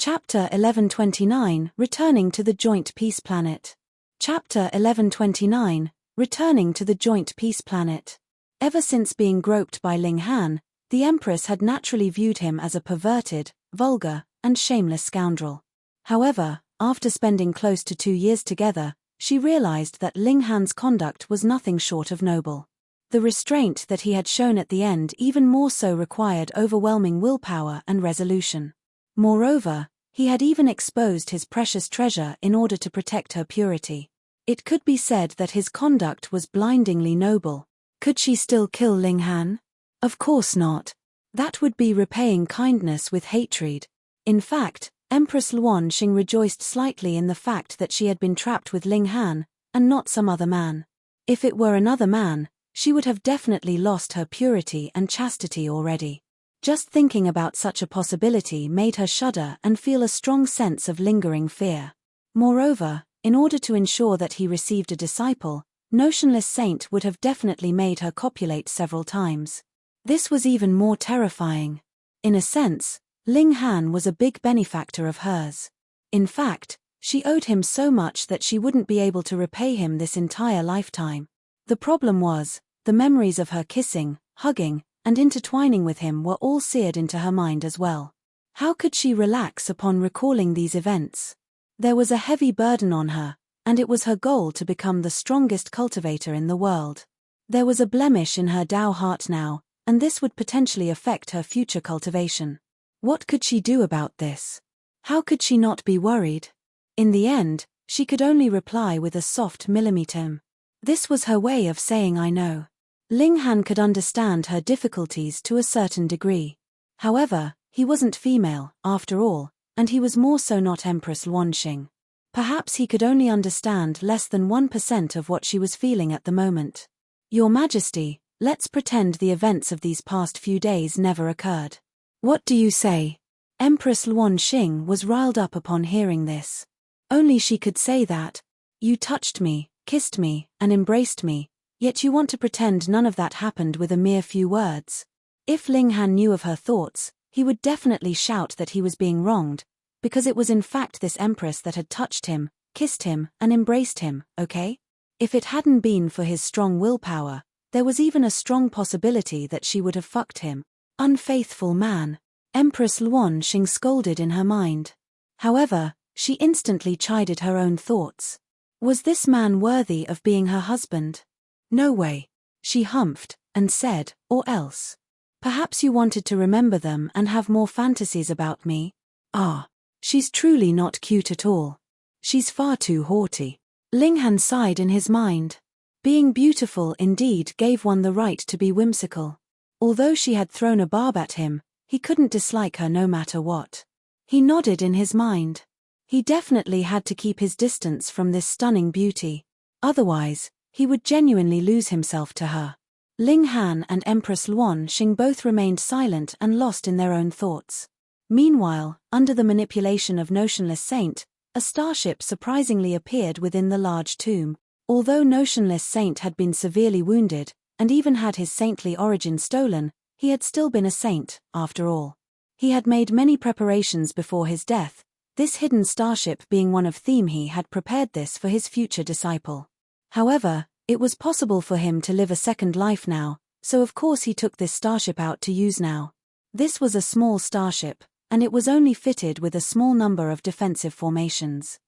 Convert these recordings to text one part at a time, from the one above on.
Chapter 1129, Returning to the Joint Peace Planet. Chapter 1129, Returning to the Joint Peace Planet. Ever since being groped by Ling Han, the Empress had naturally viewed him as a perverted, vulgar, and shameless scoundrel. However, after spending close to 2 years together, she realized that Ling Han's conduct was nothing short of noble. The restraint that he had shown at the end even more so required overwhelming willpower and resolution. Moreover, he had even exposed his precious treasure in order to protect her purity. It could be said that his conduct was blindingly noble. Could she still kill Ling Han? Of course not. That would be repaying kindness with hatred. In fact, Empress Luanxing rejoiced slightly in the fact that she had been trapped with Ling Han, and not some other man. If it were another man, she would have definitely lost her purity and chastity already. Just thinking about such a possibility made her shudder and feel a strong sense of lingering fear. Moreover, in order to ensure that he received a disciple, Notionless Saint would have definitely made her copulate several times. This was even more terrifying. In a sense, Ling Han was a big benefactor of hers. In fact, she owed him so much that she wouldn't be able to repay him this entire lifetime. The problem was, the memories of her kissing, hugging, and intertwining with him were all seared into her mind as well. How could she relax upon recalling these events? There was a heavy burden on her, and it was her goal to become the strongest cultivator in the world. There was a blemish in her Tao heart now, and this would potentially affect her future cultivation. What could she do about this? How could she not be worried? In the end, she could only reply with a soft millimeter. This was her way of saying I know. Ling Han could understand her difficulties to a certain degree. However, he wasn't female, after all, and he was more so not Empress Luanxing. Perhaps he could only understand less than 1% of what she was feeling at the moment. Your Majesty, let's pretend the events of these past few days never occurred. What do you say? Empress Luanxing was riled up upon hearing this. Only she could say that. You touched me, kissed me, and embraced me. Yet you want to pretend none of that happened with a mere few words. If Ling Han knew of her thoughts, he would definitely shout that he was being wronged, because it was in fact this empress that had touched him, kissed him, and embraced him, okay? If it hadn't been for his strong willpower, there was even a strong possibility that she would have fucked him. Unfaithful man. Empress Luanxing scolded in her mind. However, she instantly chided her own thoughts. Was this man worthy of being her husband? No way. She humphed, and said, or else. Perhaps you wanted to remember them and have more fantasies about me? Ah. She's truly not cute at all. She's far too haughty. Ling Han sighed in his mind. Being beautiful indeed gave one the right to be whimsical. Although she had thrown a barb at him, he couldn't dislike her no matter what. He nodded in his mind. He definitely had to keep his distance from this stunning beauty. Otherwise, he would genuinely lose himself to her. Ling Han and Empress Luanxing both remained silent and lost in their own thoughts. Meanwhile, under the manipulation of Notionless Saint, a starship surprisingly appeared within the large tomb. Although Notionless Saint had been severely wounded, and even had his saintly origin stolen, he had still been a saint, after all. He had made many preparations before his death, this hidden starship being one of them. He had prepared this for his future disciple. However, it was possible for him to live a second life now, so of course he took this starship out to use now. This was a small starship, and it was only fitted with a small number of defensive formations.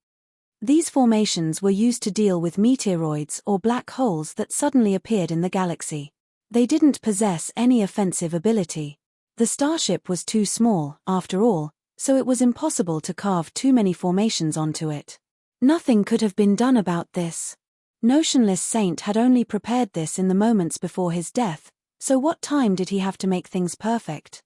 These formations were used to deal with meteoroids or black holes that suddenly appeared in the galaxy. They didn't possess any offensive ability. The starship was too small, after all, so it was impossible to carve too many formations onto it. Nothing could have been done about this. Notionless Saint had only prepared this in the moments before his death, so what time did he have to make things perfect?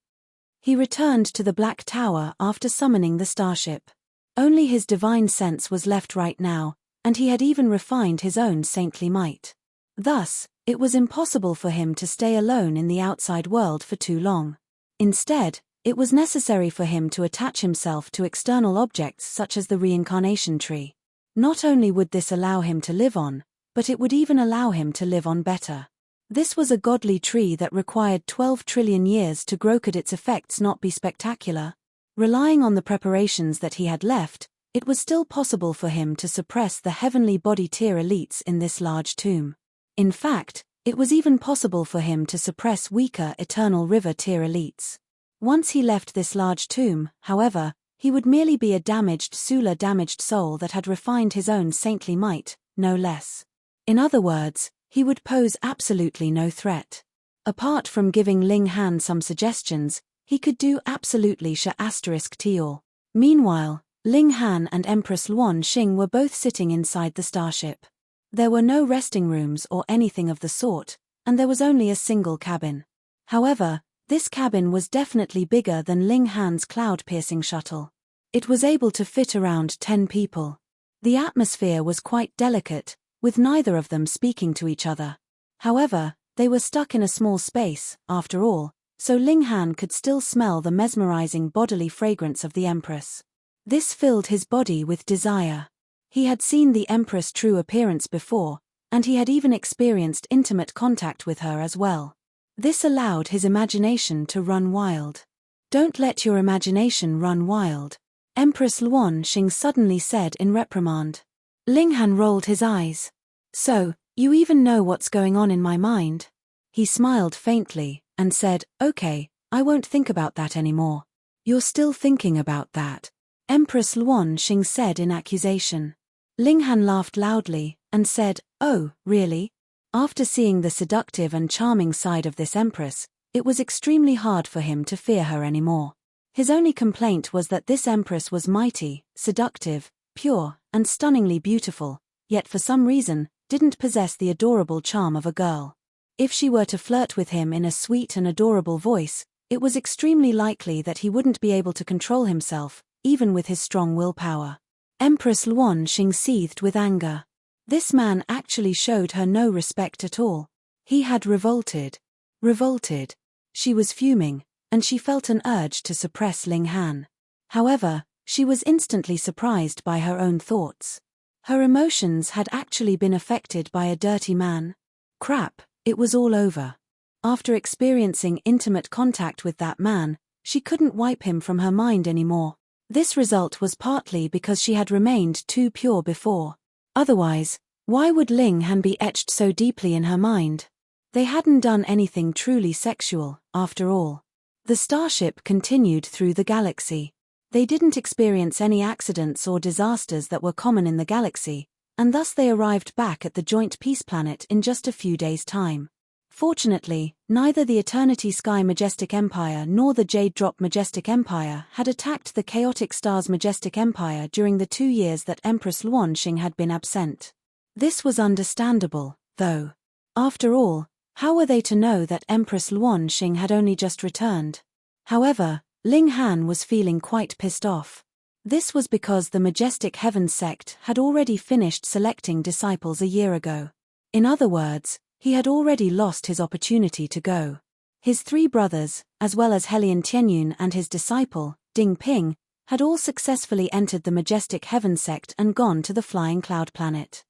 He returned to the Black Tower after summoning the starship. Only his divine sense was left right now, and he had even refined his own saintly might. Thus, it was impossible for him to stay alone in the outside world for too long. Instead, it was necessary for him to attach himself to external objects such as the reincarnation tree. Not only would this allow him to live on, but it would even allow him to live on better. This was a godly tree that required 12 trillion years to grow. Could its effects not be spectacular? Relying on the preparations that he had left, it was still possible for him to suppress the heavenly body tier elites in this large tomb. In fact, it was even possible for him to suppress weaker eternal river tier elites. Once he left this large tomb, however, he would merely be a damaged soul that had refined his own saintly might, no less. In other words, he would pose absolutely no threat. Apart from giving Ling Han some suggestions, he could do absolutely ***. Meanwhile, Ling Han and Empress Luan Xing were both sitting inside the starship. There were no resting rooms or anything of the sort, and there was only a single cabin. However, this cabin was definitely bigger than Ling Han's cloud-piercing shuttle. It was able to fit around 10 people. The atmosphere was quite delicate, with neither of them speaking to each other. However, they were stuck in a small space, after all, so Ling Han could still smell the mesmerizing bodily fragrance of the Empress. This filled his body with desire. He had seen the Empress' true appearance before, and he had even experienced intimate contact with her as well. This allowed his imagination to run wild. "Don't let your imagination run wild," Empress Luan Xing suddenly said in reprimand. Ling Han rolled his eyes. "So, you even know what's going on in my mind?" He smiled faintly, and said, "Okay, I won't think about that anymore." "You're still thinking about that," Empress Luan Xing said in accusation. Ling Han laughed loudly, and said, "Oh, really?" After seeing the seductive and charming side of this Empress, it was extremely hard for him to fear her anymore. His only complaint was that this Empress was mighty, seductive, pure, and stunningly beautiful, yet for some reason, didn't possess the adorable charm of a girl. If she were to flirt with him in a sweet and adorable voice, it was extremely likely that he wouldn't be able to control himself, even with his strong willpower. Empress Luan Xing seethed with anger. This man actually showed her no respect at all. He had revolted. Revolted. She was fuming, and she felt an urge to suppress Ling Han. However, she was instantly surprised by her own thoughts. Her emotions had actually been affected by a dirty man. Crap, it was all over. After experiencing intimate contact with that man, she couldn't wipe him from her mind anymore. This result was partly because she had remained too pure before. Otherwise, why would Ling Han be etched so deeply in her mind? They hadn't done anything truly sexual, after all. The starship continued through the galaxy. They didn't experience any accidents or disasters that were common in the galaxy, and thus they arrived back at the joint peace planet in just a few days' time. Fortunately, neither the Eternity Sky Majestic Empire nor the Jade Drop Majestic Empire had attacked the Chaotic Stars Majestic Empire during the 2 years that Empress Luan Xing had been absent. This was understandable, though. After all, how were they to know that Empress Luan Xing had only just returned? However, Ling Han was feeling quite pissed off. This was because the Majestic Heavens sect had already finished selecting disciples a year ago. In other words, he had already lost his opportunity to go. His 3 brothers, as well as Helian Tianyun and his disciple, Ding Ping, had all successfully entered the Majestic Heavens sect and gone to the Flying Cloud Planet.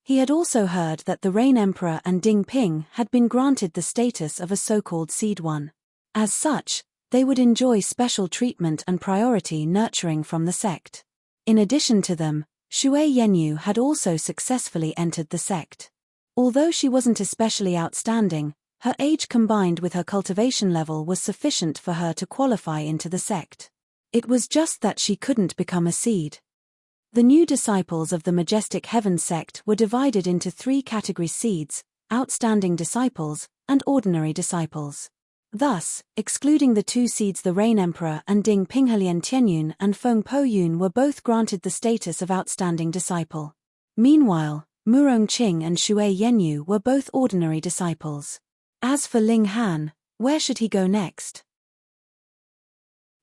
He had also heard that the Rain Emperor and Ding Ping had been granted the status of a so-called Seed One. As such, they would enjoy special treatment and priority nurturing from the sect. In addition to them, Shui Yenyu had also successfully entered the sect. Although she wasn't especially outstanding, her age combined with her cultivation level was sufficient for her to qualify into the sect. It was just that she couldn't become a seed. The new disciples of the Majestic Heavens sect were divided into 3 categories: seeds, outstanding disciples, and ordinary disciples. Thus, excluding the 2 seeds, the Rain Emperor and Ding Pinghelian Tianyun and Feng Po Yun were both granted the status of outstanding disciple. Meanwhile, Murong Qing and Shui Yenyu were both ordinary disciples. As for Ling Han, where should he go next?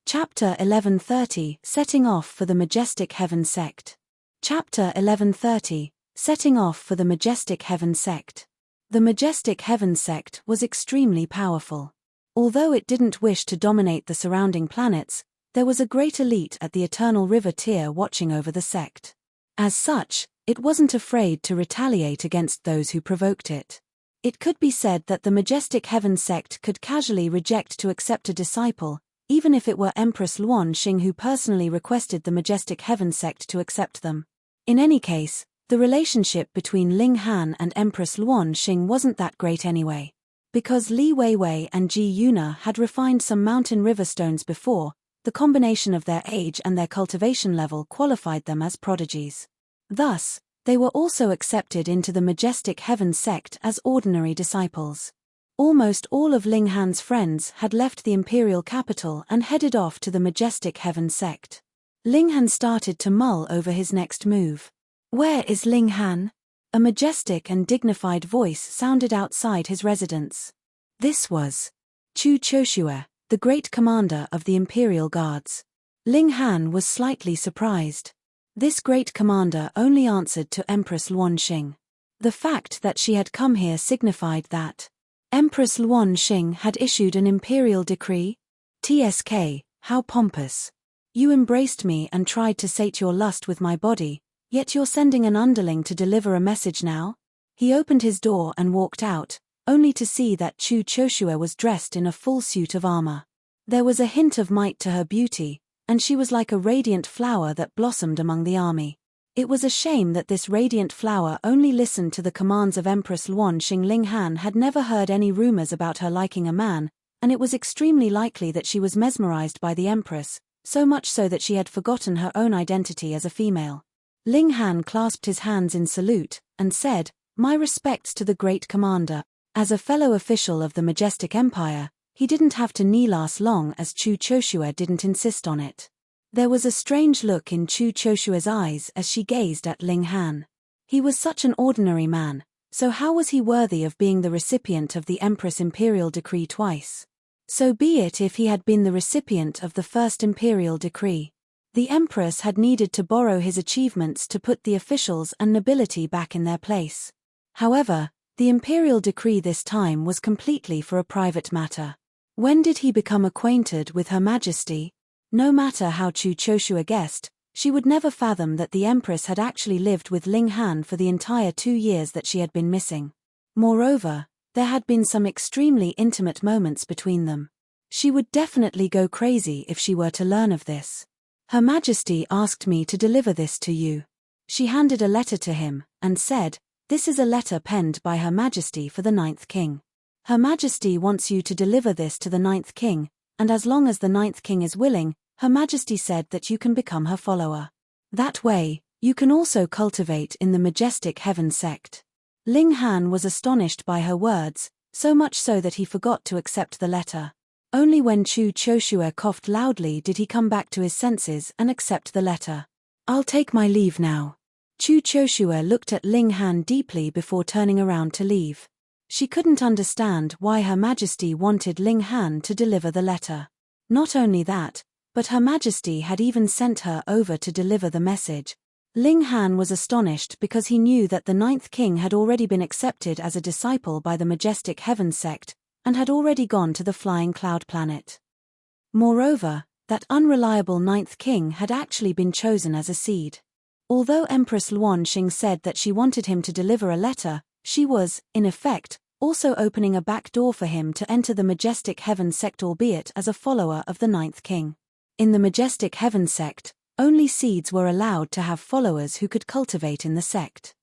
Chapter 1130, Setting Off for the Majestic Heavens Sect. Chapter 1130, Setting Off for the Majestic Heavens Sect. The Majestic Heavens Sect was extremely powerful. Although it didn't wish to dominate the surrounding planets, there was a great elite at the Eternal River tier watching over the sect. As such, it wasn't afraid to retaliate against those who provoked it. It could be said that the Majestic Heavens sect could casually reject to accept a disciple, even if it were Empress Luanxing who personally requested the Majestic Heaven sect to accept them. In any case, the relationship between Ling Han and Empress Luanxing wasn't that great anyway. Because Li Weiwei and Ji Yuna had refined some mountain river stones before, the combination of their age and their cultivation level qualified them as prodigies. Thus, they were also accepted into the Majestic Heaven sect as ordinary disciples. Almost all of Ling Han's friends had left the imperial capital and headed off to the Majestic Heaven sect. Ling Han started to mull over his next move. "Where is Ling Han?" A majestic and dignified voice sounded outside his residence. This was Chu Choshue, the great commander of the Imperial Guards. Ling Han was slightly surprised. This great commander only answered to Empress Luanxing. The fact that she had come here signified that Empress Luanxing had issued an imperial decree. "TSK, how pompous. You embraced me and tried to sate your lust with my body, yet you're sending an underling to deliver a message now?" He opened his door and walked out, only to see that Chu Choshue was dressed in a full suit of armor. There was a hint of might to her beauty, and she was like a radiant flower that blossomed among the army. It was a shame that this radiant flower only listened to the commands of Empress Luanxing. Ling Han had never heard any rumors about her liking a man, and it was extremely likely that she was mesmerized by the Empress, so much so that she had forgotten her own identity as a female. Ling Han clasped his hands in salute, and said, "My respects to the great commander." As a fellow official of the Majestic Empire, he didn't have to kneel as long as Chu Choshue didn't insist on it. There was a strange look in Chu Choshue's eyes as she gazed at Ling Han. He was such an ordinary man, so how was he worthy of being the recipient of the Empress' imperial decree twice? So be it if he had been the recipient of the first imperial decree. The Empress had needed to borrow his achievements to put the officials and nobility back in their place. However, the imperial decree this time was completely for a private matter. When did he become acquainted with Her Majesty? No matter how Chu Choshue guessed, she would never fathom that the Empress had actually lived with Ling Han for the entire 2 years that she had been missing. Moreover, there had been some extremely intimate moments between them. She would definitely go crazy if she were to learn of this. "Her Majesty asked me to deliver this to you." She handed a letter to him, and said, "This is a letter penned by Her Majesty for the 9th King. Her Majesty wants you to deliver this to the 9th King, and as long as the 9th King is willing, Her Majesty said that you can become her follower. That way, you can also cultivate in the Majestic Heaven sect." Ling Han was astonished by her words, so much so that he forgot to accept the letter. Only when Chu Choshue coughed loudly did he come back to his senses and accept the letter. "I'll take my leave now." Chu Choshue looked at Ling Han deeply before turning around to leave. She couldn't understand why Her Majesty wanted Ling Han to deliver the letter. Not only that, but Her Majesty had even sent her over to deliver the message. Ling Han was astonished because he knew that the 9th King had already been accepted as a disciple by the Majestic Heaven sect, and had already gone to the Flying Cloud planet. Moreover, that unreliable 9th King had actually been chosen as a seed. Although Empress Luanxing said that she wanted him to deliver a letter, she was, in effect, also opening a back door for him to enter the Majestic Heaven sect, albeit as a follower of the 9th King. In the Majestic Heaven sect, only seeds were allowed to have followers who could cultivate in the sect.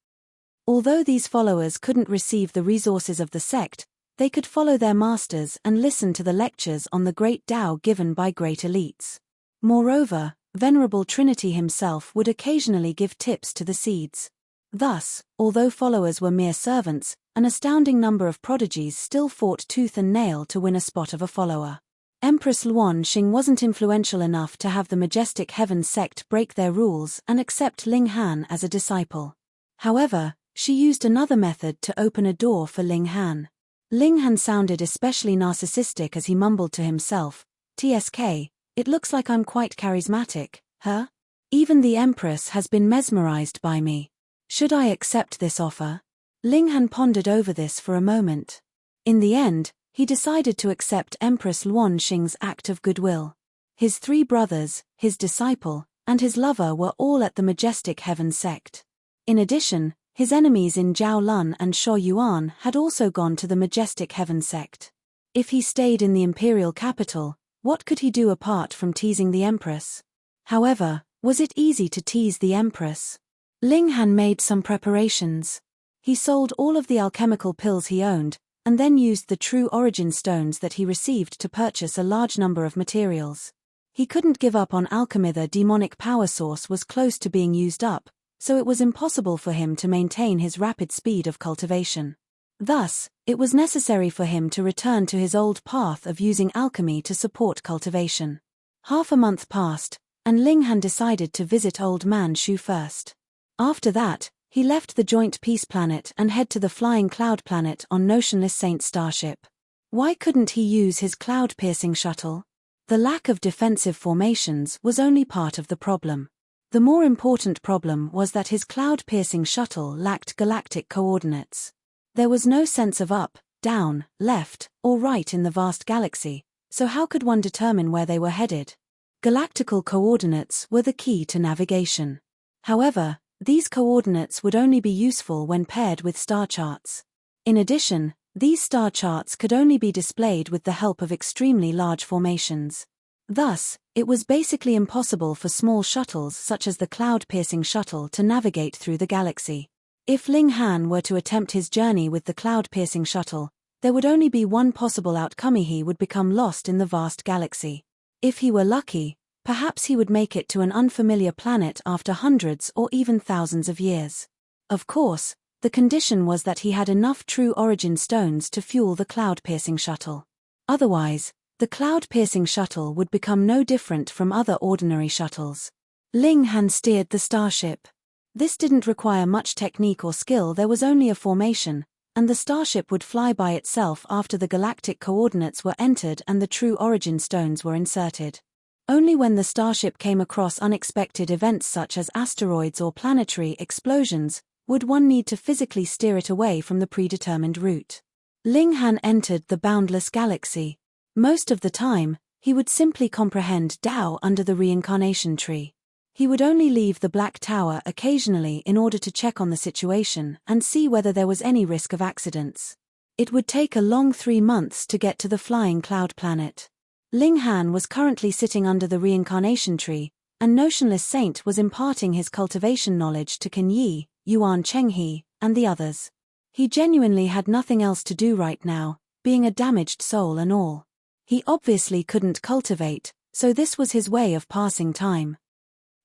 Although these followers couldn't receive the resources of the sect, they could follow their masters and listen to the lectures on the great Tao given by great elites. Moreover, Venerable Trinity himself would occasionally give tips to the seeds. Thus, although followers were mere servants, an astounding number of prodigies still fought tooth and nail to win a spot of a follower. Empress Luanxing wasn't influential enough to have the Majestic Heaven sect break their rules and accept Ling Han as a disciple. However, she used another method to open a door for Ling Han. Ling Han sounded especially narcissistic as he mumbled to himself, "TSK, it looks like I'm quite charismatic, huh? Even the Empress has been mesmerized by me. Should I accept this offer?" Ling Han pondered over this for a moment. In the end, he decided to accept Empress Luanxing's act of goodwill. His 3 brothers, his disciple, and his lover were all at the Majestic Heaven sect. In addition, his enemies in Jiaolun and Shoyuan had also gone to the Majestic Heaven sect. If he stayed in the imperial capital, What could he do apart from teasing the Empress? However, was it easy to tease the Empress? Ling Han made some preparations. He sold all of the alchemical pills he owned, and then used the true origin stones that he received to purchase a large number of materials. He couldn't give up on alchemy. The demonic power source was close to being used up, so it was impossible for him to maintain his rapid speed of cultivation. Thus, it was necessary for him to return to his old path of using alchemy to support cultivation. Half a month passed, and Ling Han decided to visit Old Man Shu first. After that, he left the Joint Peace Planet and head to the Flying Cloud Planet on Notionless Saint's starship. Why couldn't he use his cloud-piercing shuttle? The lack of defensive formations was only part of the problem. The more important problem was that his cloud-piercing shuttle lacked galactic coordinates. There was no sense of up, down, left, or right in the vast galaxy, so how could one determine where they were headed? Galactical coordinates were the key to navigation. However, these coordinates would only be useful when paired with star charts. In addition, these star charts could only be displayed with the help of extremely large formations. Thus, it was basically impossible for small shuttles such as the cloud-piercing shuttle to navigate through the galaxy. If Ling Han were to attempt his journey with the cloud-piercing shuttle, there would only be one possible outcome: he would become lost in the vast galaxy. If he were lucky, perhaps he would make it to an unfamiliar planet after hundreds or even thousands of years. Of course, the condition was that he had enough true origin stones to fuel the cloud-piercing shuttle. Otherwise, the cloud-piercing shuttle would become no different from other ordinary shuttles. Ling Han steered the starship. This didn't require much technique or skill. There was only a formation, and the starship would fly by itself after the galactic coordinates were entered and the true origin stones were inserted. Only when the starship came across unexpected events such as asteroids or planetary explosions would one need to physically steer it away from the predetermined route. Ling Han entered the boundless galaxy. Most of the time, he would simply comprehend Tao under the reincarnation tree. He would only leave the Black Tower occasionally in order to check on the situation and see whether there was any risk of accidents. It would take a long 3 months to get to the Flying Cloud Planet. Ling Han was currently sitting under the reincarnation tree, and Notionless Saint was imparting his cultivation knowledge to Kan Yi, Yuan Chenghe, and the others. He genuinely had nothing else to do right now, being a damaged soul and all. He obviously couldn't cultivate, so this was his way of passing time.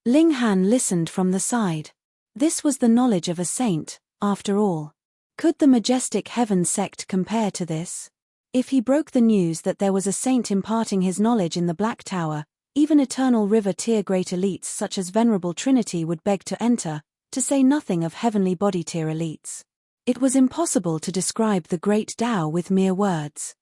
Ling Han listened from the side. This was the knowledge of a saint, after all. Could the majestic heaven sect compare to this? If he broke the news that there was a saint imparting his knowledge in the Black Tower, even Eternal River tier great elites such as Venerable Trinity would beg to enter, to say nothing of heavenly body tier elites. It was impossible to describe the great Tao with mere words.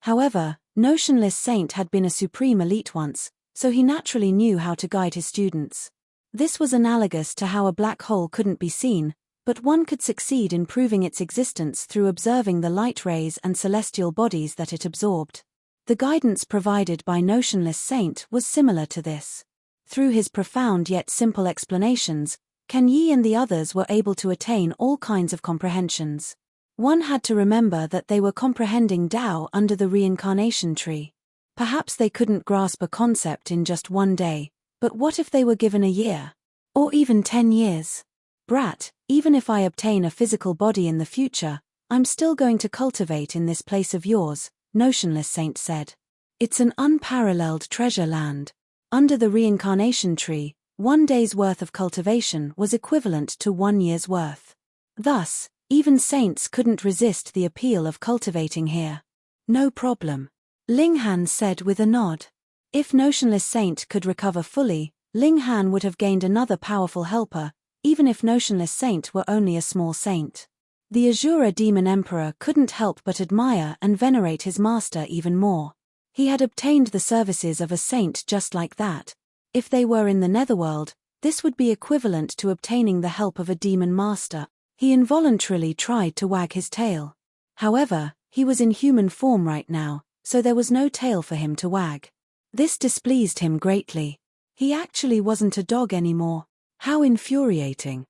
However, Notionless Saint had been a supreme elite once, so he naturally knew how to guide his students. This was analogous to how a black hole couldn't be seen, but one could succeed in proving its existence through observing the light rays and celestial bodies that it absorbed. The guidance provided by Notionless Saint was similar to this. Through his profound yet simple explanations, Kan Yi and the others were able to attain all kinds of comprehensions. One had to remember that they were comprehending Tao under the reincarnation tree. Perhaps they couldn't grasp a concept in just one day, but what if they were given a year? Or even 10 years? Brat, even if I obtain a physical body in the future, I'm still going to cultivate in this place of yours, Notionless Saint said. It's an unparalleled treasure land. Under the reincarnation tree, 1 day's worth of cultivation was equivalent to 1 year's worth. Thus, even saints couldn't resist the appeal of cultivating here. No problem. Ling Han said with a nod. If Notionless Saint could recover fully, Ling Han would have gained another powerful helper, even if Notionless Saint were only a small saint. The Azura Demon Emperor couldn't help but admire and venerate his master even more. He had obtained the services of a saint just like that. If they were in the netherworld, this would be equivalent to obtaining the help of a demon master. He involuntarily tried to wag his tail. However, he was in human form right now, so there was no tail for him to wag. This displeased him greatly. He actually wasn't a dog anymore. How infuriating.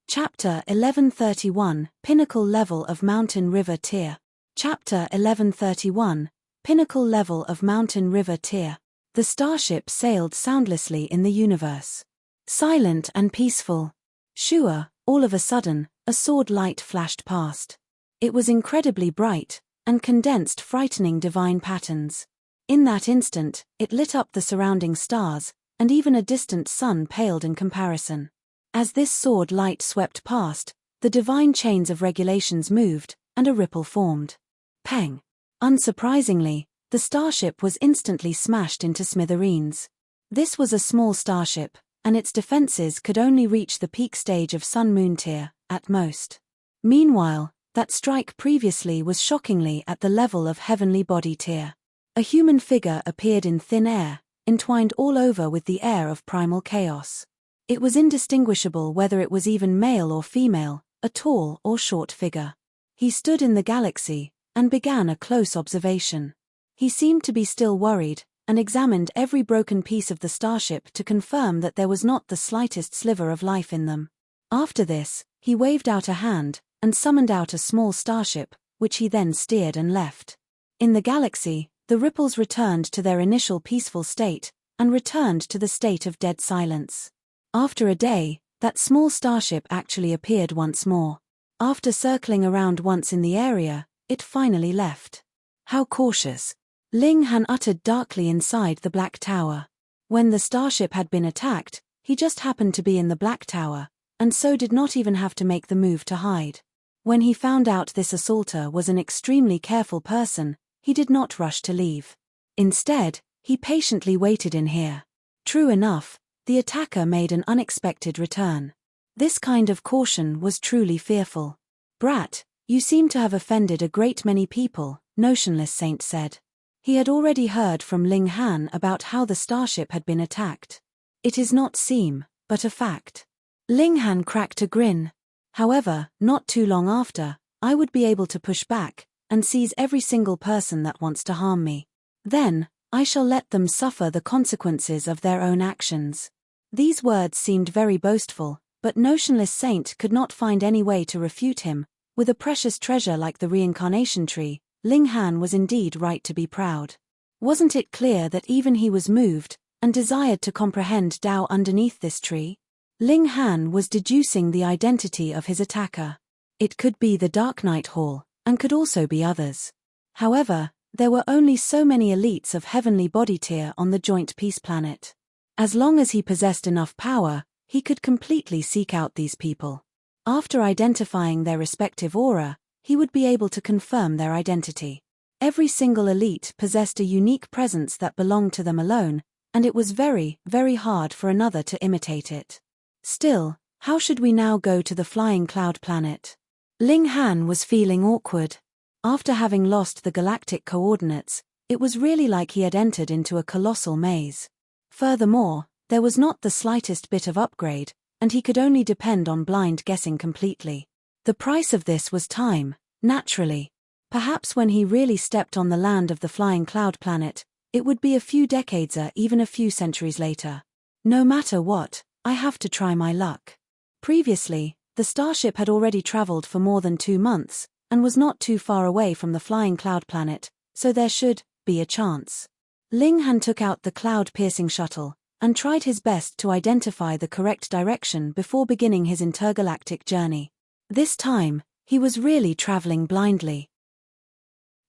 Chapter 1131, Pinnacle Level of Mountain River Tier. Chapter 1131, pinnacle level of mountain river tier. The starship sailed soundlessly in the universe. Silent and peaceful. Sure, all of a sudden, a sword light flashed past. It was incredibly bright, and condensed frightening divine patterns. In that instant, it lit up the surrounding stars, and even a distant sun paled in comparison. As this sword light swept past, the divine chains of regulations moved, and a ripple formed. Peng! Unsurprisingly, the starship was instantly smashed into smithereens. This was a small starship, and its defenses could only reach the peak stage of Sun-Moon tier, at most. Meanwhile, that strike previously was shockingly at the level of Heavenly Body tier. A human figure appeared in thin air, entwined all over with the air of primal chaos. It was indistinguishable whether it was even male or female, a tall or short figure. He stood in the galaxy, and began a close observation. He seemed to be still worried, and examined every broken piece of the starship to confirm that there was not the slightest sliver of life in them. After this, he waved out a hand, and summoned out a small starship, which he then steered and left. In the galaxy, the ripples returned to their initial peaceful state, and returned to the state of dead silence. After a day, that small starship actually appeared once more. After circling around once in the area, it finally left. How cautious! Ling Han uttered darkly inside the Black Tower. When the starship had been attacked, he just happened to be in the Black Tower, and so did not even have to make the move to hide. When he found out this assaulter was an extremely careful person, he did not rush to leave. Instead, he patiently waited in here. True enough, the attacker made an unexpected return. This kind of caution was truly fearful. "Brat, you seem to have offended a great many people," Notionless Saint said. He had already heard from Ling Han about how the starship had been attacked. "It is not seem, but a fact." Ling Han cracked a grin. "However, not too long after, I would be able to push back, and seize every single person that wants to harm me. Then, I shall let them suffer the consequences of their own actions." These words seemed very boastful, but Notionless Saint could not find any way to refute him. With a precious treasure like the reincarnation tree, Ling Han was indeed right to be proud. Wasn't it clear that even he was moved, and desired to comprehend Tao underneath this tree? Ling Han was deducing the identity of his attacker. It could be the Dark Night Hall, and could also be others. However, there were only so many elites of Heavenly Body tier on the Joint Peace Planet. As long as he possessed enough power, he could completely seek out these people. After identifying their respective aura, he would be able to confirm their identity. Every single elite possessed a unique presence that belonged to them alone, and it was very, very hard for another to imitate it. Still, how should we now go to the Flying Cloud Planet? Ling Han was feeling awkward. After having lost the galactic coordinates, it was really like he had entered into a colossal maze. Furthermore, there was not the slightest bit of upgrade, and he could only depend on blind guessing completely. The price of this was time, naturally. Perhaps when he really stepped on the land of the Flying Cloud Planet, it would be a few decades or even a few centuries later. No matter what, I have to try my luck. Previously, the starship had already traveled for more than 2 months, and was not too far away from the Flying Cloud Planet, so there should be a chance. Ling Han took out the cloud-piercing shuttle, and tried his best to identify the correct direction before beginning his intergalactic journey. This time, he was really traveling blindly.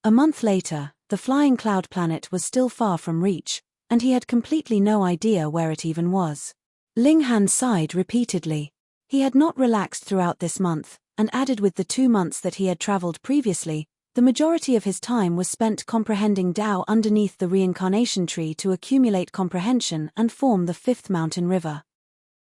A month later, the Flying Cloud Planet was still far from reach, and he had completely no idea where it even was. Ling Han sighed repeatedly. He had not relaxed throughout this month, and added with the 2 months that he had traveled previously, the majority of his time was spent comprehending Tao underneath the reincarnation tree to accumulate comprehension and form the 5th mountain river.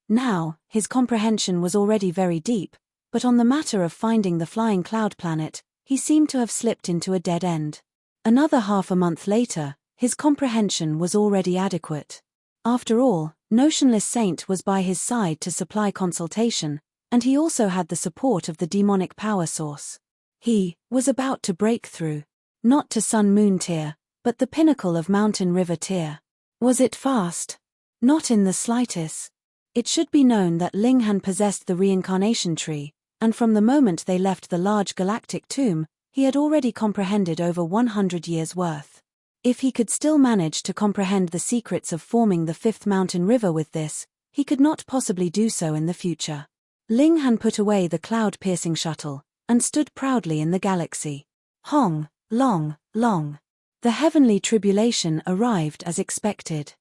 Now, his comprehension was already very deep, but on the matter of finding the Flying Cloud Planet, he seemed to have slipped into a dead end. Another half a month later, his comprehension was already adequate. After all, Notionless Saint was by his side to supply consultation, and he also had the support of the demonic power source. He was about to break through, not to Sun-Moon tier, but the pinnacle of Mountain River tier. Was it fast? Not in the slightest. It should be known that Ling Han possessed the reincarnation tree, and from the moment they left the large galactic tomb, he had already comprehended over 100 years' worth. If he could still manage to comprehend the secrets of forming the fifth mountain river with this, he could not possibly do so in the future. Ling Han put away the cloud-piercing shuttle, and stood proudly in the galaxy. Hong, long, long. The heavenly tribulation arrived as expected.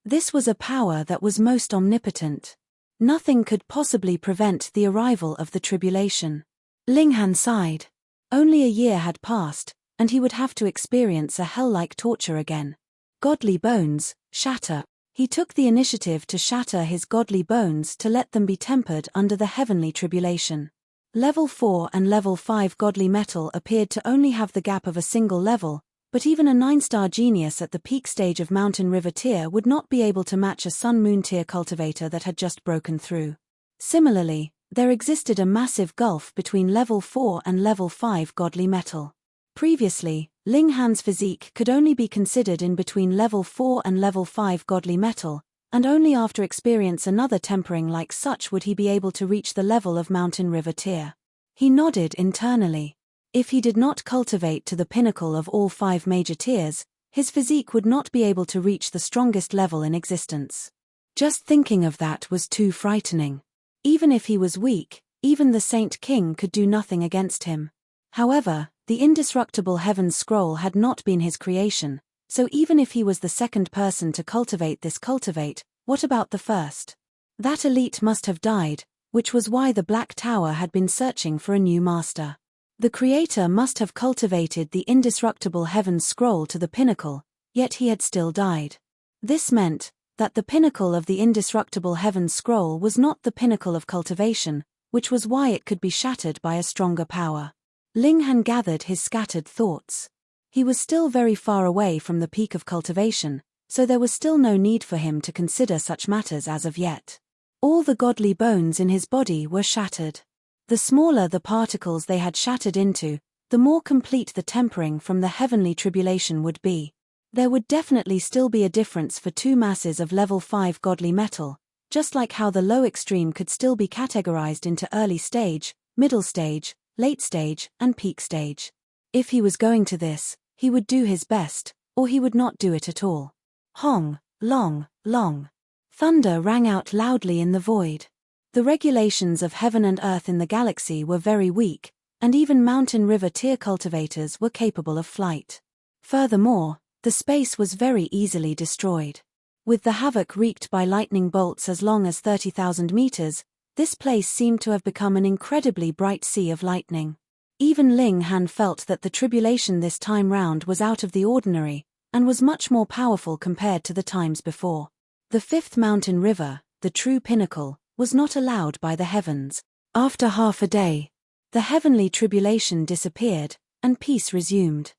This was a power that was most omnipotent. Nothing could possibly prevent the arrival of the tribulation. Ling Han sighed. Only a year had passed, and he would have to experience a hell-like torture again. Godly bones, shatter. He took the initiative to shatter his godly bones to let them be tempered under the heavenly tribulation. Level 4 and Level 5 godly metal appeared to only have the gap of a single level, but even a 9-star genius at the peak stage of Mountain River tier would not be able to match a Sun Moon tier cultivator that had just broken through. Similarly, there existed a massive gulf between Level 4 and Level 5 godly metal. Previously, Ling Han's physique could only be considered in between Level 4 and Level 5 godly metal, and only after experience another tempering like such would he be able to reach the level of Mountain River tier. He nodded internally. If he did not cultivate to the pinnacle of all 5 major tiers, his physique would not be able to reach the strongest level in existence. Just thinking of that was too frightening. Even if he was weak, even the Saint King could do nothing against him. However, the indestructible Heaven's Scroll had not been his creation, so even if he was the second person to cultivate this cultivate, what about the first? That elite must have died, which was why the Black Tower had been searching for a new master. The creator must have cultivated the indestructible Heaven's Scroll to the pinnacle, yet he had still died. This meant that the pinnacle of the indestructible Heaven's Scroll was not the pinnacle of cultivation, which was why it could be shattered by a stronger power. Ling Han gathered his scattered thoughts. He was still very far away from the peak of cultivation, so there was still no need for him to consider such matters as of yet. All the godly bones in his body were shattered. The smaller the particles they had shattered into, the more complete the tempering from the heavenly tribulation would be. There would definitely still be a difference for 2 masses of level 5 godly metal, just like how the low extreme could still be categorized into early stage, middle stage, late stage, and peak stage. If he was going to this, he would do his best, or he would not do it at all. Hong, long, long. Thunder rang out loudly in the void. The regulations of heaven and earth in the galaxy were very weak, and even Mountain River tier cultivators were capable of flight. Furthermore, the space was very easily destroyed. With the havoc wreaked by lightning bolts as long as 30,000 meters, this place seemed to have become an incredibly bright sea of lightning. Even Ling Han felt that the tribulation this time round was out of the ordinary, and was much more powerful compared to the times before. The fifth mountain river, the true pinnacle, was not allowed by the heavens. After half a day, the heavenly tribulation disappeared, and peace resumed.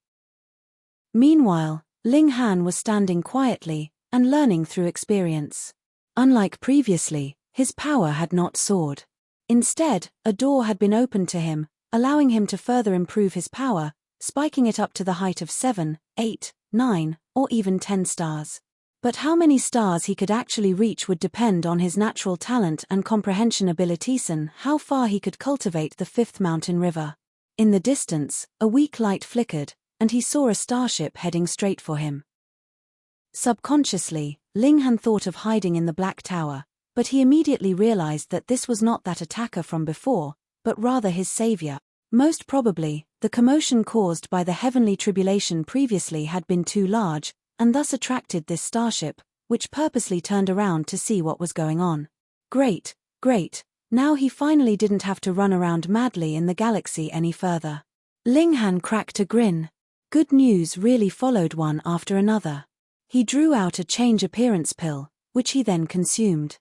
Meanwhile, Ling Han was standing quietly, and learning through experience. Unlike previously, his power had not soared. Instead, a door had been opened to him, allowing him to further improve his power, spiking it up to the height of 7, 8, 9, or even 10 stars. But how many stars he could actually reach would depend on his natural talent and comprehension abilities and how far he could cultivate the fifth mountain river. In the distance, a weak light flickered, and he saw a starship heading straight for him. Subconsciously, Ling Han thought of hiding in the Black Tower, but he immediately realized that this was not that attacker from before, but rather his savior. Most probably, the commotion caused by the heavenly tribulation previously had been too large, and thus attracted this starship, which purposely turned around to see what was going on. Great, great, now he finally didn't have to run around madly in the galaxy any further. Ling Han cracked a grin. Good news really followed one after another. He drew out a change appearance pill, which he then consumed.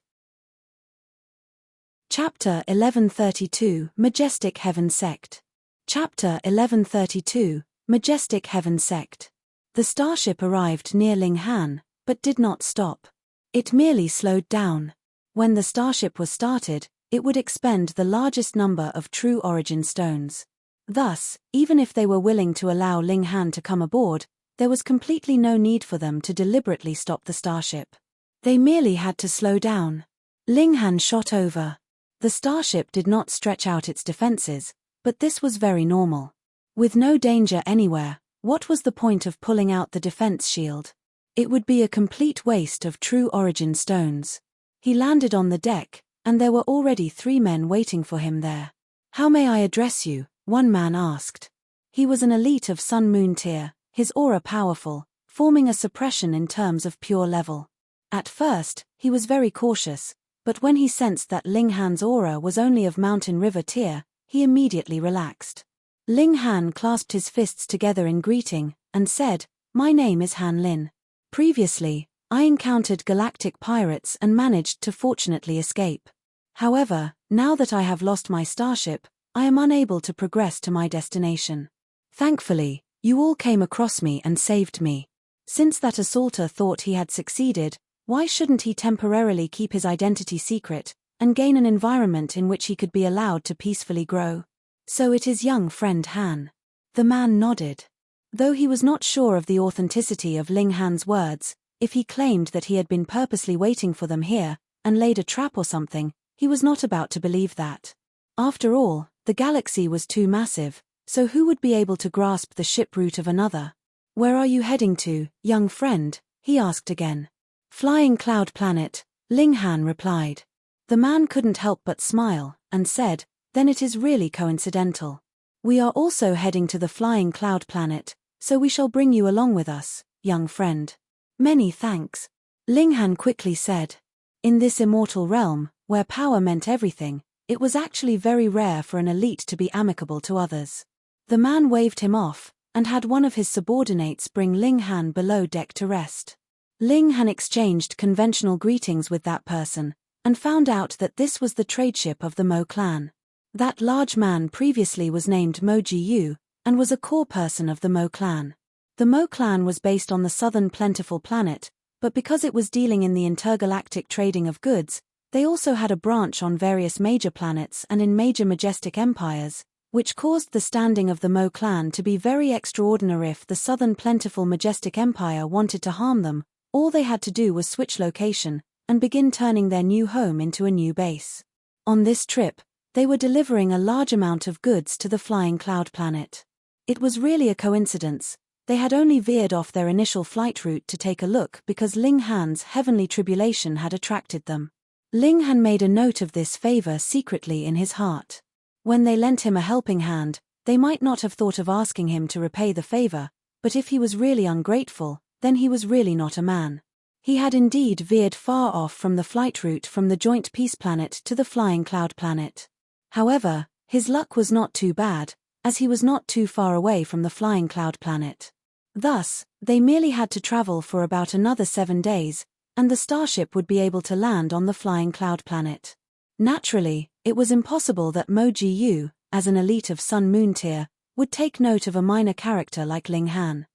Chapter 1132, Majestic Heaven Sect. Chapter 1132, Majestic Heaven Sect. The starship arrived near Ling Han, but did not stop. It merely slowed down. When the starship was started, it would expend the largest number of true origin stones. Thus, even if they were willing to allow Ling Han to come aboard, there was completely no need for them to deliberately stop the starship. They merely had to slow down. Ling Han shot over. The starship did not stretch out its defenses, but this was very normal. With no danger anywhere, What was the point of pulling out the defense shield? It would be a complete waste of true origin stones. He landed on the deck, and there were already 3 men waiting for him there. "How may I address you?" one man asked. He was an elite of Sun-Moon tier, his aura powerful, forming a suppression in terms of pure level. At first, he was very cautious, but when he sensed that Ling Han's aura was only of Mountain River tier, he immediately relaxed. Ling Han clasped his fists together in greeting, and said, "My name is Han Lin. Previously, I encountered galactic pirates and managed to fortunately escape. However, now that I have lost my starship, I am unable to progress to my destination. Thankfully, you all came across me and saved me." Since that assaulter thought he had succeeded, why shouldn't he temporarily keep his identity secret, and gain an environment in which he could be allowed to peacefully grow? "So it is young friend Han." The man nodded. Though he was not sure of the authenticity of Ling Han's words, if he claimed that he had been purposely waiting for them here, and laid a trap or something, he was not about to believe that. After all, the galaxy was too massive, so who would be able to grasp the ship route of another? "Where are you heading to, young friend?" he asked again. "Flying Cloud Planet," Ling Han replied. The man couldn't help but smile, and said, "Then it is really coincidental. We are also heading to the Flying Cloud Planet, so we shall bring you along with us, young friend." "Many thanks," Ling Han quickly said. In this immortal realm, where power meant everything, it was actually very rare for an elite to be amicable to others. The man waved him off, and had one of his subordinates bring Ling Han below deck to rest. Ling Han exchanged conventional greetings with that person, and found out that this was the tradeship of the Mo clan. That large man previously was named Mo Ji-yu, and was a core person of the Mo clan. The Mo clan was based on the southern plentiful planet, but because it was dealing in the intergalactic trading of goods, they also had a branch on various major planets and in major majestic empires, which caused the standing of the Mo clan to be very extraordinary. If the southern plentiful majestic empire wanted to harm them, all they had to do was switch location, and begin turning their new home into a new base. On this trip, they were delivering a large amount of goods to the Flying Cloud Planet. It was really a coincidence. They had only veered off their initial flight route to take a look because Ling Han's heavenly tribulation had attracted them. Ling Han made a note of this favor secretly in his heart. When they lent him a helping hand, they might not have thought of asking him to repay the favor, but if he was really ungrateful, then he was really not a man. He had indeed veered far off from the flight route from the joint peace planet to the Flying Cloud Planet. However, his luck was not too bad, as he was not too far away from the Flying Cloud Planet. Thus, they merely had to travel for about another 7 days, and the starship would be able to land on the Flying Cloud Planet. Naturally, it was impossible that Mo Ji-yu, as an elite of Sun-Moon tier, would take note of a minor character like Ling Han.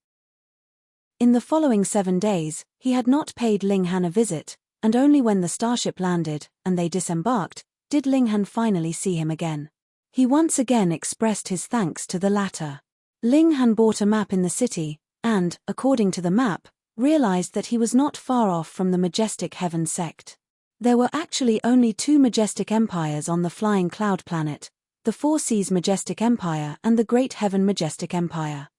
In the following 7 days, he had not paid Ling Han a visit, and only when the starship landed, and they disembarked, did Ling Han finally see him again. He once again expressed his thanks to the latter. Ling Han bought a map in the city, and, according to the map, realized that he was not far off from the Majestic Heaven sect. There were actually only 2 majestic empires on the Flying Cloud Planet, the Four Seas Majestic Empire and the Great Heaven Majestic Empire.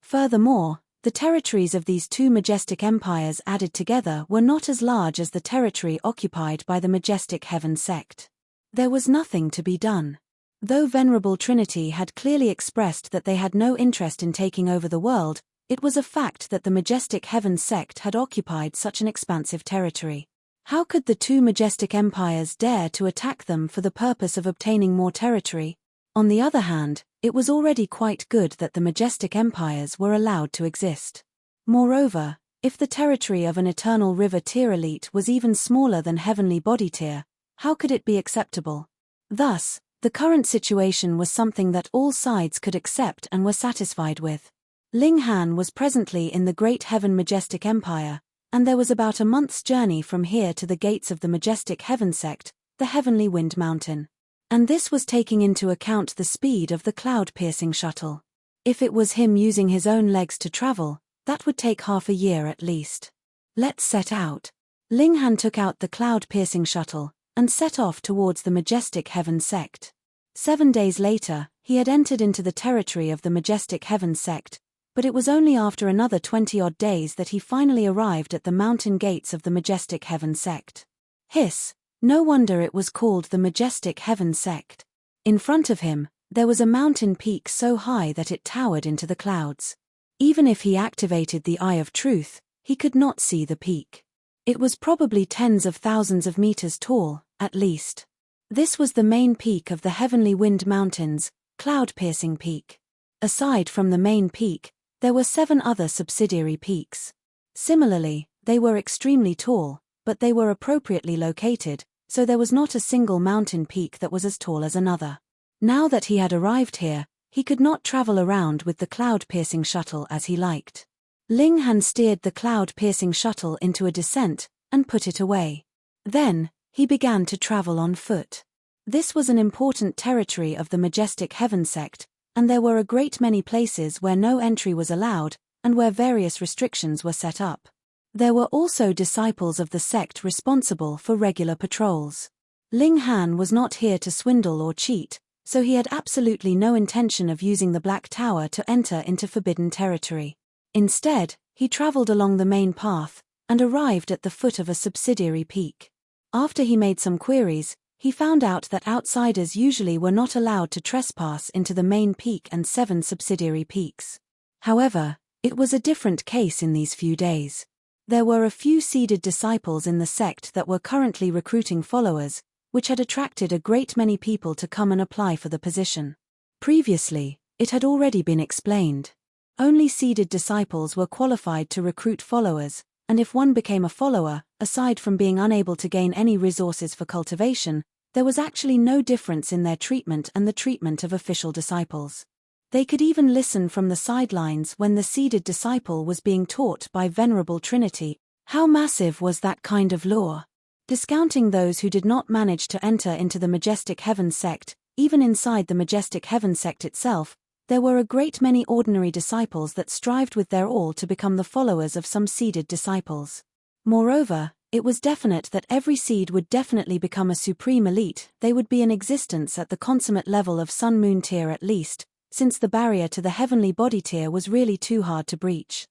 Furthermore, the territories of these 2 majestic empires added together were not as large as the territory occupied by the Majestic Heaven sect. There was nothing to be done. Though Venerable Trinity had clearly expressed that they had no interest in taking over the world, it was a fact that the Majestic Heaven sect had occupied such an expansive territory. How could the 2 majestic empires dare to attack them for the purpose of obtaining more territory? On the other hand, it was already quite good that the majestic empires were allowed to exist. Moreover, if the territory of an Eternal River tier elite was even smaller than Heavenly Body tier, how could it be acceptable? Thus, the current situation was something that all sides could accept and were satisfied with. Ling Han was presently in the Great Heaven Majestic Empire, and there was about a month's journey from here to the gates of the Majestic Heaven sect, the Heavenly Wind Mountain. And this was taking into account the speed of the cloud-piercing shuttle. If it was him using his own legs to travel, that would take half a year at least. Let's set out. Ling Han took out the cloud-piercing shuttle, and set off towards the Majestic Heaven sect. 7 days later, he had entered into the territory of the Majestic Heaven sect, but it was only after another 20-odd days that he finally arrived at the mountain gates of the Majestic Heaven sect. Hiss! No wonder it was called the Majestic Heaven sect. In front of him, there was a mountain peak so high that it towered into the clouds. Even if he activated the Eye of Truth, he could not see the peak. It was probably tens of thousands of meters tall, at least. This was the main peak of the Heavenly Wind Mountains, cloud-piercing peak. Aside from the main peak, there were 7 other subsidiary peaks. Similarly, they were extremely tall, but they were appropriately located, so there was not a single mountain peak that was as tall as another. Now that he had arrived here, he could not travel around with the cloud-piercing shuttle as he liked. Ling Han steered the cloud-piercing shuttle into a descent, and put it away. Then, he began to travel on foot. This was an important territory of the Majestic Heaven sect, and there were a great many places where no entry was allowed, and where various restrictions were set up. There were also disciples of the sect responsible for regular patrols. Ling Han was not here to swindle or cheat, so he had absolutely no intention of using the Black Tower to enter into forbidden territory. Instead, he traveled along the main path, and arrived at the foot of a subsidiary peak. After he made some queries, he found out that outsiders usually were not allowed to trespass into the main peak and 7 subsidiary peaks. However, it was a different case in these few days. There were a few seeded disciples in the sect that were currently recruiting followers, which had attracted a great many people to come and apply for the position. Previously, it had already been explained. Only seeded disciples were qualified to recruit followers, and if one became a follower, aside from being unable to gain any resources for cultivation, there was actually no difference in their treatment and the treatment of official disciples. They could even listen from the sidelines when the seeded disciple was being taught by Venerable Trinity. How massive was that kind of law? Discounting those who did not manage to enter into the Majestic Heaven sect, even inside the Majestic Heaven sect itself, there were a great many ordinary disciples that strived with their all to become the followers of some seeded disciples. Moreover, it was definite that every seed would definitely become a supreme elite. They would be in existence at the consummate level of Sun Moon tier at least, since the barrier to the heavenly body tier was really too hard to breach.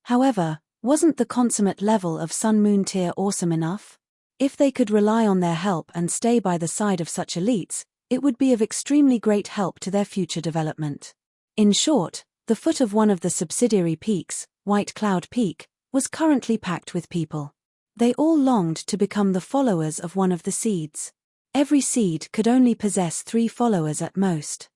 However, wasn't the consummate level of Sun Moon tier awesome enough? If they could rely on their help and stay by the side of such elites, it would be of extremely great help to their future development. In short, the foot of one of the subsidiary peaks, White Cloud Peak, was currently packed with people. They all longed to become the followers of one of the seeds. Every seed could only possess 3 followers at most.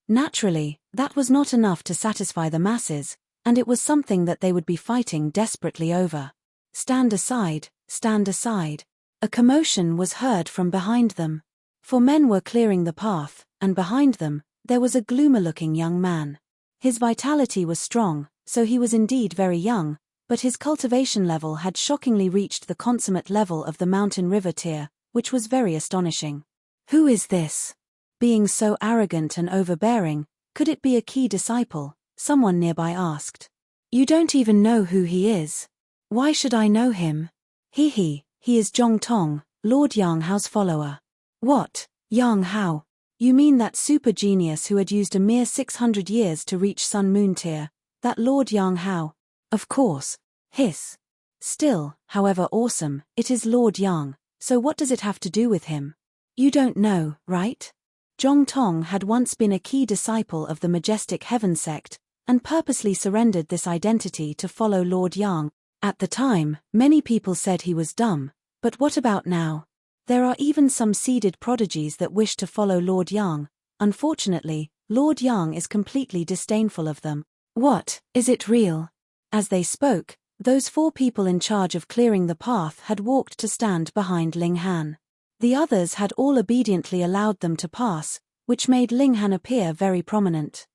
Naturally, that was not enough to satisfy the masses, and it was something that they would be fighting desperately over. Stand aside, stand aside. A commotion was heard from behind them. 4 men were clearing the path, and behind them, there was a gloomer-looking young man. His vitality was strong, so he was indeed very young, but his cultivation level had shockingly reached the consummate level of the mountain river tier, which was very astonishing. Who is this? Being so arrogant and overbearing, could it be a key disciple? Someone nearby asked. You don't even know who he is. Why should I know him? He is Zhong Tong, Lord Yang Hao's follower. What, Yang Hao? You mean that super genius who had used a mere 600 years to reach Sun Moon tier, that Lord Yang Hao? Of course. Hiss. Still, however awesome, it is Lord Yang, so what does it have to do with him? You don't know, right? Zhong Tong had once been a key disciple of the Majestic Heaven sect, and purposely surrendered this identity to follow Lord Yang. At the time, many people said he was dumb, but what about now? There are even some seeded prodigies that wish to follow Lord Yang. Unfortunately, Lord Yang is completely disdainful of them. What, is it real? As they spoke, those 4 people in charge of clearing the path had walked to stand behind Ling Han. The others had all obediently allowed them to pass, which made Ling Han appear very prominent.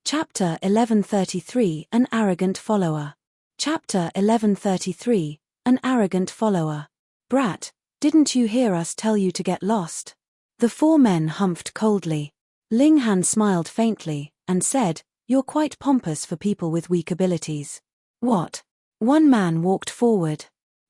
Chapter 1133 An Arrogant Follower. Chapter 1133 An Arrogant Follower. Brat, didn't you hear us tell you to get lost? The 4 men humphed coldly. Ling Han smiled faintly, and said, You're quite pompous for people with weak abilities. What? One man walked forward.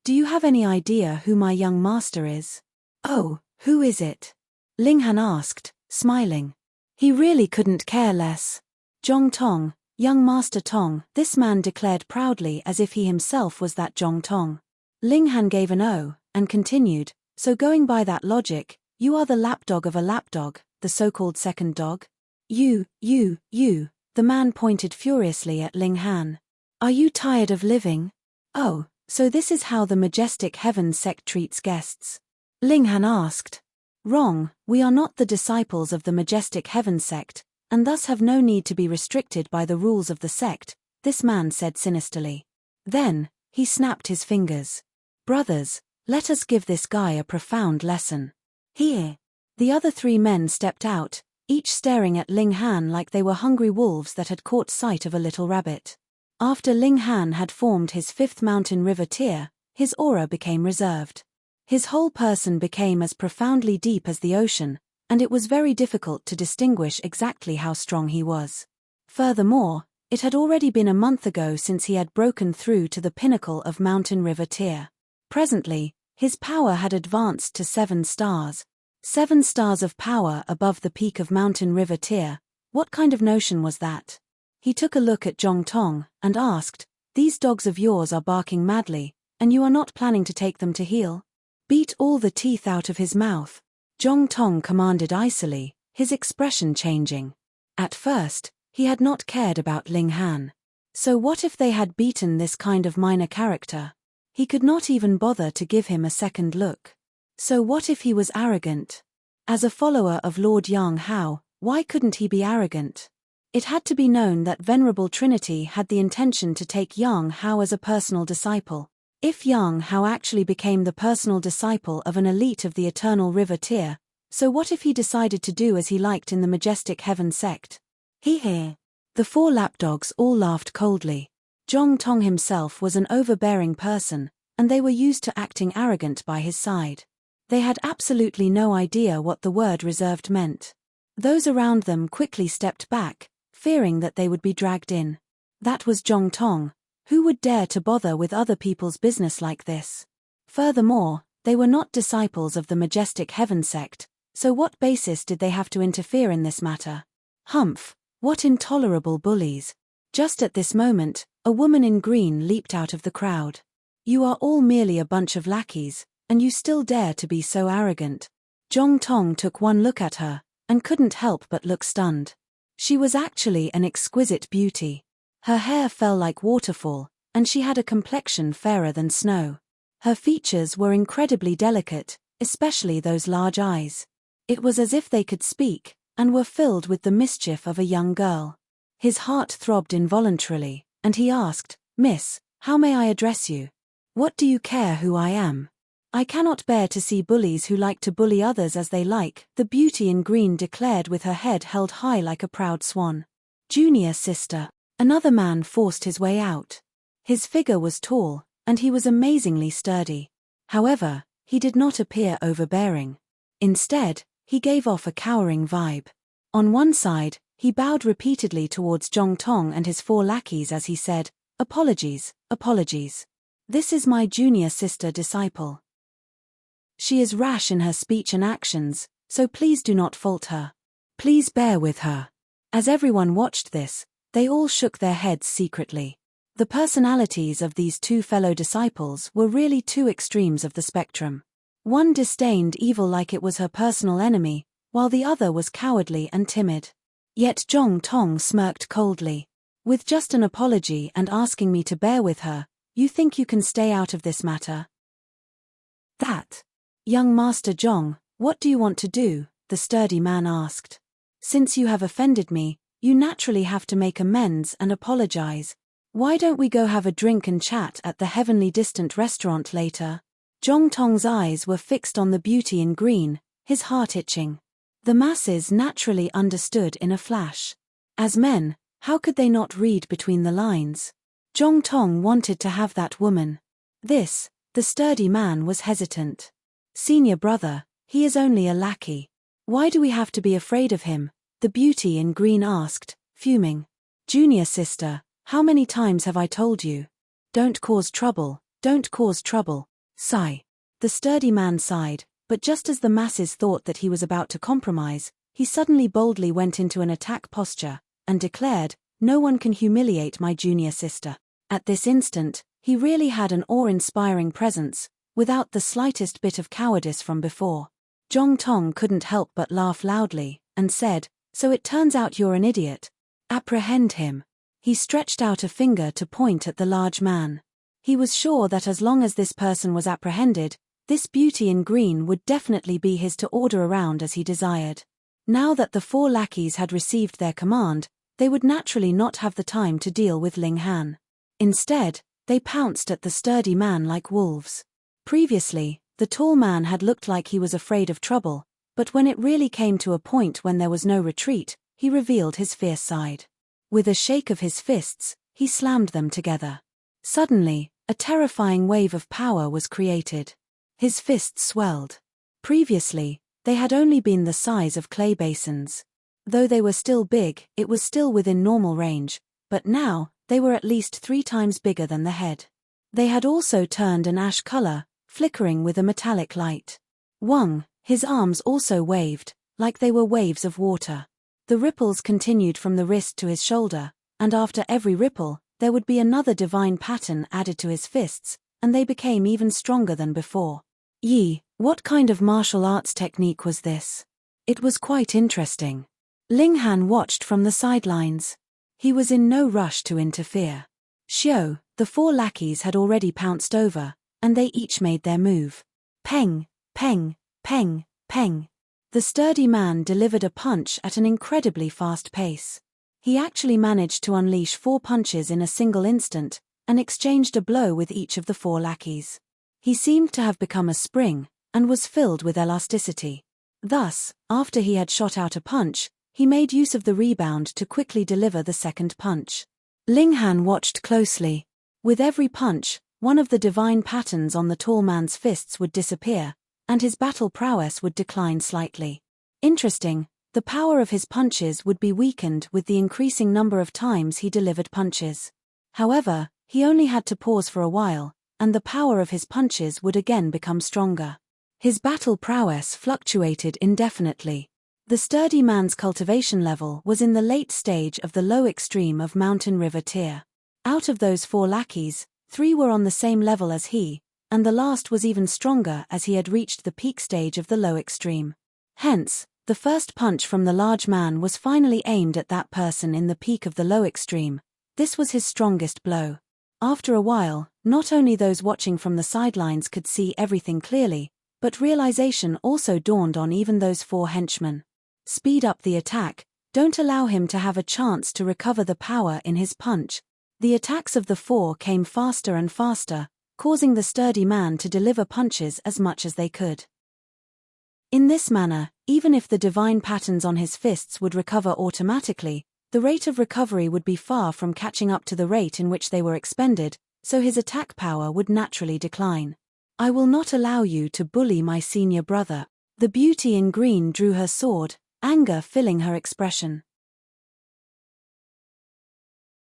Do you have any idea who my young master is? Oh, who is it? Ling Han asked, smiling. He really couldn't care less. Zhong Tong, young Master Tong, this man declared proudly as if he himself was that Zhong Tong. Ling Han gave an "oh," and continued, so going by that logic, you are the lapdog of a lapdog, the so-called second dog? You, the man pointed furiously at Ling Han. Are you tired of living? Oh, so this is how the majestic heaven sect treats guests? Ling Han asked. Wrong, we are not the disciples of the majestic heaven sect, and thus have no need to be restricted by the rules of the sect, this man said sinisterly. Then, he snapped his fingers. Brothers, let us give this guy a profound lesson. Here. The other three men stepped out, each staring at Ling Han like they were hungry wolves that had caught sight of a little rabbit. After Ling Han had formed his fifth mountain river tier, his aura became reserved. His whole person became as profoundly deep as the ocean, and it was very difficult to distinguish exactly how strong he was. Furthermore, it had already been a month ago since he had broken through to the pinnacle of mountain river tier. Presently, his power had advanced to 7 stars. 7 stars of power above the peak of mountain river tier. What kind of notion was that? He took a look at Zhong Tong and asked, these dogs of yours are barking madly, and you are not planning to take them to heel? Beat all the teeth out of his mouth. Zhong Tong commanded icily, his expression changing. At first, he had not cared about Ling Han. So what if they had beaten this kind of minor character? He could not even bother to give him a second look. So what if he was arrogant? As a follower of Lord Yang Hao, why couldn't he be arrogant? It had to be known that Venerable Trinity had the intention to take Yang Hao as a personal disciple. If Yang Hao actually became the personal disciple of an elite of the Eternal River tier, so what if he decided to do as he liked in the majestic heaven sect? He. The 4 lapdogs all laughed coldly. Zhong Tong himself was an overbearing person, and they were used to acting arrogant by his side. They had absolutely no idea what the word reserved meant. Those around them quickly stepped back, fearing that they would be dragged in. That was Zhong Tong. Who would dare to bother with other people's business like this? Furthermore, they were not disciples of the majestic heaven sect, so what basis did they have to interfere in this matter? Humph, what intolerable bullies. Just at this moment, a woman in green leaped out of the crowd. You are all merely a bunch of lackeys, and you still dare to be so arrogant. Zhong Tong took one look at her, and couldn't help but look stunned. She was actually an exquisite beauty. Her hair fell like waterfall, and she had a complexion fairer than snow. Her features were incredibly delicate, especially those large eyes. It was as if they could speak, and were filled with the mischief of a young girl. His heart throbbed involuntarily, and he asked, Miss, how may I address you? What do you care who I am? I cannot bear to see bullies who like to bully others as they like, the beauty in green declared with her head held high like a proud swan. Junior sister. Another man forced his way out. His figure was tall, and he was amazingly sturdy. However, he did not appear overbearing. Instead, he gave off a cowering vibe. On one side, he bowed repeatedly towards Zhong Tong and his 4 lackeys as he said, Apologies, apologies. This is my junior sister disciple. She is rash in her speech and actions, so please do not fault her. Please bear with her. As everyone watched this, they all shook their heads secretly. The personalities of these 2 fellow disciples were really 2 extremes of the spectrum. One disdained evil like it was her personal enemy, while the other was cowardly and timid. Yet Zhong Tong smirked coldly. With just an apology and asking me to bear with her, you think you can stay out of this matter? That. Young Master Zhong, what do you want to do? The sturdy man asked. Since you have offended me, you naturally have to make amends and apologize. Why don't we go have a drink and chat at the heavenly distant restaurant later? Zhong Tong's eyes were fixed on the beauty in green, his heart itching. The masses naturally understood in a flash. As men, how could they not read between the lines? Zhong Tong wanted to have that woman. The sturdy man was hesitant. Senior brother, he is only a lackey. Why do we have to be afraid of him? The beauty in green asked, fuming. Junior sister, how many times have I told you? Don't cause trouble, don't cause trouble. Sigh. The sturdy man sighed, but just as the masses thought that he was about to compromise, he suddenly boldly went into an attack posture, and declared, "No one can humiliate my junior sister." At this instant, he really had an awe-inspiring presence, without the slightest bit of cowardice from before. Zhong Tong couldn't help but laugh loudly, and said, "So it turns out you're an idiot. Apprehend him." He stretched out a finger to point at the large man. He was sure that as long as this person was apprehended, this beauty in green would definitely be his to order around as he desired. Now that the 4 lackeys had received their command, they would naturally not have the time to deal with Ling Han. Instead, they pounced at the sturdy man like wolves. Previously, the tall man had looked like he was afraid of trouble, but when it really came to a point when there was no retreat, he revealed his fierce side. With a shake of his fists, he slammed them together. Suddenly, a terrifying wave of power was created. His fists swelled. Previously, they had only been the size of clay basins. Though they were still big, it was still within normal range, but now, they were at least 3 times bigger than the head. They had also turned an ash color, flickering with a metallic light. Wang, his arms also waved, like they were waves of water. The ripples continued from the wrist to his shoulder, and after every ripple, there would be another divine pattern added to his fists, and they became even stronger than before. Yi, what kind of martial arts technique was this? It was quite interesting. Ling Han watched from the sidelines. He was in no rush to interfere. Xiao, the 4 lackeys had already pounced over, and they each made their move. Peng, peng, peng, peng. The sturdy man delivered a punch at an incredibly fast pace. He actually managed to unleash 4 punches in a single instant, and exchanged a blow with each of the 4 lackeys. He seemed to have become a spring, and was filled with elasticity. Thus, after he had shot out a punch, he made use of the rebound to quickly deliver the second punch. Ling Han watched closely. With every punch, one of the divine patterns on the tall man's fists would disappear, and his battle prowess would decline slightly. Interesting, the power of his punches would be weakened with the increasing number of times he delivered punches. However, he only had to pause for a while, and the power of his punches would again become stronger. His battle prowess fluctuated indefinitely. The sturdy man's cultivation level was in the late stage of the low extreme of mountain river tier. Out of those 4 lackeys, 3 were on the same level as he, and the last was even stronger as he had reached the peak stage of the low extreme. Hence, the first punch from the large man was finally aimed at that person in the peak of the low extreme. This was his strongest blow. After a while, not only those watching from the sidelines could see everything clearly, but realization also dawned on even those 4 henchmen. Speed up the attack, don't allow him to have a chance to recover the power in his punch. The attacks of the 4 came faster and faster, causing the sturdy man to deliver punches as much as they could. In this manner, even if the divine patterns on his fists would recover automatically, the rate of recovery would be far from catching up to the rate in which they were expended, so his attack power would naturally decline. "I will not allow you to bully my senior brother." The beauty in green drew her sword, anger filling her expression.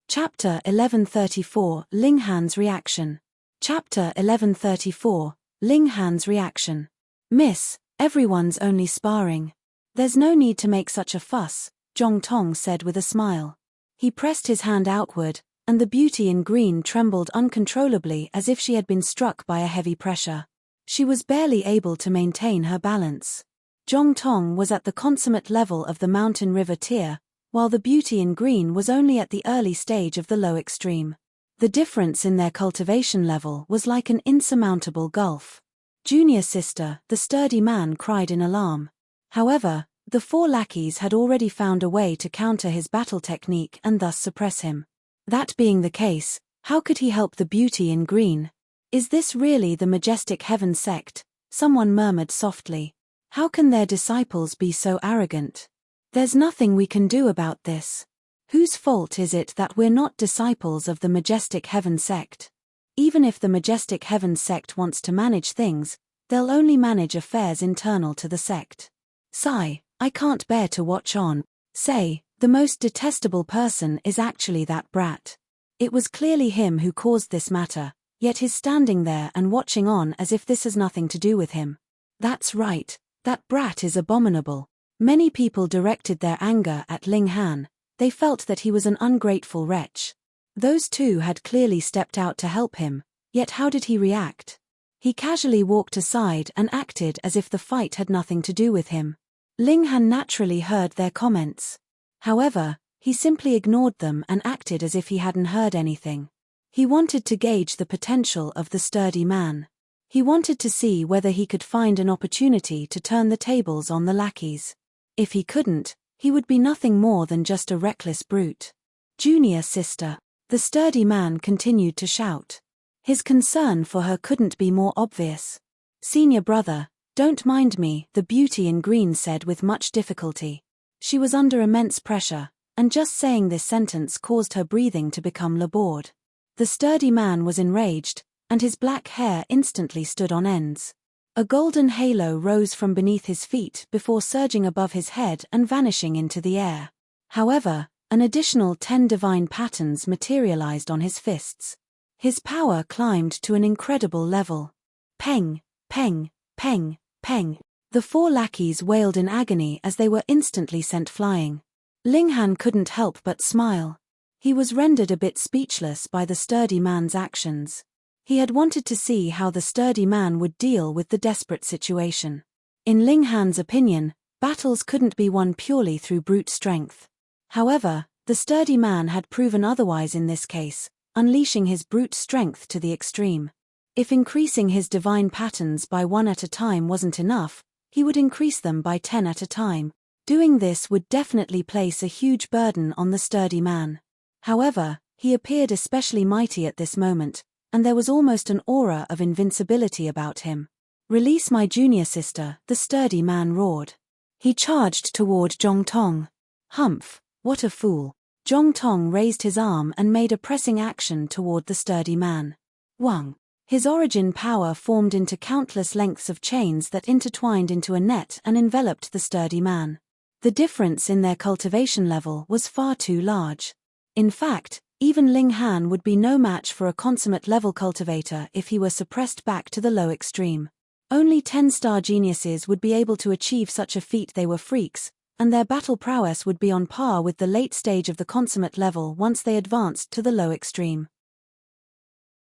Chapter 1134, Ling Han's reaction. Chapter 1134, Ling Han's reaction. "Miss, everyone's only sparring. There's no need to make such a fuss," Zhong Tong said with a smile. He pressed his hand outward, and the beauty in green trembled uncontrollably as if she had been struck by a heavy pressure. She was barely able to maintain her balance. Zhong Tong was at the consummate level of the mountain river tier, while the beauty in green was only at the early stage of the low extreme. The difference in their cultivation level was like an insurmountable gulf. "Junior sister," the sturdy man cried in alarm. However, the 4 lackeys had already found a way to counter his battle technique and thus suppress him. That being the case, how could he help the beauty in green? "Is this really the majestic heaven sect?" someone murmured softly. "How can their disciples be so arrogant? There's nothing we can do about this. Whose fault is it that we're not disciples of the majestic heaven sect? Even if the majestic heaven sect wants to manage things, they'll only manage affairs internal to the sect. Sigh, I can't bear to watch on. Say, the most detestable person is actually that brat. It was clearly him who caused this matter, yet he's standing there and watching on as if this has nothing to do with him. That's right, that brat is abominable. Many people directed their anger at Ling Han. They felt that he was an ungrateful wretch. Those two had clearly stepped out to help him, yet how did he react? He casually walked aside and acted as if the fight had nothing to do with him. Ling Han naturally heard their comments. However, he simply ignored them and acted as if he hadn't heard anything. He wanted to gauge the potential of the sturdy man. He wanted to see whether he could find an opportunity to turn the tables on the lackeys. If he couldn't, he would be nothing more than just a reckless brute. Junior sister. The sturdy man continued to shout. His concern for her couldn't be more obvious. Senior brother, don't mind me, the beauty in green said with much difficulty. She was under immense pressure, and just saying this sentence caused her breathing to become labored. The sturdy man was enraged, and his black hair instantly stood on ends. A golden halo rose from beneath his feet before surging above his head and vanishing into the air. However, an additional 10 divine patterns materialized on his fists. His power climbed to an incredible level. Peng, peng, peng, peng. The 4 lackeys wailed in agony as they were instantly sent flying. Ling Han couldn't help but smile. He was rendered a bit speechless by the sturdy man's actions. He had wanted to see how the sturdy man would deal with the desperate situation. In Ling Han's opinion, battles couldn't be won purely through brute strength. However, the sturdy man had proven otherwise in this case, unleashing his brute strength to the extreme. If increasing his divine patterns by 1 at a time wasn't enough, he would increase them by 10 at a time. Doing this would definitely place a huge burden on the sturdy man. However, he appeared especially mighty at this moment, and there was almost an aura of invincibility about him. Release my junior sister, the sturdy man roared. He charged toward Zhong Tong. Humph, what a fool. Zhong Tong raised his arm and made a pressing action toward the sturdy man. Wang. His origin power formed into countless lengths of chains that intertwined into a net and enveloped the sturdy man. The difference in their cultivation level was far too large. In fact, even Ling Han would be no match for a consummate level cultivator if he were suppressed back to the low extreme. Only 10-star geniuses would be able to achieve such a feat. They were freaks, and their battle prowess would be on par with the late stage of the consummate level once they advanced to the low extreme.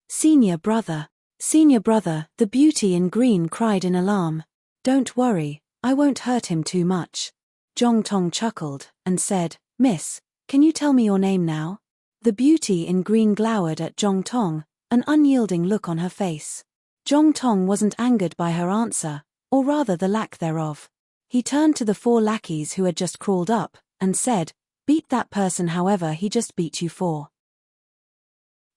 Senior brother, the beauty in green cried in alarm. Don't worry, I won't hurt him too much. Zhong Tong chuckled and said, Miss, can you tell me your name now? The beauty in green glowered at Zhong Tong, an unyielding look on her face. Zhong Tong wasn't angered by her answer, or rather the lack thereof. He turned to the 4 lackeys who had just crawled up, and said, Beat that person however he just beat you for.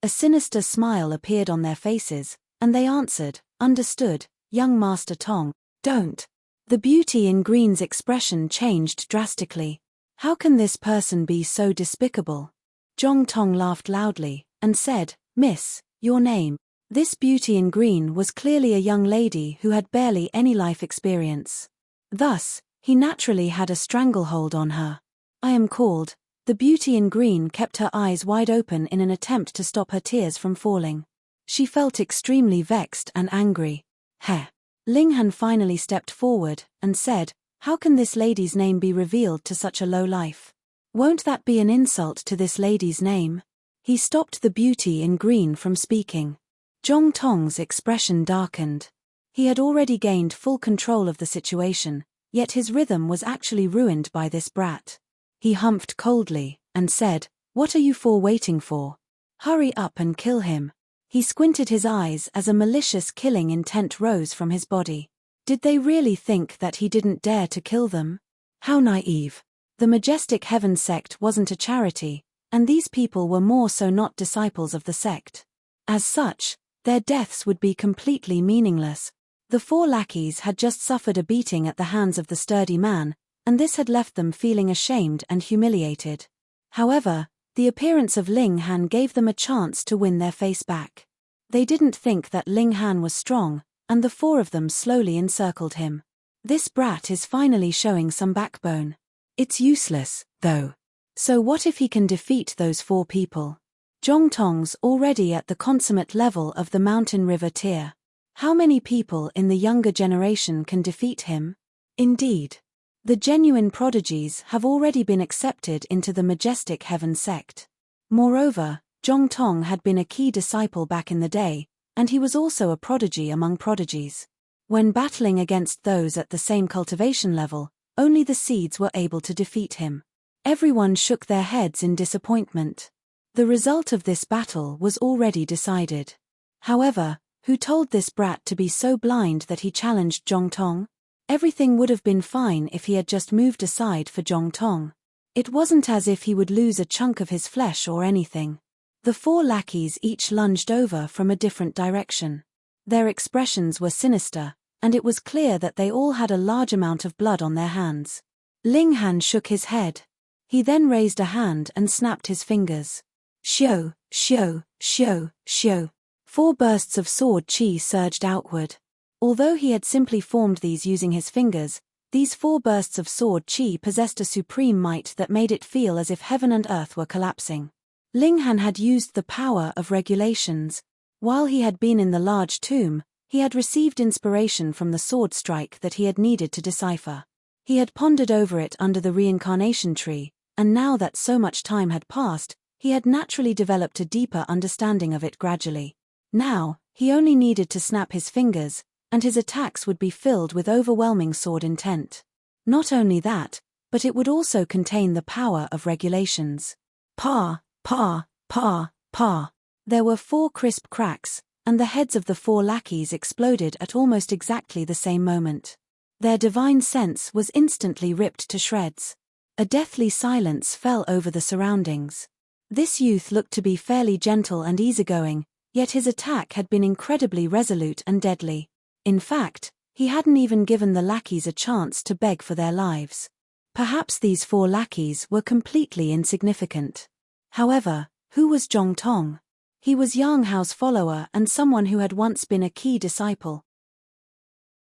A sinister smile appeared on their faces, and they answered, Understood, young Master Tong, don't. The beauty in green's expression changed drastically. How can this person be so despicable? Zhong Tong laughed loudly, and said, Miss, your name. This beauty in green was clearly a young lady who had barely any life experience. Thus, he naturally had a stranglehold on her. I am called. The beauty in green kept her eyes wide open in an attempt to stop her tears from falling. She felt extremely vexed and angry. Heh. Ling Han finally stepped forward and said, How can this lady's name be revealed to such a low life? Won't that be an insult to this lady's name? He stopped the beauty in green from speaking. Zhong Tong's expression darkened. He had already gained full control of the situation, yet his rhythm was actually ruined by this brat. He humphed coldly, and said, What are you 4 waiting for? Hurry up and kill him. He squinted his eyes as a malicious killing intent rose from his body. Did they really think that he didn't dare to kill them? How naive. The Majestic Heaven sect wasn't a charity, and these people were more so not disciples of the sect. As such, their deaths would be completely meaningless. The 4 lackeys had just suffered a beating at the hands of the sturdy man, and this had left them feeling ashamed and humiliated. However, the appearance of Ling Han gave them a chance to win their face back. They didn't think that Ling Han was strong, and the 4 of them slowly encircled him. This brat is finally showing some backbone. It's useless, though. So what if he can defeat those 4 people? Zhong Tong's already at the consummate level of the mountain river tier. How many people in the younger generation can defeat him? Indeed. The genuine prodigies have already been accepted into the majestic heaven sect. Moreover, Zhong Tong had been a key disciple back in the day, and he was also a prodigy among prodigies. When battling against those at the same cultivation level, only the seeds were able to defeat him. Everyone shook their heads in disappointment. The result of this battle was already decided. However, who told this brat to be so blind that he challenged Zhong Tong? Everything would have been fine if he had just moved aside for Zhong Tong. It wasn't as if he would lose a chunk of his flesh or anything. The 4 lackeys each lunged over from a different direction. Their expressions were sinister, and it was clear that they all had a large amount of blood on their hands. Ling Han shook his head. He then raised a hand and snapped his fingers. Xiao, xiao, xiao, xiao. 4 bursts of sword chi surged outward. Although he had simply formed these using his fingers, these 4 bursts of sword chi possessed a supreme might that made it feel as if heaven and earth were collapsing. Ling Han had used the power of regulations. While he had been in the large tomb, he had received inspiration from the sword strike that he had needed to decipher. He had pondered over it under the reincarnation tree, and now that so much time had passed, he had naturally developed a deeper understanding of it gradually. Now, he only needed to snap his fingers, and his attacks would be filled with overwhelming sword intent. Not only that, but it would also contain the power of regulations. Pa, pa, pa, pa. There were 4 crisp cracks, and the heads of the 4 lackeys exploded at almost exactly the same moment. Their divine sense was instantly ripped to shreds. A deathly silence fell over the surroundings. This youth looked to be fairly gentle and easygoing, yet his attack had been incredibly resolute and deadly. In fact, he hadn't even given the lackeys a chance to beg for their lives. Perhaps these 4 lackeys were completely insignificant. However, who was Zhong Tong? He was Yang Hao's follower and someone who had once been a key disciple.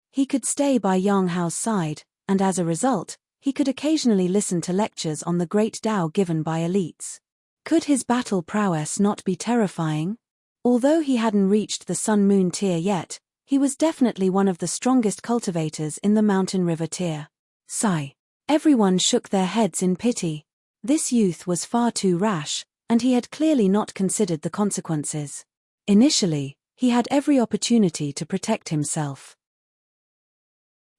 He could stay by Yang Hao's side, and as a result, he could occasionally listen to lectures on the great Tao given by elites. Could his battle prowess not be terrifying? Although he hadn't reached the Sun-Moon tier yet, he was definitely one of the strongest cultivators in the Mountain River tier. Sigh. Everyone shook their heads in pity. This youth was far too rash, and he had clearly not considered the consequences. Initially, he had every opportunity to protect himself.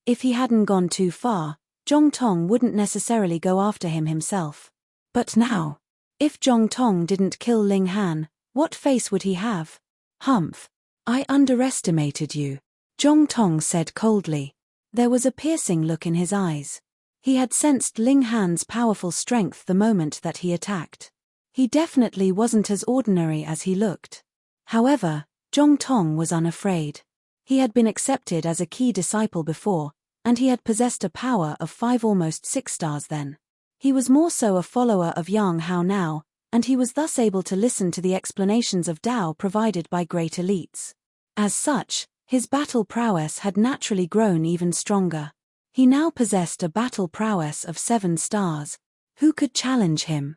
If he hadn't gone too far, Zhong Tong wouldn't necessarily go after him himself. But now, if Zhong Tong didn't kill Ling Han, what face would he have? Humph. I underestimated you, Zhong Tong said coldly. There was a piercing look in his eyes. He had sensed Ling Han's powerful strength the moment that he attacked. He definitely wasn't as ordinary as he looked. However, Zhong Tong was unafraid. He had been accepted as a key disciple before, and he had possessed a power of 5 almost 6 stars then. He was more so a follower of Yang Hao now, and he was thus able to listen to the explanations of Tao provided by great elites. As such, his battle prowess had naturally grown even stronger. He now possessed a battle prowess of 7 stars. Who could challenge him?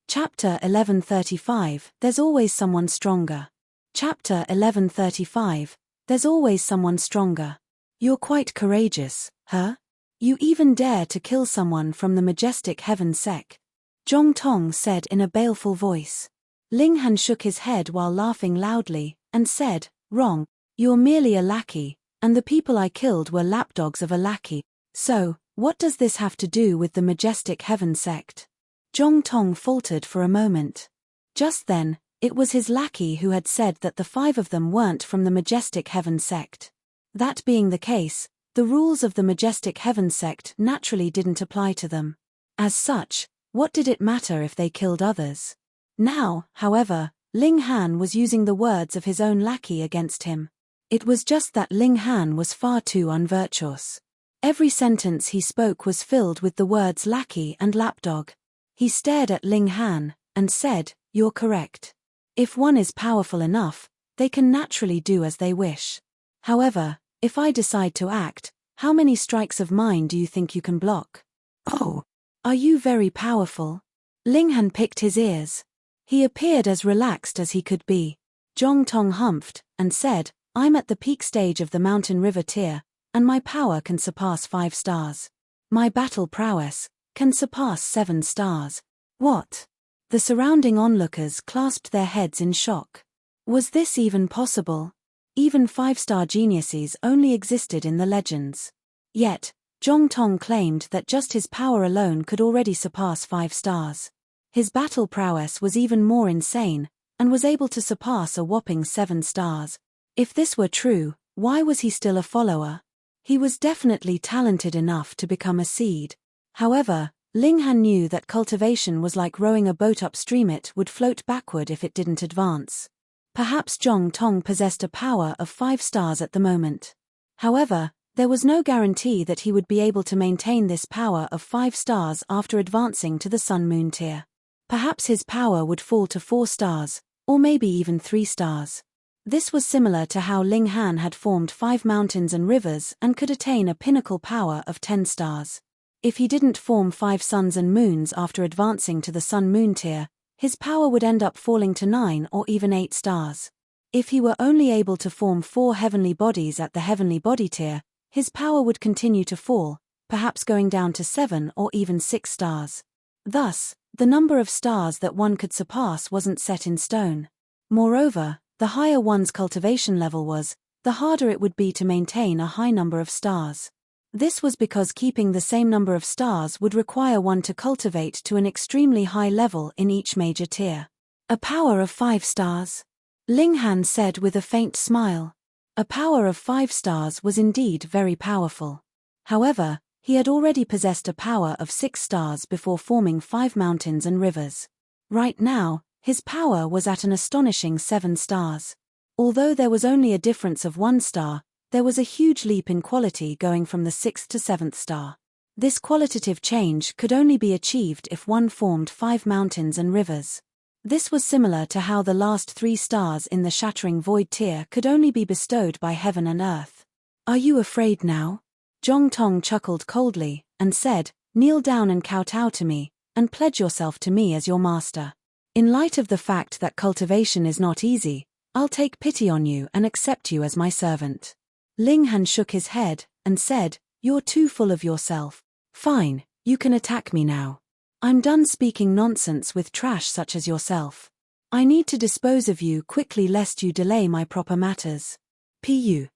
Chapter 1135, There's always someone stronger. Chapter 1135, There's always someone stronger. You're quite courageous, huh? You even dare to kill someone from the majestic heaven sect. Zhong Tong said in a baleful voice. Ling Han shook his head while laughing loudly, and said, Wrong, you're merely a lackey, and the people I killed were lapdogs of a lackey. So, what does this have to do with the majestic heaven sect? Zhong Tong faltered for a moment. Just then, it was his lackey who had said that the 5 of them weren't from the majestic heaven sect. That being the case, the rules of the majestic heaven sect naturally didn't apply to them. As such, what did it matter if they killed others? Now, however, Ling Han was using the words of his own lackey against him. It was just that Ling Han was far too unvirtuous. Every sentence he spoke was filled with the words lackey and lapdog. He stared at Ling Han, and said, You're correct. If one is powerful enough, they can naturally do as they wish. However, if I decide to act, how many strikes of mine do you think you can block? Oh, are you very powerful? Ling Han picked his ears. He appeared as relaxed as he could be. Zhong Tong humphed, and said, I'm at the peak stage of the Mountain River tier, and my power can surpass 5 stars. My battle prowess can surpass 7 stars. What? The surrounding onlookers clasped their heads in shock. Was this even possible? Even 5-star geniuses only existed in the legends. Yet, Zhong Tong claimed that just his power alone could already surpass 5 stars. His battle prowess was even more insane, and was able to surpass a whopping 7 stars. If this were true, why was he still a follower? He was definitely talented enough to become a seed. However, Ling Han knew that cultivation was like rowing a boat upstream. It would float backward if it didn't advance. Perhaps Zhong Tong possessed a power of 5 stars at the moment. However, there was no guarantee that he would be able to maintain this power of 5 stars after advancing to the Sun-Moon tier. Perhaps his power would fall to 4 stars, or maybe even 3 stars. This was similar to how Ling Han had formed 5 mountains and rivers and could attain a pinnacle power of 10 stars. If he didn't form 5 suns and moons after advancing to the Sun-Moon tier, his power would end up falling to 9 or even 8 stars. If he were only able to form 4 heavenly bodies at the heavenly body tier, his power would continue to fall, perhaps going down to 7 or even 6 stars. Thus, the number of stars that one could surpass wasn't set in stone. Moreover, the higher one's cultivation level was, the harder it would be to maintain a high number of stars. This was because keeping the same number of stars would require one to cultivate to an extremely high level in each major tier. A power of 5 stars? Ling Han said with a faint smile. A power of 5 stars was indeed very powerful. However, he had already possessed a power of 6 stars before forming 5 mountains and rivers. Right now, his power was at an astonishing 7 stars. Although there was only a difference of 1 star, there was a huge leap in quality going from the 6th to 7th star. This qualitative change could only be achieved if one formed 5 mountains and rivers. This was similar to how the last 3 stars in the Shattering Void tier could only be bestowed by heaven and earth. Are you afraid now? Zhong Tong chuckled coldly, and said, kneel down and kowtow to me, and pledge yourself to me as your master. In light of the fact that cultivation is not easy, I'll take pity on you and accept you as my servant. Ling Han shook his head, and said, you're too full of yourself. Fine, you can attack me now. I'm done speaking nonsense with trash such as yourself. I need to dispose of you quickly lest you delay my proper matters. Pu.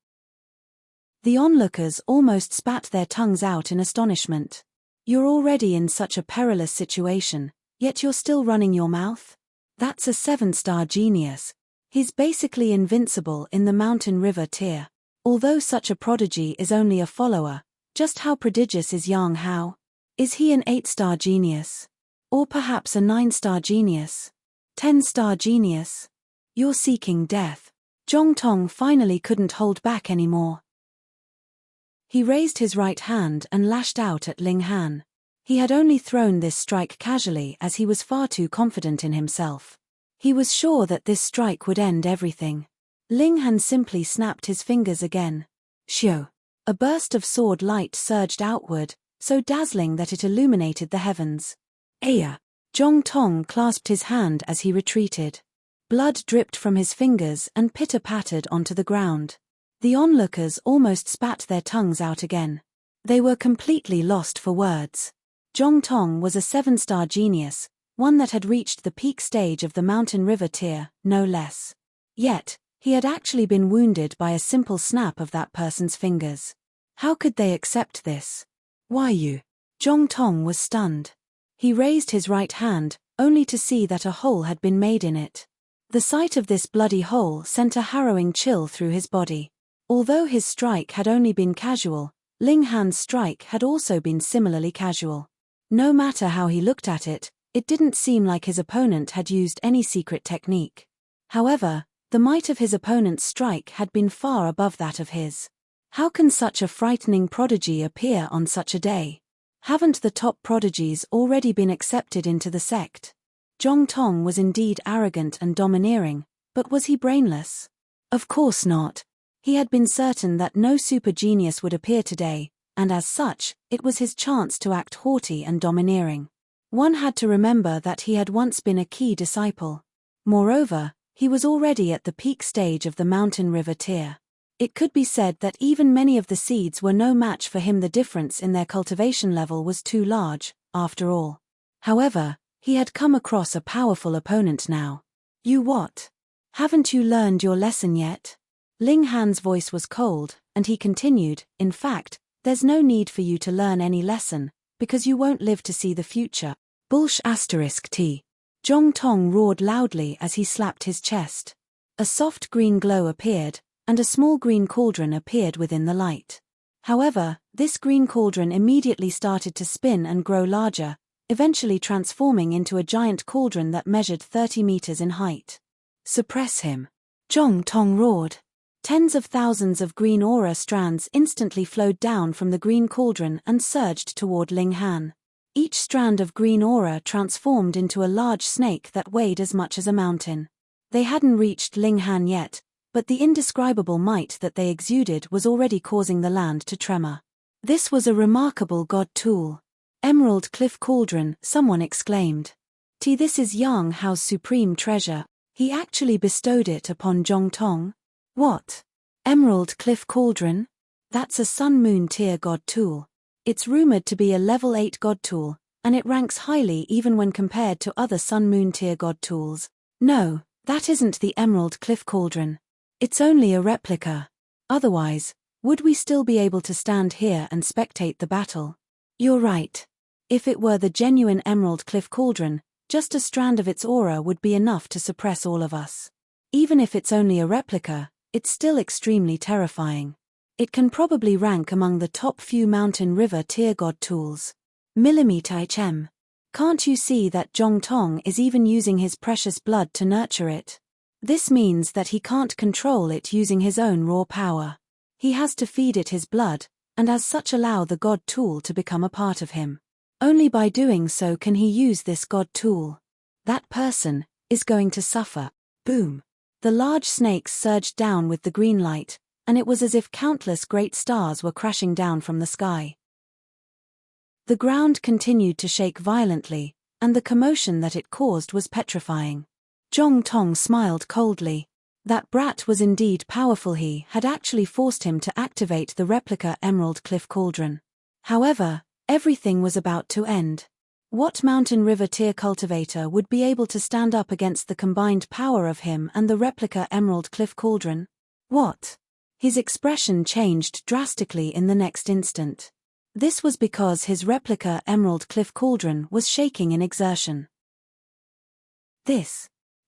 The onlookers almost spat their tongues out in astonishment. You're already in such a perilous situation, yet you're still running your mouth? That's a 7-star genius. He's basically invincible in the mountain river tier. Although such a prodigy is only a follower, just how prodigious is Yang Hao? Is he an 8-star genius? Or perhaps a 9-star genius? 10-star genius? You're seeking death. Zhong Tong finally couldn't hold back anymore. He raised his right hand and lashed out at Ling Han. He had only thrown this strike casually as he was far too confident in himself. He was sure that this strike would end everything. Ling Han simply snapped his fingers again. Shio! A burst of sword light surged outward, so dazzling that it illuminated the heavens. Aya! Zhong Tong clasped his hand as he retreated. Blood dripped from his fingers and pitter-pattered onto the ground. The onlookers almost spat their tongues out again. They were completely lost for words. Zhong Tong was a 7-star genius, one that had reached the peak stage of the mountain river tier, no less. Yet, he had actually been wounded by a simple snap of that person's fingers. How could they accept this? Why you? Zhong Tong was stunned. He raised his right hand, only to see that a hole had been made in it. The sight of this bloody hole sent a harrowing chill through his body. Although his strike had only been casual, Ling Han's strike had also been similarly casual. No matter how he looked at it, it didn't seem like his opponent had used any secret technique. However, the might of his opponent's strike had been far above that of his. How can such a frightening prodigy appear on such a day? Haven't the top prodigies already been accepted into the sect? Zhong Tong was indeed arrogant and domineering, but was he brainless? Of course not. He had been certain that no super genius would appear today, and as such, it was his chance to act haughty and domineering. One had to remember that he had once been a key disciple. Moreover, he was already at the peak stage of the mountain river tier. It could be said that even many of the seeds were no match for him. The difference in their cultivation level was too large, after all. However, he had come across a powerful opponent now. You what? Haven't you learned your lesson yet? Ling Han's voice was cold, and he continued, in fact, there's no need for you to learn any lesson, because you won't live to see the future. Bullsh *T. Zhong Tong roared loudly as he slapped his chest. A soft green glow appeared, and a small green cauldron appeared within the light. However, this green cauldron immediately started to spin and grow larger, eventually transforming into a giant cauldron that measured 30 meters in height. Suppress him. Zhong Tong roared. Tens of thousands of green aura strands instantly flowed down from the green cauldron and surged toward Ling Han. Each strand of green aura transformed into a large snake that weighed as much as a mountain. They hadn't reached Ling Han yet, but the indescribable might that they exuded was already causing the land to tremor. This was a remarkable god tool. Emerald Cliff Cauldron, someone exclaimed. This is Yang Hao's supreme treasure. He actually bestowed it upon Zhong Tong. What? Emerald Cliff Cauldron? That's a Sun-Moon tier god tool. It's rumored to be a level 8 god tool, and it ranks highly even when compared to other Sun-Moon tier god tools. No, that isn't the Emerald Cliff Cauldron. It's only a replica. Otherwise, would we still be able to stand here and spectate the battle? You're right. If it were the genuine Emerald Cliff Cauldron, just a strand of its aura would be enough to suppress all of us. Even if it's only a replica, it's still extremely terrifying. It can probably rank among the top few mountain river tier god tools. Millimeter HM. Can't you see that Zhong Tong is even using his precious blood to nurture it? This means that he can't control it using his own raw power. He has to feed it his blood, and as such allow the god tool to become a part of him. Only by doing so can he use this god tool. That person is going to suffer. Boom. The large snakes surged down with the green light, and it was as if countless great stars were crashing down from the sky. The ground continued to shake violently, and the commotion that it caused was petrifying. Zhong Tong smiled coldly. That brat was indeed powerful. He had actually forced him to activate the replica Emerald Cliff Cauldron. However, everything was about to end. What mountain river tier cultivator would be able to stand up against the combined power of him and the replica Emerald Cliff Cauldron? What? His expression changed drastically in the next instant. This was because his replica Emerald Cliff Cauldron was shaking in exertion.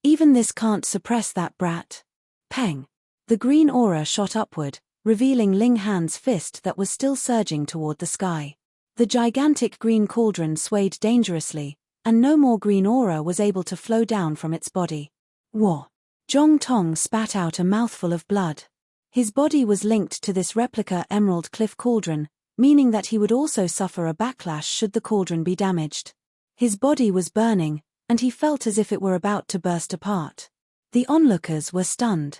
Even this can't suppress that brat. Peng. The green aura shot upward, revealing Ling Han's fist that was still surging toward the sky. The gigantic green cauldron swayed dangerously, and no more green aura was able to flow down from its body. Whoa! Zhong Tong spat out a mouthful of blood. His body was linked to this replica Emerald Cliff Cauldron, meaning that he would also suffer a backlash should the cauldron be damaged. His body was burning, and he felt as if it were about to burst apart. The onlookers were stunned.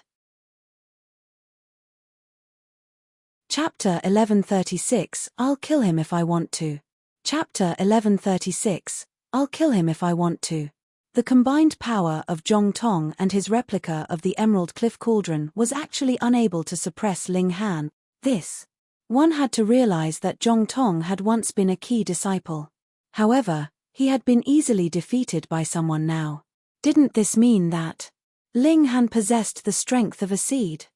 Chapter 1136, I'll kill him if I want to. Chapter 1136, I'll kill him if I want to. The combined power of Zhong Tong and his replica of the Emerald Cliff Cauldron was actually unable to suppress Ling Han. One had to realize that Zhong Tong had once been a key disciple. However, he had been easily defeated by someone now. Didn't this mean that Ling Han possessed the strength of a seed?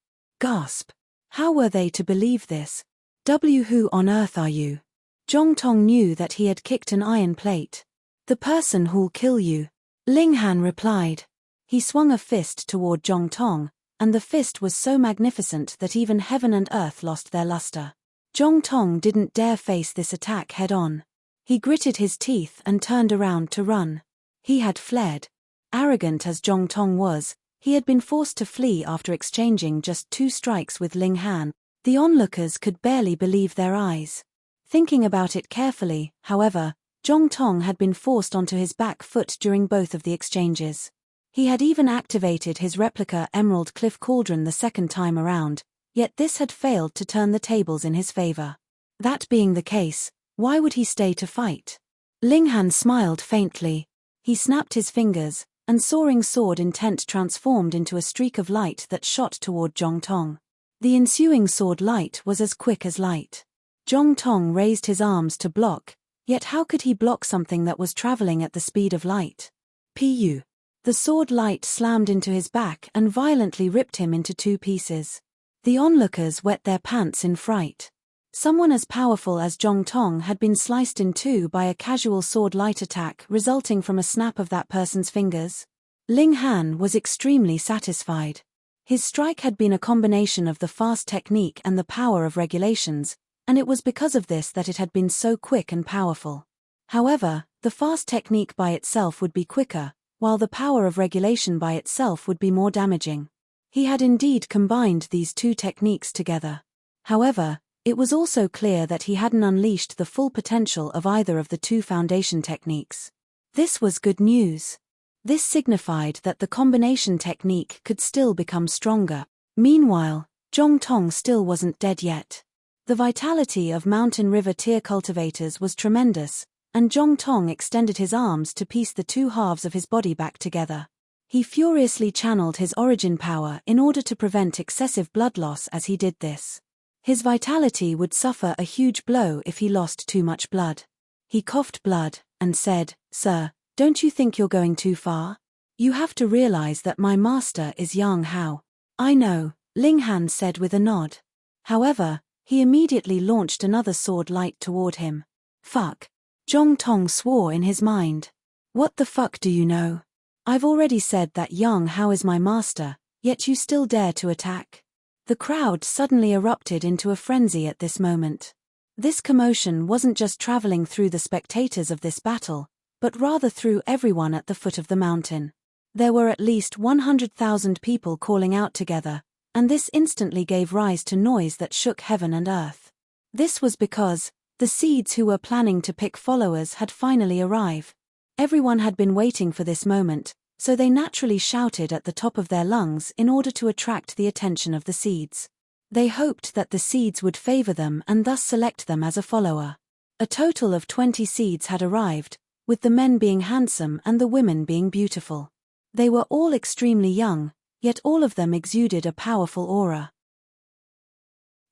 Gasp. How were they to believe this? Who on earth are you? Zhong Tong knew that he had kicked an iron plate. The person who'll kill you. Ling Han replied. He swung a fist toward Zhong Tong, and the fist was so magnificent that even heaven and earth lost their luster. Zhong Tong didn't dare face this attack head-on. He gritted his teeth and turned around to run. He had fled. Arrogant as Zhong Tong was, he had been forced to flee after exchanging just 2 strikes with Ling Han. The onlookers could barely believe their eyes. Thinking about it carefully, however, Zhong Tong had been forced onto his back foot during both of the exchanges. He had even activated his replica Emerald Cliff Cauldron the second time around, yet this had failed to turn the tables in his favor. That being the case, why would he stay to fight? Ling Han smiled faintly. He snapped his fingers, and soaring sword intent transformed into a streak of light that shot toward Zhong Tong. The ensuing sword light was as quick as light. Zhong Tong raised his arms to block, yet how could he block something that was traveling at the speed of light? Pu. The sword light slammed into his back and violently ripped him into two pieces. The onlookers wet their pants in fright. Someone as powerful as Zhong Tong had been sliced in two by a casual sword light attack resulting from a snap of that person's fingers. Ling Han was extremely satisfied. His strike had been a combination of the fast technique and the power of regulations, and it was because of this that it had been so quick and powerful. However, the fast technique by itself would be quicker, while the power of regulation by itself would be more damaging. He had indeed combined these two techniques together. However, it was also clear that he hadn't unleashed the full potential of either of the two foundation techniques. This was good news. This signified that the combination technique could still become stronger. Meanwhile, Zhong Tong still wasn't dead yet. The vitality of mountain river tier cultivators was tremendous, and Zhong Tong extended his arms to piece the two halves of his body back together. He furiously channeled his origin power in order to prevent excessive blood loss as he did this. His vitality would suffer a huge blow if he lost too much blood. He coughed blood and said, "Sir, don't you think you're going too far? You have to realize that my master is Yang Hao." "I know," Ling Han said with a nod. However, he immediately launched another sword light toward him. "Fuck." Zhong Tong swore in his mind. "What the fuck do you know? I've already said that Yang Hao is my master, yet you still dare to attack." The crowd suddenly erupted into a frenzy at this moment. This commotion wasn't just traveling through the spectators of this battle, but rather through everyone at the foot of the mountain. There were at least 100,000 people calling out together, and this instantly gave rise to noise that shook heaven and earth. This was because the seeds who were planning to pick followers had finally arrived. Everyone had been waiting for this moment, so they naturally shouted at the top of their lungs in order to attract the attention of the seeds. They hoped that the seeds would favor them and thus select them as a follower. A total of 20 seeds had arrived, with the men being handsome and the women being beautiful. They were all extremely young, yet all of them exuded a powerful aura.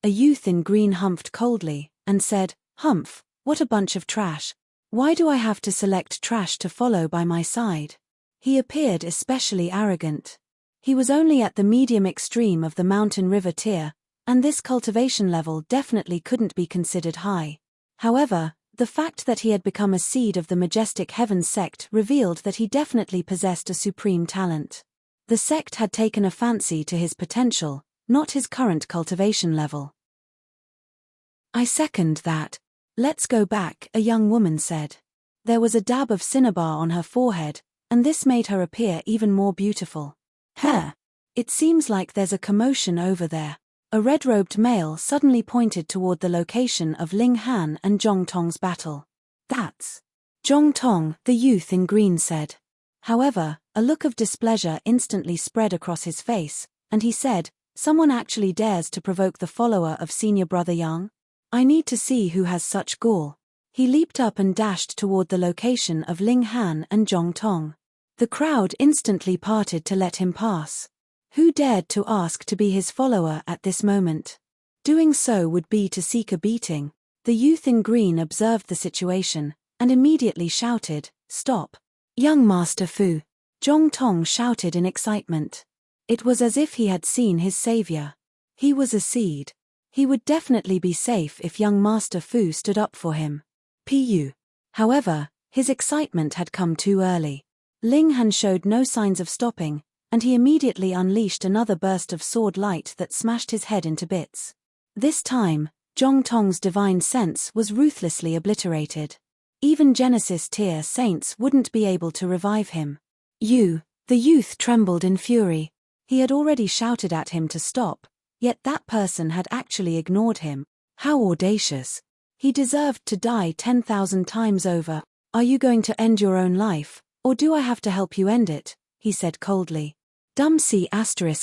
A youth in green humphed coldly, and said, "Humph, what a bunch of trash. Why do I have to select trash to follow by my side?" He appeared especially arrogant. He was only at the medium extreme of the mountain river tier, and this cultivation level definitely couldn't be considered high. However, the fact that he had become a seed of the Majestic Heavens sect revealed that he definitely possessed a supreme talent. The sect had taken a fancy to his potential, not his current cultivation level. "I second that. Let's go back," a young woman said. There was a dab of cinnabar on her forehead, and this made her appear even more beautiful. "Huh. It seems like there's a commotion over there." A red-robed male suddenly pointed toward the location of Ling Han and Zhong Tong's battle. "That's Zhong Tong," the youth in green said. However, a look of displeasure instantly spread across his face, and he said, "Someone actually dares to provoke the follower of senior brother Yang? I need to see who has such gall." He leaped up and dashed toward the location of Ling Han and Zhong Tong. The crowd instantly parted to let him pass. Who dared to ask to be his follower at this moment? Doing so would be to seek a beating. The youth in green observed the situation, and immediately shouted, "Stop. Young Master Fu." Zhong Tong shouted in excitement. It was as if he had seen his savior. He was a seed. He would definitely be safe if young Master Fu stood up for him. Pu. However, his excitement had come too early. Ling Han showed no signs of stopping, and he immediately unleashed another burst of sword light that smashed his head into bits. This time, Zhong Tong's divine sense was ruthlessly obliterated. Even Genesis tier saints wouldn't be able to revive him. "You!" The youth trembled in fury. He had already shouted at him to stop, yet that person had actually ignored him. How audacious! He deserved to die 10,000 times over. "Are you going to end your own life, or do I have to help you end it?" he said coldly. "Dumc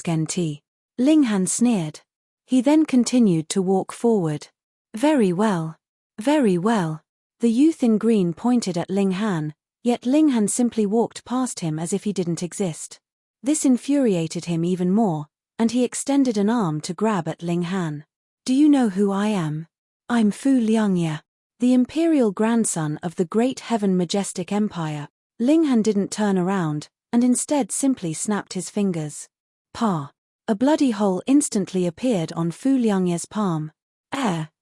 *NT. Ling Han sneered. He then continued to walk forward. "Very well. Very well." The youth in green pointed at Ling Han, yet Ling Han simply walked past him as if he didn't exist. This infuriated him even more, and he extended an arm to grab at Ling Han. Do you know who I am? I'm Fu Liangye, the imperial grandson of the great heaven majestic empire. Ling Han didn't turn around, and instead simply snapped his fingers. Pa! A bloody hole instantly appeared on Fu Liangye's palm.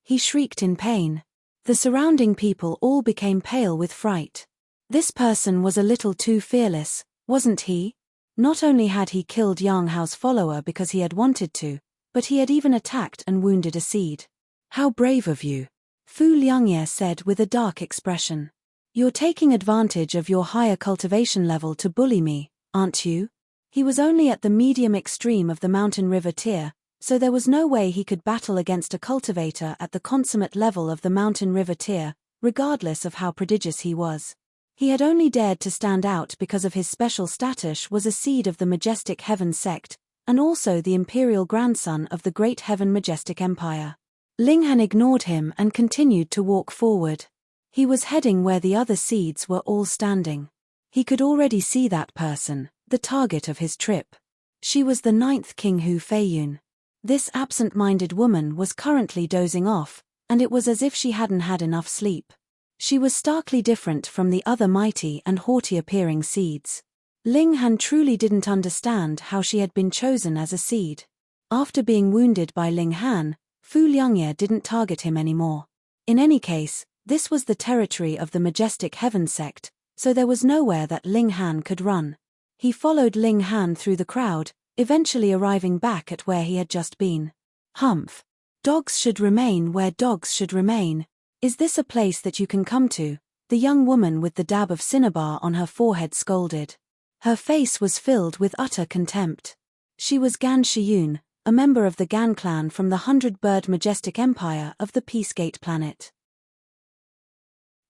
He shrieked in pain. The surrounding people all became pale with fright. This person was a little too fearless, wasn't he? Not only had he killed Yang Hao's follower because he had wanted to, but he had even attacked and wounded a seed. How brave of you, Fu Liangye said with a dark expression. You're taking advantage of your higher cultivation level to bully me, aren't you? He was only at the medium extreme of the mountain river tier, so there was no way he could battle against a cultivator at the consummate level of the mountain river tier, regardless of how prodigious he was. He had only dared to stand out because of his special status was a seed of the majestic heaven sect, and also the imperial grandson of the great heaven majestic empire. Ling Han ignored him and continued to walk forward. He was heading where the other seeds were all standing. He could already see that person, the target of his trip. She was the 9th King Hu Feiyun. This absent-minded woman was currently dozing off, and it was as if she hadn't had enough sleep. She was starkly different from the other mighty and haughty-appearing seeds. Ling Han truly didn't understand how she had been chosen as a seed. After being wounded by Ling Han, Fu Liangye didn't target him anymore. In any case, this was the territory of the majestic heaven sect, so there was nowhere that Ling Han could run. He followed Ling Han through the crowd, eventually arriving back at where he had just been. Humph. Dogs should remain where dogs should remain. Is this a place that you can come to? The young woman with the dab of cinnabar on her forehead scolded. Her face was filled with utter contempt. She was Gan Shiyun, a member of the Gan clan from the 100-bird majestic empire of the Peacegate planet.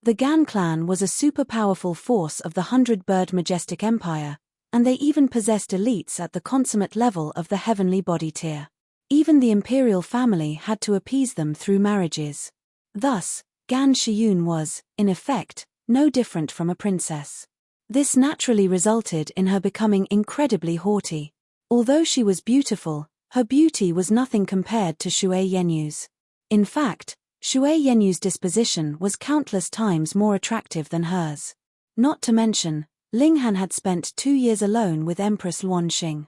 The Gan clan was a super-powerful force of the 100-bird majestic empire, and they even possessed elites at the consummate level of the heavenly body tier. Even the imperial family had to appease them through marriages. Thus, Gan Shiyun was, in effect, no different from a princess. This naturally resulted in her becoming incredibly haughty. Although she was beautiful, her beauty was nothing compared to Shui Yenyu's. In fact, Shui Yenyu's disposition was countless times more attractive than hers. Not to mention, Ling Han had spent 2 years alone with Empress Luan Xing.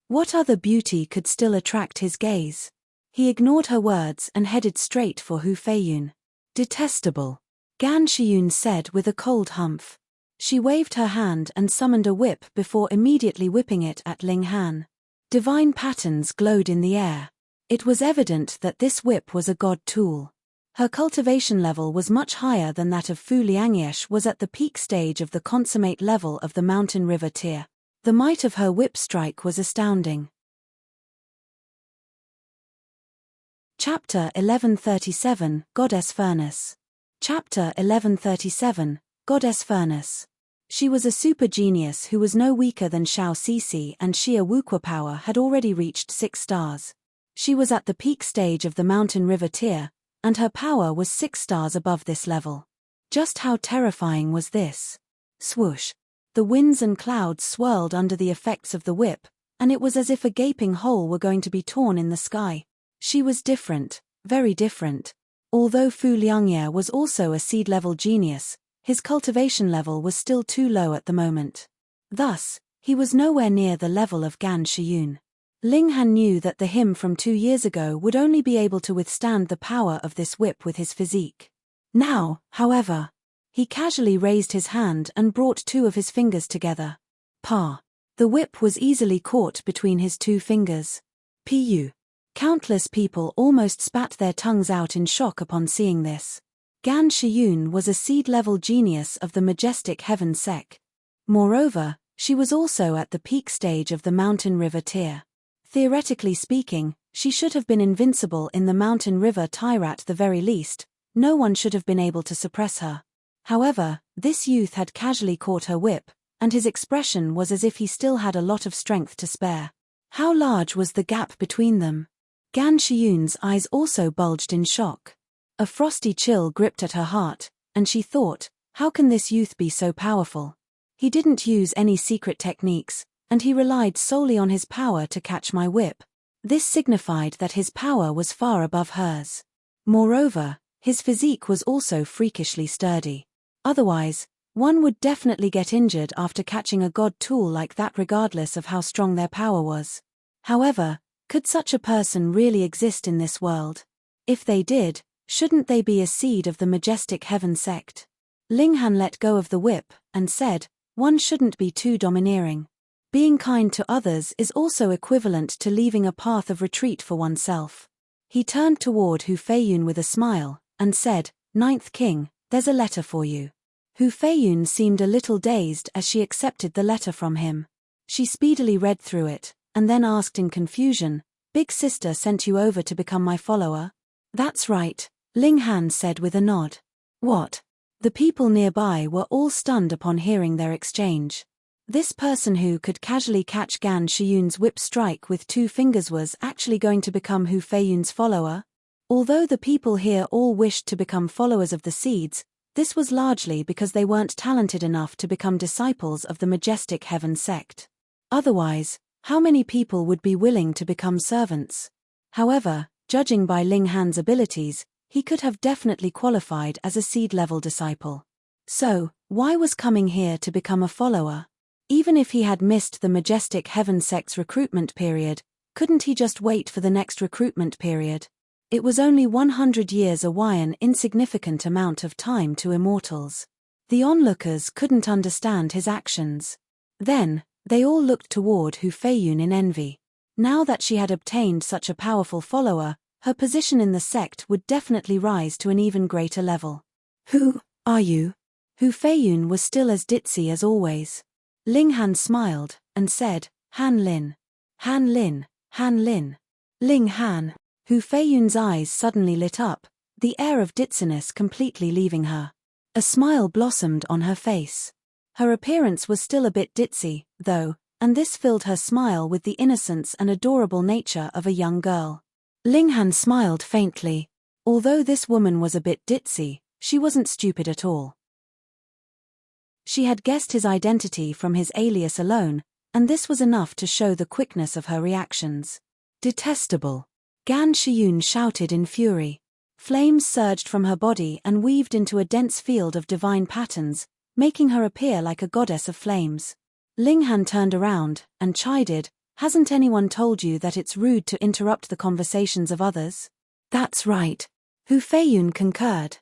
What other beauty could still attract his gaze? He ignored her words and headed straight for Hu Feiyun. Detestable, Gan Shiyun said with a cold humph. She waved her hand and summoned a whip before immediately whipping it at Ling Han. Divine patterns glowed in the air. It was evident that this whip was a god tool. Her cultivation level was much higher than that of Fu Liangye was at the peak stage of the consummate level of the mountain river tier. The might of her whip strike was astounding. Chapter 1137, Goddess Furnace. Chapter 1137, Goddess Furnace. She was a super genius who was no weaker than Xiao Cixi, and sheer Wuqua power had already reached 6 stars. She was at the peak stage of the mountain river tier, and her power was 6 stars above this level. Just how terrifying was this? Swoosh. The winds and clouds swirled under the effects of the whip, and it was as if a gaping hole were going to be torn in the sky. She was different, very different. Although Fu Liangye was also a seed-level genius, his cultivation level was still too low at the moment. Thus, he was nowhere near the level of Gan Shiyun. Ling Han knew that the him from 2 years ago would only be able to withstand the power of this whip with his physique. Now, however, he casually raised his hand and brought 2 of his fingers together. Pa. The whip was easily caught between his 2 fingers. Pu. Countless people almost spat their tongues out in shock upon seeing this. Gan Shiyun was a seed-level genius of the majestic heaven sect. Moreover, she was also at the peak stage of the mountain river tier. Theoretically speaking, she should have been invincible in the mountain river tier at the very least. No one should have been able to suppress her. However, this youth had casually caught her whip, and his expression was as if he still had a lot of strength to spare. How large was the gap between them? Gan Shiyun's eyes also bulged in shock. A frosty chill gripped at her heart, and she thought, how can this youth be so powerful? He didn't use any secret techniques, and he relied solely on his power to catch my whip. This signified that his power was far above hers. Moreover, his physique was also freakishly sturdy. Otherwise, one would definitely get injured after catching a god tool like that regardless of how strong their power was. However, could such a person really exist in this world? If they did, shouldn't they be a seed of the majestic heaven sect? Linghan let go of the whip and said, one shouldn't be too domineering. Being kind to others is also equivalent to leaving a path of retreat for oneself. He turned toward Hu Feiyun with a smile, and said, Ninth King, there's a letter for you. Hu Feiyun seemed a little dazed as she accepted the letter from him. She speedily read through it, and then asked in confusion, Big Sister sent you over to become my follower? That's right, Linghan said with a nod. What? The people nearby were all stunned upon hearing their exchange. This person who could casually catch Gan Shiyun's whip strike with 2 fingers was actually going to become Hu Feiyun's follower? Although the people here all wished to become followers of the seeds, this was largely because they weren't talented enough to become disciples of the majestic heaven sect. Otherwise, how many people would be willing to become servants? However, judging by Linghan's abilities, he could have definitely qualified as a seed-level disciple. So, why was coming here to become a follower? Even if he had missed the majestic heaven sect's recruitment period, couldn't he just wait for the next recruitment period? It was only 100 years away, an insignificant amount of time to immortals. The onlookers couldn't understand his actions. Then, they all looked toward Hu Feiyun in envy. Now that she had obtained such a powerful follower, her position in the sect would definitely rise to an even greater level. Who are you? Hu Feiyun was still as ditzy as always. Linghan smiled, and said, Han Lin. Han Lin, Han Lin. Ling Han. Hu Feiyun's eyes suddenly lit up, the air of ditziness completely leaving her. A smile blossomed on her face. Her appearance was still a bit ditzy, though, and this filled her smile with the innocence and adorable nature of a young girl. Linghan smiled faintly. Although this woman was a bit ditzy, she wasn't stupid at all. She had guessed his identity from his alias alone, and this was enough to show the quickness of her reactions. Detestable! Gan Shiyun shouted in fury. Flames surged from her body and weaved into a dense field of divine patterns, making her appear like a goddess of flames. Linghan turned around and chided, Hasn't anyone told you that it's rude to interrupt the conversations of others? That's right. Hu Feiyun concurred.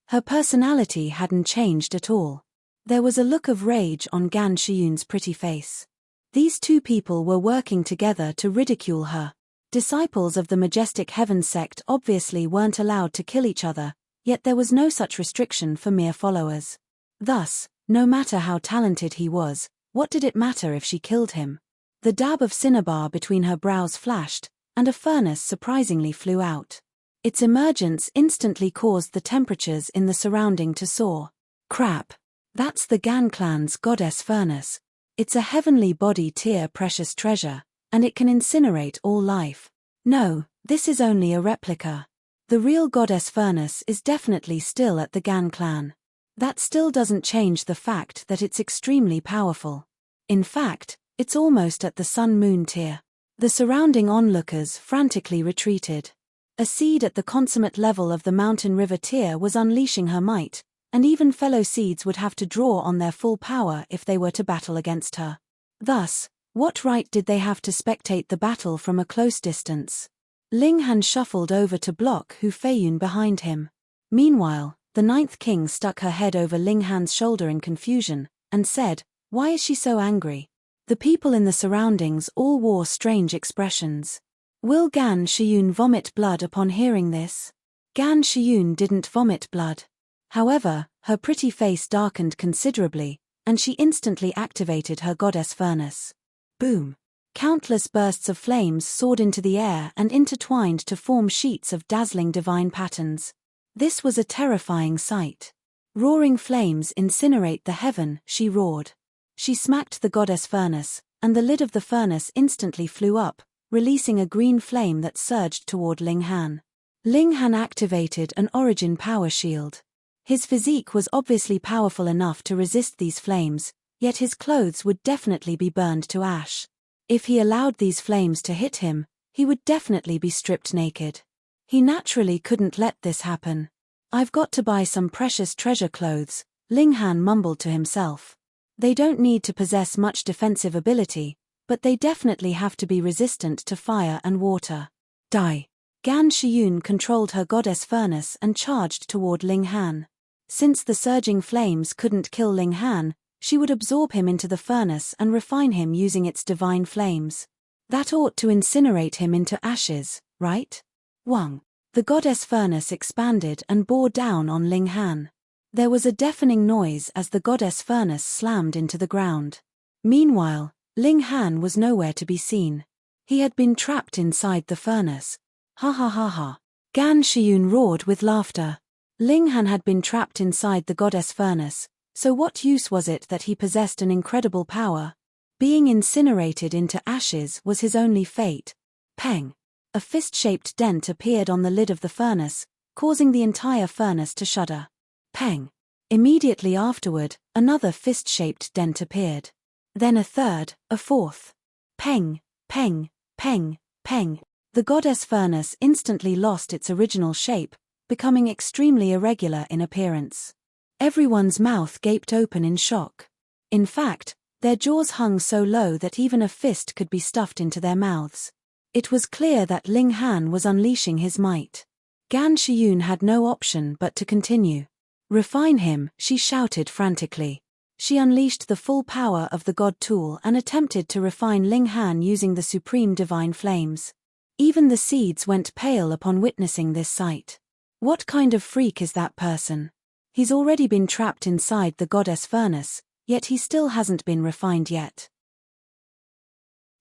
Her personality hadn't changed at all. There was a look of rage on Gan Shiyun's pretty face. These 2 people were working together to ridicule her. Disciples of the majestic heaven sect obviously weren't allowed to kill each other, yet there was no such restriction for mere followers. Thus, no matter how talented he was, what did it matter if she killed him? The dab of cinnabar between her brows flashed, and a furnace surprisingly flew out. Its emergence instantly caused the temperatures in the surrounding to soar. Crap! That's the Gan clan's goddess furnace. It's a heavenly body tier precious treasure, and it can incinerate all life. No, this is only a replica. The real goddess furnace is definitely still at the Gan clan. That still doesn't change the fact that it's extremely powerful. In fact, it's almost at the sun-moon tier. The surrounding onlookers frantically retreated. A seed at the consummate level of the mountain river tier was unleashing her might, and even fellow seeds would have to draw on their full power if they were to battle against her. Thus, what right did they have to spectate the battle from a close distance? Linghan shuffled over to block Hu Feiyun behind him. Meanwhile, the 9th King stuck her head over Linghan's shoulder in confusion, and said, Why is she so angry? The people in the surroundings all wore strange expressions. Will Gan Shiyun vomit blood upon hearing this? Gan Shiyun didn't vomit blood. However, her pretty face darkened considerably, and she instantly activated her goddess furnace. Boom! Countless bursts of flames soared into the air and intertwined to form sheets of dazzling divine patterns. This was a terrifying sight. Roaring flames incinerate the heaven, she roared. She smacked the goddess furnace, and the lid of the furnace instantly flew up, releasing a green flame that surged toward Linghan. Linghan activated an origin power shield. His physique was obviously powerful enough to resist these flames, Yet his clothes would definitely be burned to ash. If he allowed these flames to hit him, he would definitely be stripped naked. He naturally couldn't let this happen. "I've got to buy some precious treasure clothes," Ling Han mumbled to himself. They don't need to possess much defensive ability, but they definitely have to be resistant to fire and water. Die. Gan Shiyun controlled her goddess furnace and charged toward Ling Han. Since the surging flames couldn't kill Ling Han, she would absorb him into the furnace and refine him using its divine flames. That ought to incinerate him into ashes, right? Wang. The goddess furnace expanded and bore down on Ling Han. There was a deafening noise as the goddess furnace slammed into the ground. Meanwhile, Ling Han was nowhere to be seen. He had been trapped inside the furnace. Ha ha ha ha. Gan Shiyun roared with laughter. Ling Han had been trapped inside the goddess furnace, so what use was it that he possessed an incredible power? Being incinerated into ashes was his only fate. Peng. A fist-shaped dent appeared on the lid of the furnace, causing the entire furnace to shudder. Peng. Immediately afterward, another fist-shaped dent appeared. Then a third, a fourth. Peng, peng, peng, peng. The goddess furnace instantly lost its original shape, becoming extremely irregular in appearance. Everyone's mouth gaped open in shock. In fact, their jaws hung so low that even a fist could be stuffed into their mouths. It was clear that Ling Han was unleashing his might. Gan Shiyun had no option but to continue. "Refine him," she shouted frantically. She unleashed the full power of the God tool and attempted to refine Ling Han using the supreme divine flames. Even the seeds went pale upon witnessing this sight. What kind of freak is that person? He's already been trapped inside the goddess furnace, yet he still hasn't been refined yet.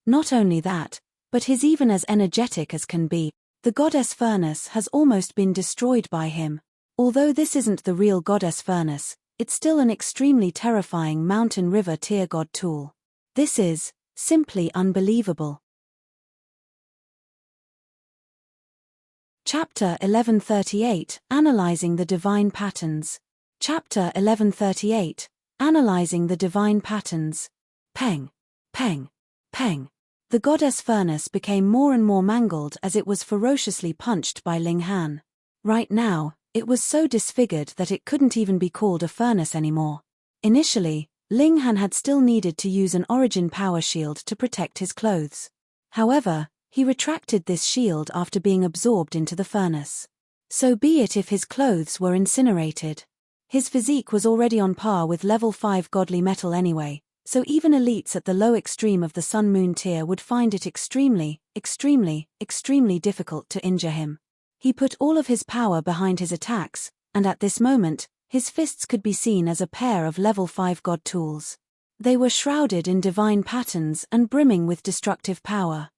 Not only that, but he's even as energetic as can be. The goddess furnace has almost been destroyed by him. Although this isn't the real goddess furnace, it's still an extremely terrifying mountain river tier god tool. This is simply unbelievable. Chapter 1138, Analyzing the Divine Patterns. Chapter 1138, Analyzing the Divine Patterns. Peng, peng, peng. The goddess furnace became more and more mangled as it was ferociously punched by Ling Han. Right now, it was so disfigured that it couldn't even be called a furnace anymore. Initially, Ling Han had still needed to use an origin power shield to protect his clothes. However, he retracted this shield after being absorbed into the furnace. So be it if his clothes were incinerated. His physique was already on par with level 5 godly metal anyway, so even elites at the low extreme of the Sun-Moon tier would find it extremely, extremely, extremely difficult to injure him. He put all of his power behind his attacks, and at this moment, his fists could be seen as a pair of level 5 god tools. They were shrouded in divine patterns and brimming with destructive power.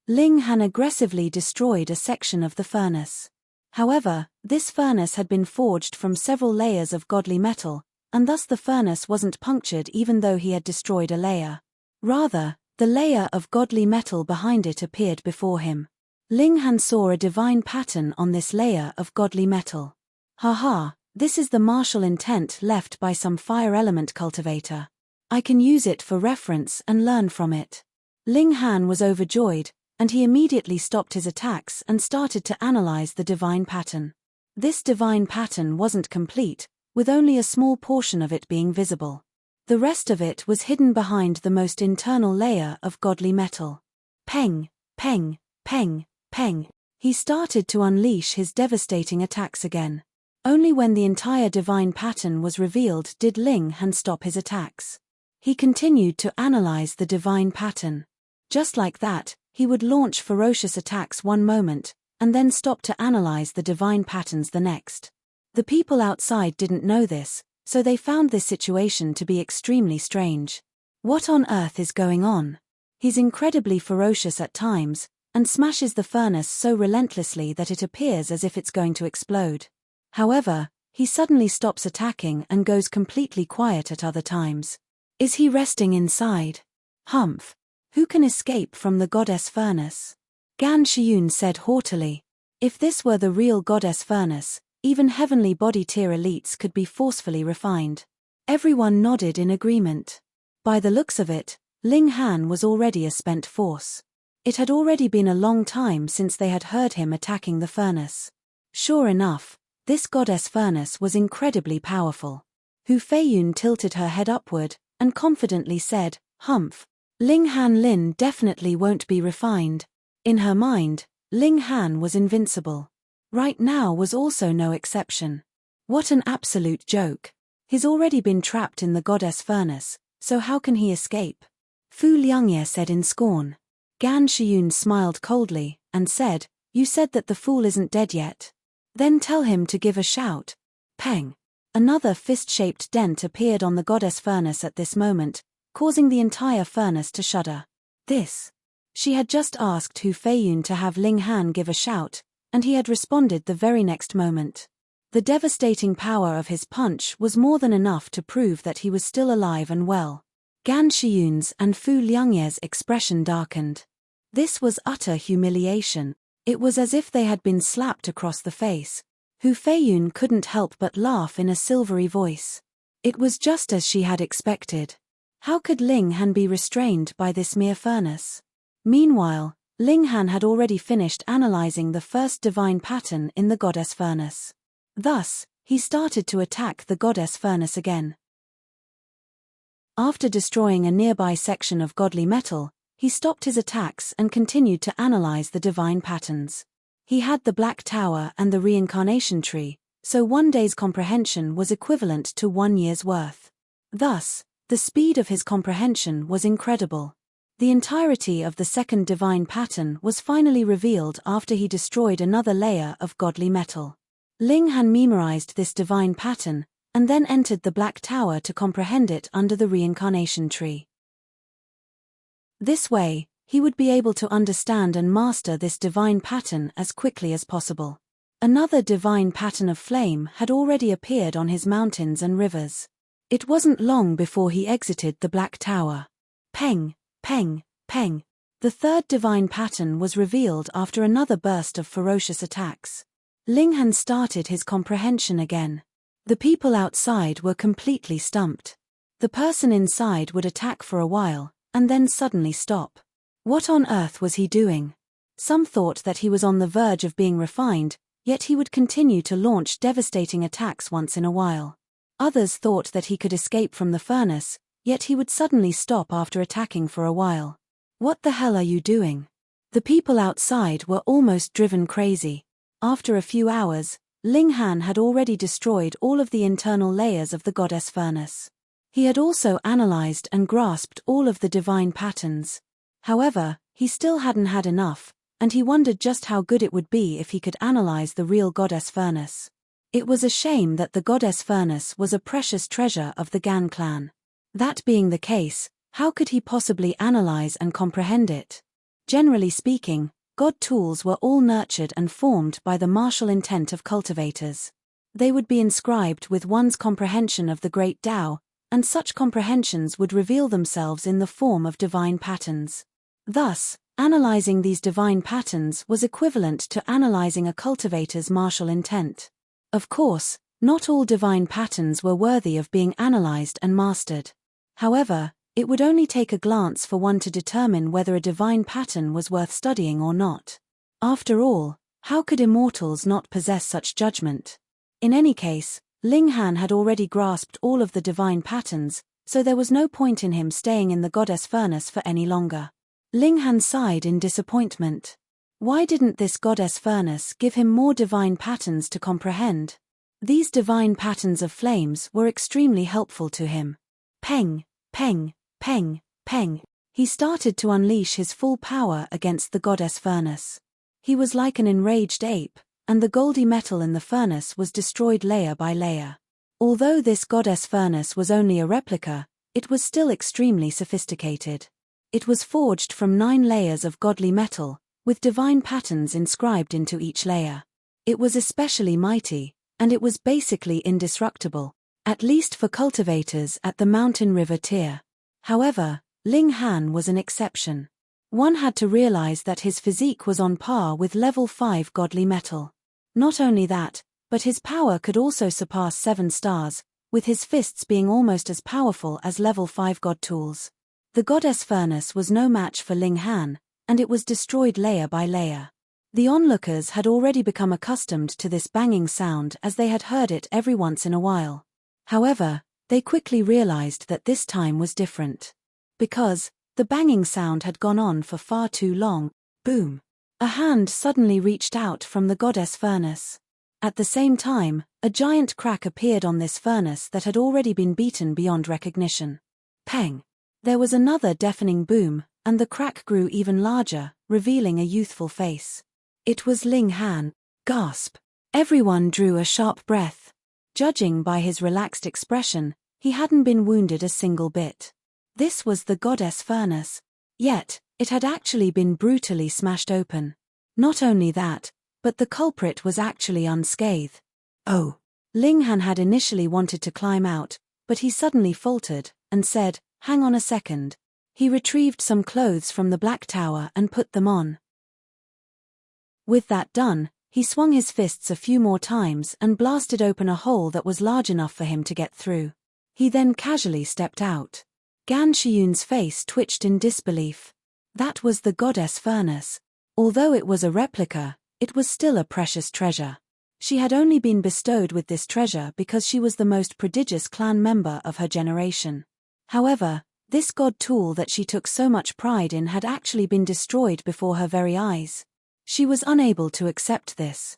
Ling Han aggressively destroyed a section of the furnace. However, this furnace had been forged from several layers of godly metal, and thus the furnace wasn't punctured even though he had destroyed a layer. Rather, the layer of godly metal behind it appeared before him. Ling Han saw a divine pattern on this layer of godly metal. Haha, this is the martial intent left by some fire element cultivator. I can use it for reference and learn from it. Ling Han was overjoyed, and he immediately stopped his attacks and started to analyze the divine pattern. This divine pattern wasn't complete, with only a small portion of it being visible. The rest of it was hidden behind the most internal layer of godly metal. Peng, peng, peng, peng. He started to unleash his devastating attacks again. Only when the entire divine pattern was revealed did Ling Han stop his attacks. He continued to analyze the divine pattern. Just like that, he would launch ferocious attacks one moment, and then stop to analyze the divine patterns the next. The people outside didn't know this, so they found this situation to be extremely strange. What on earth is going on? He's incredibly ferocious at times, and smashes the furnace so relentlessly that it appears as if it's going to explode. However, he suddenly stops attacking and goes completely quiet at other times. Is he resting inside? Humph. Who can escape from the goddess furnace? Gan Shiyun said haughtily. If this were the real goddess furnace, even heavenly body tier elites could be forcefully refined. Everyone nodded in agreement. By the looks of it, Ling Han was already a spent force. It had already been a long time since they had heard him attacking the furnace. Sure enough, this goddess furnace was incredibly powerful. Hu Feiyun tilted her head upward and confidently said, "Humph. Ling Han Lin definitely won't be refined." In her mind, Ling Han was invincible. Right now was also no exception. What an absolute joke. He's already been trapped in the goddess furnace, so how can he escape? Fu Liangye said in scorn. Gan Shiyun smiled coldly and said, "You said that the fool isn't dead yet. Then tell him to give a shout." Peng. Another fist-shaped dent appeared on the goddess furnace at this moment, causing the entire furnace to shudder. This. She had just asked Hu Feiyun to have Ling Han give a shout, and he had responded the very next moment. The devastating power of his punch was more than enough to prove that he was still alive and well. Gan Shiyun's and Fu Liangye's expression darkened. This was utter humiliation. It was as if they had been slapped across the face. Hu Feiyun couldn't help but laugh in a silvery voice. It was just as she had expected. How could Ling Han be restrained by this mere furnace? Meanwhile, Ling Han had already finished analyzing the first divine pattern in the goddess furnace. Thus, he started to attack the goddess furnace again. After destroying a nearby section of godly metal, he stopped his attacks and continued to analyze the divine patterns. He had the Black Tower and the Reincarnation Tree, so one day's comprehension was equivalent to 1 year's worth. Thus, the speed of his comprehension was incredible. The entirety of the second divine pattern was finally revealed after he destroyed another layer of godly metal. Ling Han memorized this divine pattern, and then entered the Black Tower to comprehend it under the Reincarnation Tree. This way, he would be able to understand and master this divine pattern as quickly as possible. Another divine pattern of flame had already appeared on his mountains and rivers. It wasn't long before he exited the Black Tower. Peng, peng, peng. The third divine pattern was revealed after another burst of ferocious attacks. Ling Han started his comprehension again. The people outside were completely stumped. The person inside would attack for a while, and then suddenly stop. What on earth was he doing? Some thought that he was on the verge of being refined, yet he would continue to launch devastating attacks once in a while. Others thought that he could escape from the furnace, yet he would suddenly stop after attacking for a while. What the hell are you doing? The people outside were almost driven crazy. After a few hours, Ling Han had already destroyed all of the internal layers of the goddess furnace. He had also analyzed and grasped all of the divine patterns. However, he still hadn't had enough, and he wondered just how good it would be if he could analyze the real goddess furnace. It was a shame that the goddess furnace was a precious treasure of the Gan clan. That being the case, how could he possibly analyze and comprehend it? Generally speaking, God tools were all nurtured and formed by the martial intent of cultivators. They would be inscribed with one's comprehension of the great Tao, and such comprehensions would reveal themselves in the form of divine patterns. Thus, analyzing these divine patterns was equivalent to analyzing a cultivator's martial intent. Of course, not all divine patterns were worthy of being analyzed and mastered. However, it would only take a glance for one to determine whether a divine pattern was worth studying or not. After all, how could immortals not possess such judgment? In any case, Ling Han had already grasped all of the divine patterns, so there was no point in him staying in the goddess furnace for any longer. Ling Han sighed in disappointment. Why didn't this goddess furnace give him more divine patterns to comprehend? These divine patterns of flames were extremely helpful to him. Peng, peng, peng, peng. He started to unleash his full power against the goddess furnace. He was like an enraged ape, and the goldy metal in the furnace was destroyed layer by layer. Although this goddess furnace was only a replica, it was still extremely sophisticated. It was forged from 9 layers of godly metal, with divine patterns inscribed into each layer. It was especially mighty, and it was basically indestructible, at least for cultivators at the mountain river tier. However, Ling Han was an exception. One had to realize that his physique was on par with level 5 godly metal. Not only that, but his power could also surpass 7 stars, with his fists being almost as powerful as level 5 god tools. The goddess furnace was no match for Ling Han, and it was destroyed layer by layer. The onlookers had already become accustomed to this banging sound as they had heard it every once in a while. However, they quickly realized that this time was different. Because the banging sound had gone on for far too long. Boom! A hand suddenly reached out from the goddess furnace. At the same time, a giant crack appeared on this furnace that had already been beaten beyond recognition. Peng! There was another deafening boom, and the crack grew even larger, revealing a youthful face. It was Ling Han. Gasp! Everyone drew a sharp breath. Judging by his relaxed expression, he hadn't been wounded a single bit. This was the goddess furnace. Yet, it had actually been brutally smashed open. Not only that, but the culprit was actually unscathed. Oh! Ling Han had initially wanted to climb out, but he suddenly faltered, and said, "Hang on a second." He retrieved some clothes from the Black Tower and put them on. With that done, he swung his fists a few more times and blasted open a hole that was large enough for him to get through. He then casually stepped out. Gan Shiyun's face twitched in disbelief. That was the goddess furnace. Although it was a replica, it was still a precious treasure. She had only been bestowed with this treasure because she was the most prodigious clan member of her generation. However, this god tool that she took so much pride in had actually been destroyed before her very eyes. She was unable to accept this.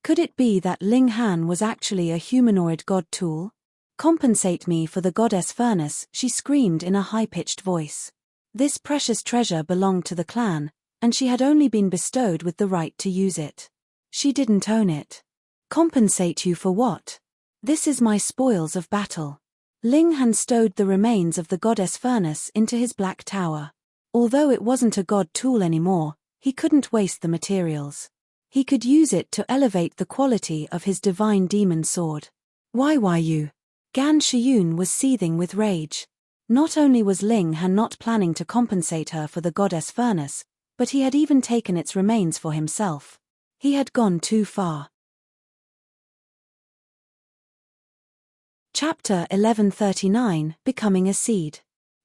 Could it be that Ling Han was actually a humanoid god tool? "Compensate me for the goddess furnace," she screamed in a high-pitched voice. This precious treasure belonged to the clan, and she had only been bestowed with the right to use it. She didn't own it. "Compensate you for what? This is my spoils of battle." Ling Han stowed the remains of the goddess furnace into his Black Tower. Although it wasn't a god tool anymore, he couldn't waste the materials. He could use it to elevate the quality of his divine demon sword. Why you? Gan Shiyun was seething with rage. Not only was Ling Han not planning to compensate her for the goddess furnace, but he had even taken its remains for himself. He had gone too far. Chapter 1139, Becoming a Seed.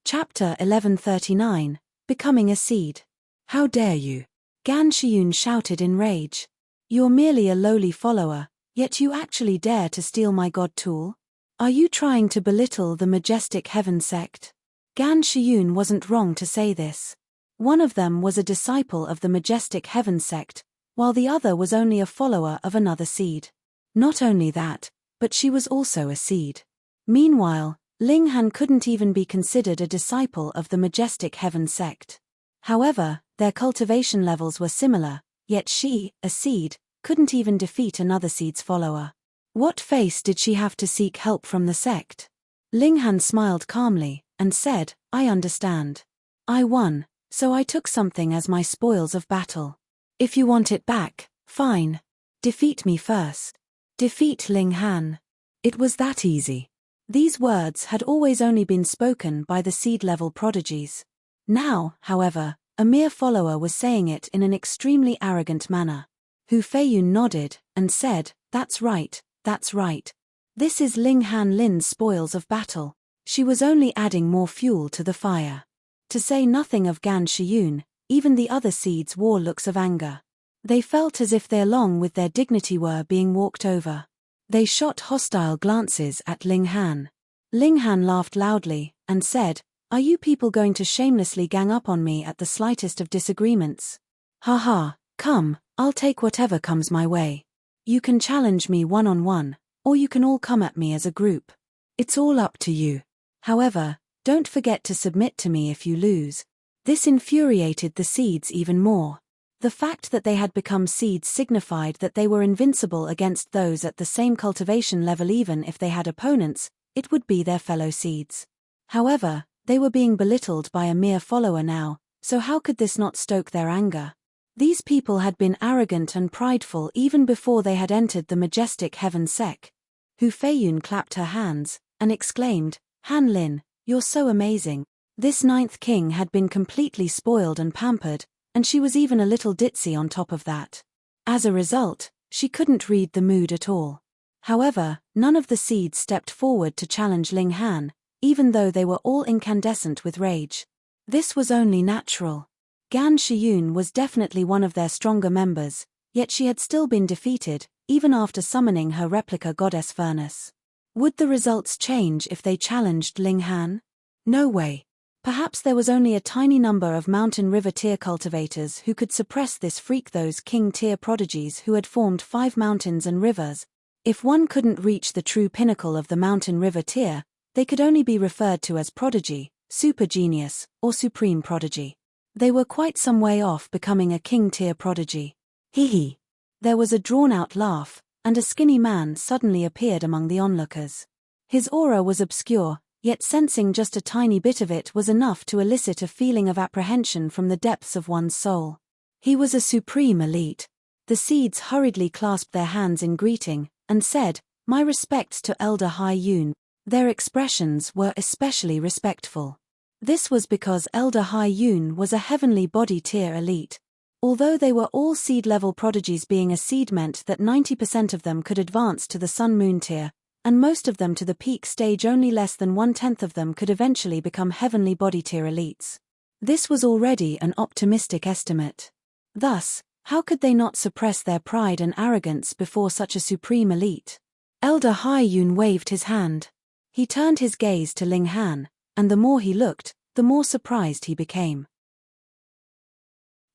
Chapter 1139, Becoming a Seed. "How dare you?" Gan Shiyun shouted in rage. "You're merely a lowly follower, yet you actually dare to steal my god tool? Are you trying to belittle the majestic heaven sect?" Gan Shiyun wasn't wrong to say this. One of them was a disciple of the majestic heaven sect, while the other was only a follower of another seed. Not only that, but she was also a seed. Meanwhile, Ling Han couldn't even be considered a disciple of the majestic heaven sect. However, their cultivation levels were similar, yet she, a seed, couldn't even defeat another seed's follower. What face did she have to seek help from the sect? Ling Han smiled calmly, and said, "I understand. I won, so I took something as my spoils of battle. If you want it back, fine. Defeat me first. Defeat Ling Han." It was that easy. These words had always only been spoken by the seed-level prodigies. Now, however, a mere follower was saying it in an extremely arrogant manner. Hu Feiyun nodded, and said, "That's right, that's right. This is Ling Han Lin's spoils of battle." She was only adding more fuel to the fire. To say nothing of Gan Shiyun, even the other seeds wore looks of anger. They felt as if they along with their dignity were being walked over. They shot hostile glances at Ling Han. Ling Han laughed loudly, and said, "Are you people going to shamelessly gang up on me at the slightest of disagreements? Ha, come, I'll take whatever comes my way. You can challenge me one-on-one, or you can all come at me as a group. It's all up to you. However, don't forget to submit to me if you lose." This infuriated the seeds even more. The fact that they had become seeds signified that they were invincible against those at the same cultivation level. Even if they had opponents, it would be their fellow seeds. However, they were being belittled by a mere follower now, so how could this not stoke their anger? These people had been arrogant and prideful even before they had entered the majestic heaven sect. Hu Feiyun clapped her hands, and exclaimed, "Han Lin, you're so amazing." This ninth king had been completely spoiled and pampered, and she was even a little ditzy on top of that. As a result, she couldn't read the mood at all. However, none of the seeds stepped forward to challenge Ling Han, even though they were all incandescent with rage. This was only natural. Gan Shiyun was definitely one of their stronger members, yet she had still been defeated, even after summoning her replica goddess furnace. Would the results change if they challenged Ling Han? No way. Perhaps there was only a tiny number of mountain river tier cultivators who could suppress this freak, those king tier prodigies who had formed 5 mountains and rivers. If one couldn't reach the true pinnacle of the mountain river tier, they could only be referred to as prodigy, super genius, or supreme prodigy. They were quite some way off becoming a king tier prodigy. Hee hee. There was a drawn-out laugh, and a skinny man suddenly appeared among the onlookers. His aura was obscure, yet sensing just a tiny bit of it was enough to elicit a feeling of apprehension from the depths of one's soul. He was a supreme elite. The seeds hurriedly clasped their hands in greeting, and said, "My respects to Elder Hai Yun." Their expressions were especially respectful. This was because Elder Hai Yun was a heavenly body tier elite. Although they were all seed-level prodigies, being a seed meant that 90% of them could advance to the sun-moon tier, and most of them to the peak stage. Only less than 1/10 of them could eventually become heavenly body tier elites. This was already an optimistic estimate. Thus, how could they not suppress their pride and arrogance before such a supreme elite? Elder Hai Yun waved his hand. He turned his gaze to Ling Han, and the more he looked, the more surprised he became.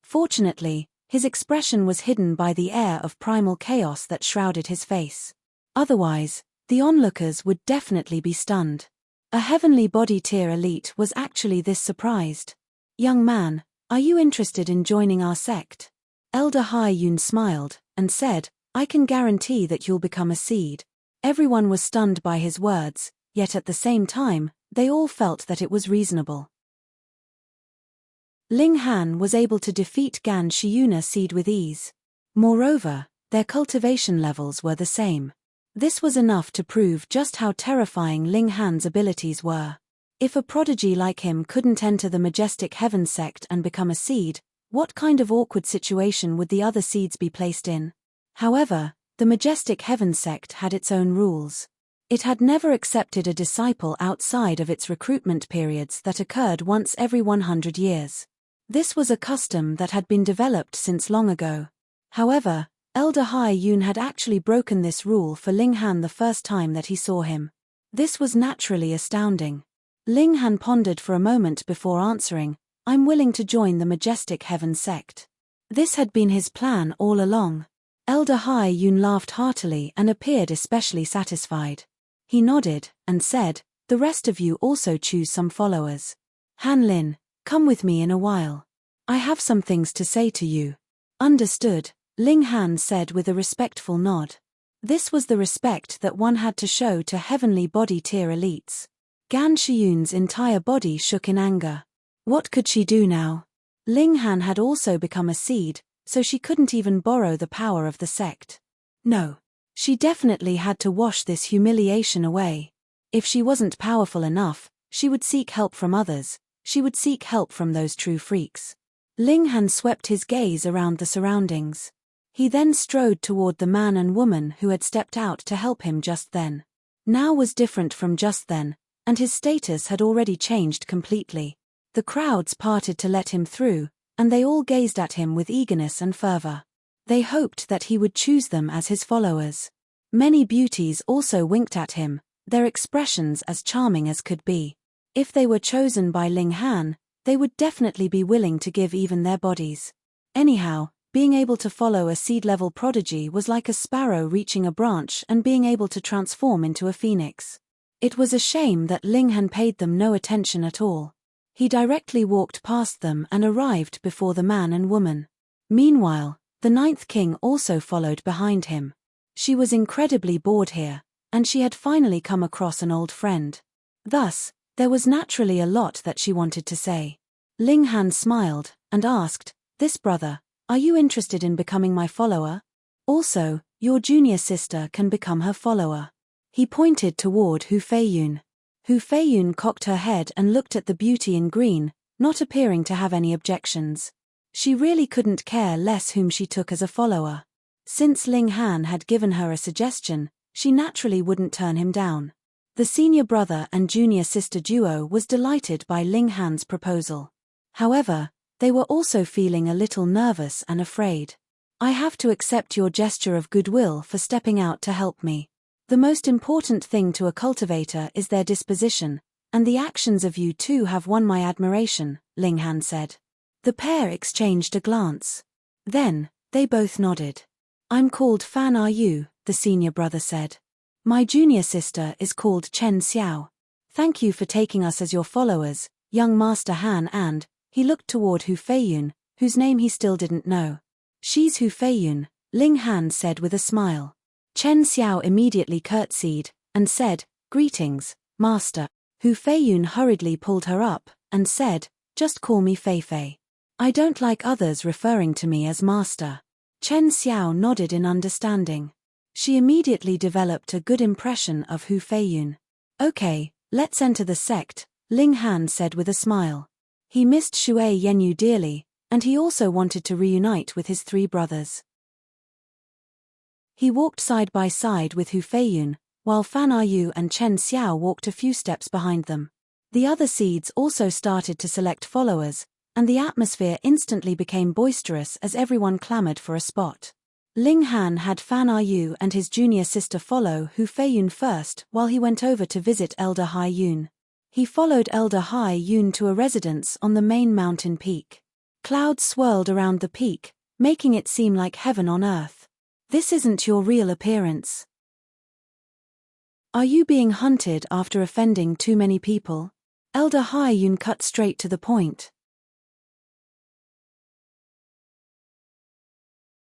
Fortunately, his expression was hidden by the air of primal chaos that shrouded his face. Otherwise, the onlookers would definitely be stunned. A heavenly body tier elite was actually this surprised. "Young man, are you interested in joining our sect?" Elder Hai Yun smiled, and said, "I can guarantee that you'll become a seed." Everyone was stunned by his words, yet at the same time, they all felt that it was reasonable. Ling Han was able to defeat Gan Shiyuna seed with ease. Moreover, their cultivation levels were the same. This was enough to prove just how terrifying Ling Han's abilities were. If a prodigy like him couldn't enter the Majestic Heaven sect and become a seed, what kind of awkward situation would the other seeds be placed in? However, the Majestic Heaven sect had its own rules. It had never accepted a disciple outside of its recruitment periods that occurred once every 100 years. This was a custom that had been developed since long ago. However, Elder Hai Yun had actually broken this rule for Ling Han the first time that he saw him. This was naturally astounding. Ling Han pondered for a moment before answering, "I'm willing to join the Majestic Heaven sect." This had been his plan all along. Elder Hai Yun laughed heartily and appeared especially satisfied. He nodded, and said, "The rest of you also choose some followers. Han Lin, come with me in a while. I have some things to say to you." "Understood," Ling Han said with a respectful nod. This was the respect that one had to show to heavenly body tier elites. Gan Shiyun's entire body shook in anger. What could she do now? Ling Han had also become a seed, so she couldn't even borrow the power of the sect. No. She definitely had to wash this humiliation away. If she wasn't powerful enough, she would seek help from others. She would seek help from those true freaks. Ling Han swept his gaze around the surroundings. He then strode toward the man and woman who had stepped out to help him just then. Now was different from just then, and his status had already changed completely. The crowds parted to let him through, and they all gazed at him with eagerness and fervor. They hoped that he would choose them as his followers. Many beauties also winked at him, their expressions as charming as could be. If they were chosen by Ling Han, they would definitely be willing to give even their bodies. Anyhow, being able to follow a seed-level prodigy was like a sparrow reaching a branch and being able to transform into a phoenix. It was a shame that Ling Han paid them no attention at all. He directly walked past them and arrived before the man and woman. Meanwhile, the ninth king also followed behind him. She was incredibly bored here, and she had finally come across an old friend. Thus, there was naturally a lot that she wanted to say. Ling Han smiled, and asked, "This brother, are you interested in becoming my follower? Also, your junior sister can become her follower." He pointed toward Hu Feiyun. Hu Feiyun cocked her head and looked at the beauty in green, not appearing to have any objections. She really couldn't care less whom she took as a follower. Since Ling Han had given her a suggestion, she naturally wouldn't turn him down. The senior brother and junior sister duo was delighted by Ling Han's proposal. However, they were also feeling a little nervous and afraid. I have to accept your gesture of goodwill for stepping out to help me. The most important thing to a cultivator is their disposition, and the actions of you two have won my admiration, Ling Han said. The pair exchanged a glance. Then, they both nodded. I'm called Fan Yu, the senior brother said. My junior sister is called Chen Xiao. Thank you for taking us as your followers, young Master Han, and he looked toward Hu Feiyun, whose name he still didn't know. She's Hu Feiyun, Ling Han said with a smile. Chen Xiao immediately curtsied and said, Greetings, Master. Hu Feiyun hurriedly pulled her up and said, Just call me Fei Fei. I don't like others referring to me as Master. Chen Xiao nodded in understanding. She immediately developed a good impression of Hu Feiyun. Okay, let's enter the sect, Ling Han said with a smile. He missed Shui Yenyu dearly, and he also wanted to reunite with his three brothers. He walked side by side with Hu Feiyun, while Fan Yu and Chen Xiao walked a few steps behind them. The other seeds also started to select followers, and the atmosphere instantly became boisterous as everyone clamored for a spot. Ling Han had Fan Yu and his junior sister follow Hu Feiyun first while he went over to visit Elder Hai Yun. He followed Elder Hai Yun to a residence on the main mountain peak. Clouds swirled around the peak, making it seem like heaven on earth. This isn't your real appearance. Are you being hunted after offending too many people? Elder Hai Yun cut straight to the point.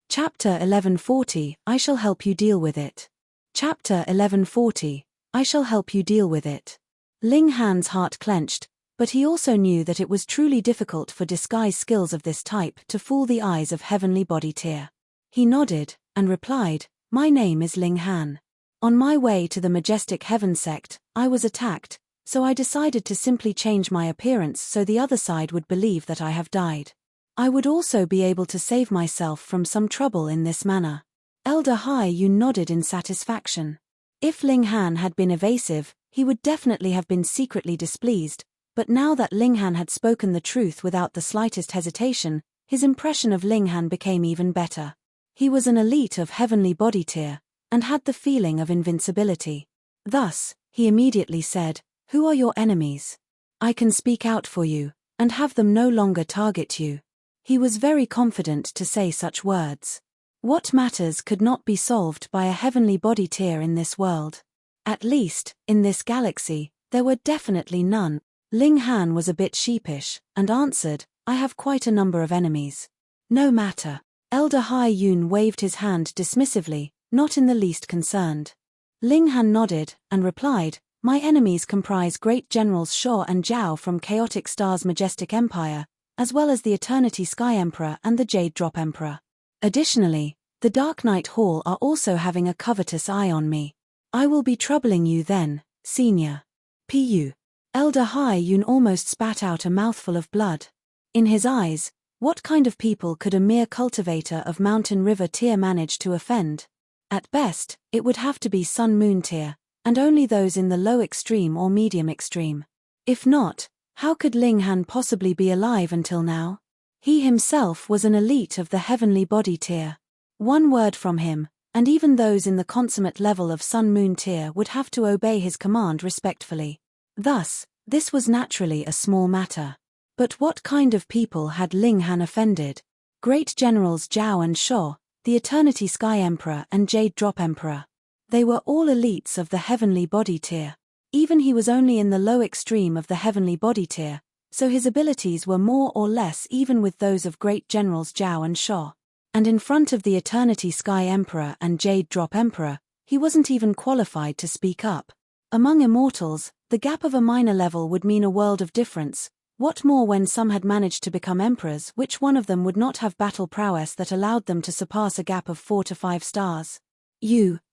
Chapter 1140, I shall help you deal with it. Chapter 1140, I shall help you deal with it. Ling Han's heart clenched, but he also knew that it was truly difficult for disguise skills of this type to fool the eyes of heavenly body tier. He nodded, and replied, My name is Ling Han. On my way to the majestic heaven sect, I was attacked, so I decided to simply change my appearance so the other side would believe that I have died. I would also be able to save myself from some trouble in this manner. Elder Hai Yun nodded in satisfaction. If Ling Han had been evasive, he would definitely have been secretly displeased, but now that Ling Han had spoken the truth without the slightest hesitation, his impression of Ling Han became even better. He was an elite of heavenly body tier, and had the feeling of invincibility. Thus, he immediately said, Who are your enemies? I can speak out for you, and have them no longer target you. He was very confident to say such words. What matters could not be solved by a heavenly body tier in this world. At least, in this galaxy, there were definitely none. Ling Han was a bit sheepish, and answered, I have quite a number of enemies. No matter. Elder Hai Yun waved his hand dismissively, not in the least concerned. Ling Han nodded, and replied, My enemies comprise Great Generals Shaw and Zhao from Chaotic Star's Majestic Empire, as well as the Eternity Sky Emperor and the Jade Drop Emperor. Additionally, the Dark Knight Hall are also having a covetous eye on me. I will be troubling you then, Senior. Pu. Elder Hai Yun almost spat out a mouthful of blood. In his eyes, what kind of people could a mere cultivator of Mountain River tier manage to offend? At best, it would have to be Sun Moon tier, and only those in the low extreme or medium extreme. If not, how could Ling Han possibly be alive until now? He himself was an elite of the heavenly body tier. One word from him, and even those in the consummate level of Sun Moon tier would have to obey his command respectfully. Thus, this was naturally a small matter. But what kind of people had Ling Han offended? Great Generals Zhao and Shaw, the Eternity Sky Emperor and Jade Drop Emperor. They were all elites of the heavenly body tier. Even he was only in the low extreme of the heavenly body tier, so his abilities were more or less even with those of Great Generals Zhao and Shaw. And in front of the Eternity Sky Emperor and Jade Drop Emperor, he wasn't even qualified to speak up. Among immortals, the gap of a minor level would mean a world of difference. What more when some had managed to become emperors, which one of them would not have battle prowess that allowed them to surpass a gap of 4 to 5 stars?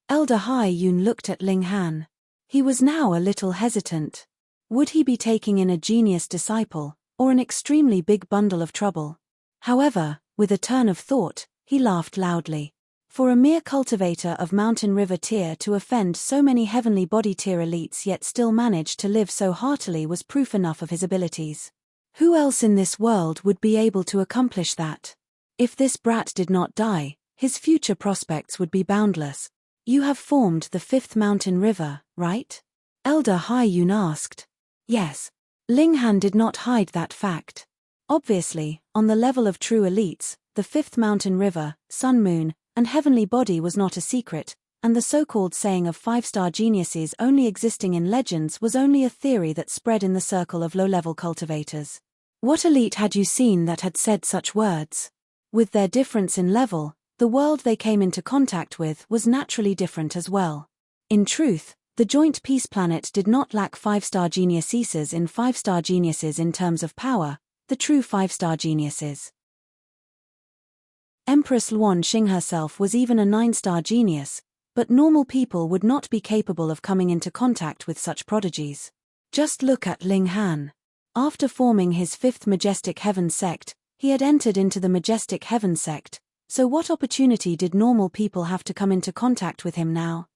Elder Hai Yun looked at Ling Han. He was now a little hesitant. Would he be taking in a genius disciple, or an extremely big bundle of trouble? However, with a turn of thought, he laughed loudly. For a mere cultivator of Mountain River tier to offend so many heavenly body tier elites yet still manage to live so heartily was proof enough of his abilities. Who else in this world would be able to accomplish that? If this brat did not die, his future prospects would be boundless. You have formed the 5th Mountain River, right? Elder Hai Yun asked. Yes. Ling Han did not hide that fact. Obviously, on the level of true elites, the 5th Mountain River, Sun Moon, and heavenly body was not a secret, and the so-called saying of 5-star geniuses only existing in legends was only a theory that spread in the circle of low-level cultivators. What elite had you seen that had said such words? With their difference in level, the world they came into contact with was naturally different as well. In truth, the joint peace planet did not lack 5-star geniuses in terms of power, the true 5-star geniuses. Empress Luan Xing herself was even a 9-star genius, but normal people would not be capable of coming into contact with such prodigies. Just look at Ling Han. After forming his 5th Majestic Heaven sect, he had entered into the Majestic Heaven sect, so what opportunity did normal people have to come into contact with him now?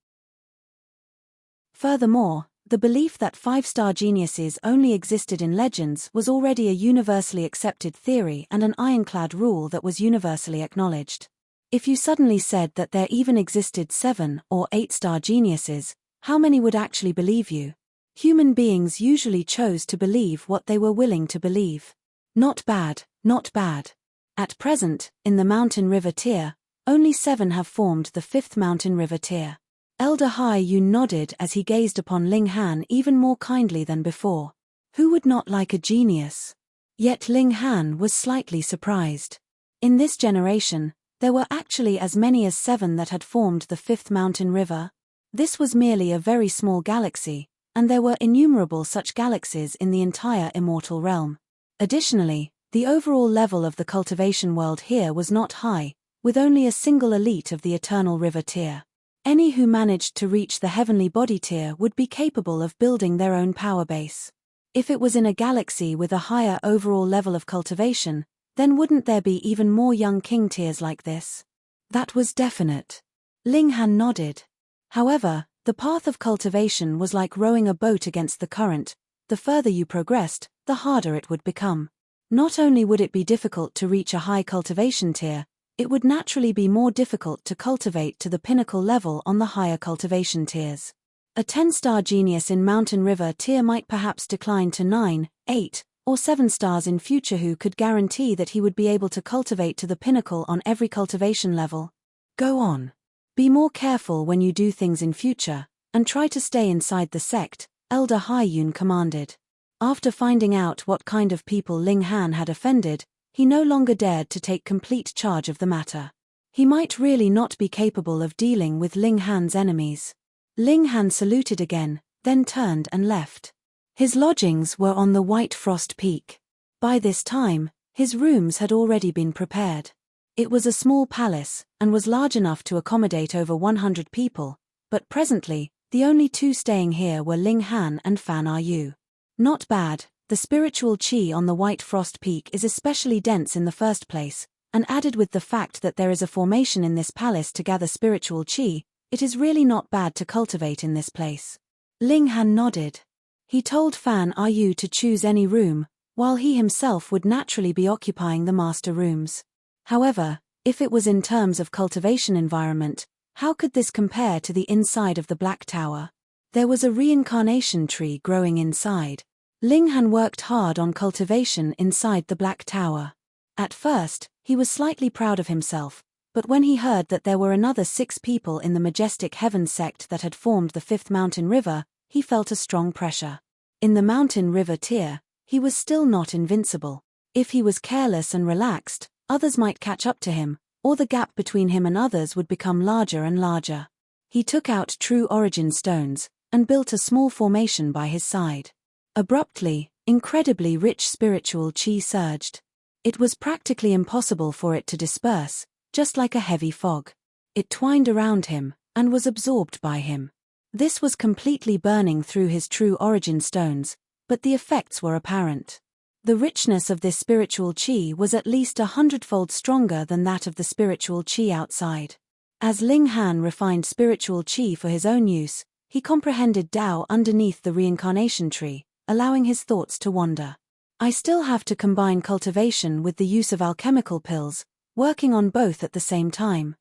Furthermore, the belief that 5-star geniuses only existed in legends was already a universally accepted theory and an ironclad rule that was universally acknowledged. If you suddenly said that there even existed 7 or 8-star geniuses, how many would actually believe you? Human beings usually chose to believe what they were willing to believe. Not bad, not bad. At present, in the Mountain River tier, only 7 have formed the 5th Mountain River tier. Elder Hai Yun nodded as he gazed upon Ling Han even more kindly than before. Who would not like a genius? Yet Ling Han was slightly surprised. In this generation, there were actually as many as 7 that had formed the 5th Mountain River. This was merely a very small galaxy, and there were innumerable such galaxies in the entire immortal realm. Additionally, the overall level of the cultivation world here was not high, with only a single elite of the Eternal River tier. Any who managed to reach the heavenly body tier would be capable of building their own power base. If it was in a galaxy with a higher overall level of cultivation, then wouldn't there be even more young king tiers like this? That was definite. Ling Han nodded. However, the path of cultivation was like rowing a boat against the current. The further you progressed, the harder it would become. Not only would it be difficult to reach a high cultivation tier, it would naturally be more difficult to cultivate to the pinnacle level on the higher cultivation tiers. A 10-star genius in Mountain River tier might perhaps decline to 9, 8, or 7 stars in future. Who could guarantee that he would be able to cultivate to the pinnacle on every cultivation level? Go on. Be more careful when you do things in future, and try to stay inside the sect, Elder Hai Yun commanded. After finding out what kind of people Ling Han had offended, he no longer dared to take complete charge of the matter. He might really not be capable of dealing with Ling Han's enemies. Ling Han saluted again, then turned and left. His lodgings were on the White Frost Peak. By this time, his rooms had already been prepared. It was a small palace, and was large enough to accommodate over 100 people, but presently, the only 2 staying here were Ling Han and Fan Yu. Not bad. The spiritual qi on the White Frost Peak is especially dense in the first place, and added with the fact that there is a formation in this palace to gather spiritual qi, it is really not bad to cultivate in this place. Ling Han nodded. He told Fan Yu to choose any room, while he himself would naturally be occupying the master rooms. However, if it was in terms of cultivation environment, how could this compare to the inside of the Black Tower? There was a reincarnation tree growing inside. Ling Han worked hard on cultivation inside the Black Tower. At first, he was slightly proud of himself, but when he heard that there were another 6 people in the Majestic Heaven sect that had formed the 5th Mountain River, he felt a strong pressure. In the Mountain River tier, he was still not invincible. If he was careless and relaxed, others might catch up to him, or the gap between him and others would become larger and larger. He took out true origin stones, and built a small formation by his side. Abruptly, incredibly rich spiritual qi surged. It was practically impossible for it to disperse, just like a heavy fog. It twined around him, and was absorbed by him. This was completely burning through his true origin stones, but the effects were apparent. The richness of this spiritual qi was at least 100-fold stronger than that of the spiritual qi outside. As Ling Han refined spiritual qi for his own use, he comprehended Tao underneath the reincarnation tree, allowing his thoughts to wander. I still have to combine cultivation with the use of alchemical pills, working on both at the same time.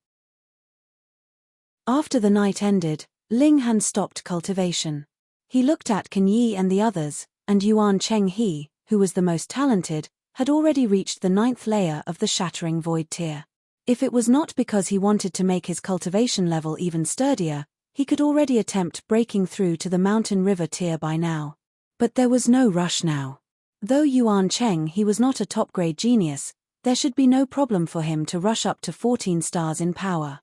After the night ended, Ling Han stopped cultivation. He looked at Kan Yi and the others, and Yuan Cheng He, who was the most talented, had already reached the 9th layer of the Shattering Void tier. If it was not because he wanted to make his cultivation level even sturdier, he could already attempt breaking through to the Mountain River tier by now. But there was no rush now. Though Yuan Cheng He was not a top-grade genius, there should be no problem for him to rush up to 14 stars in power.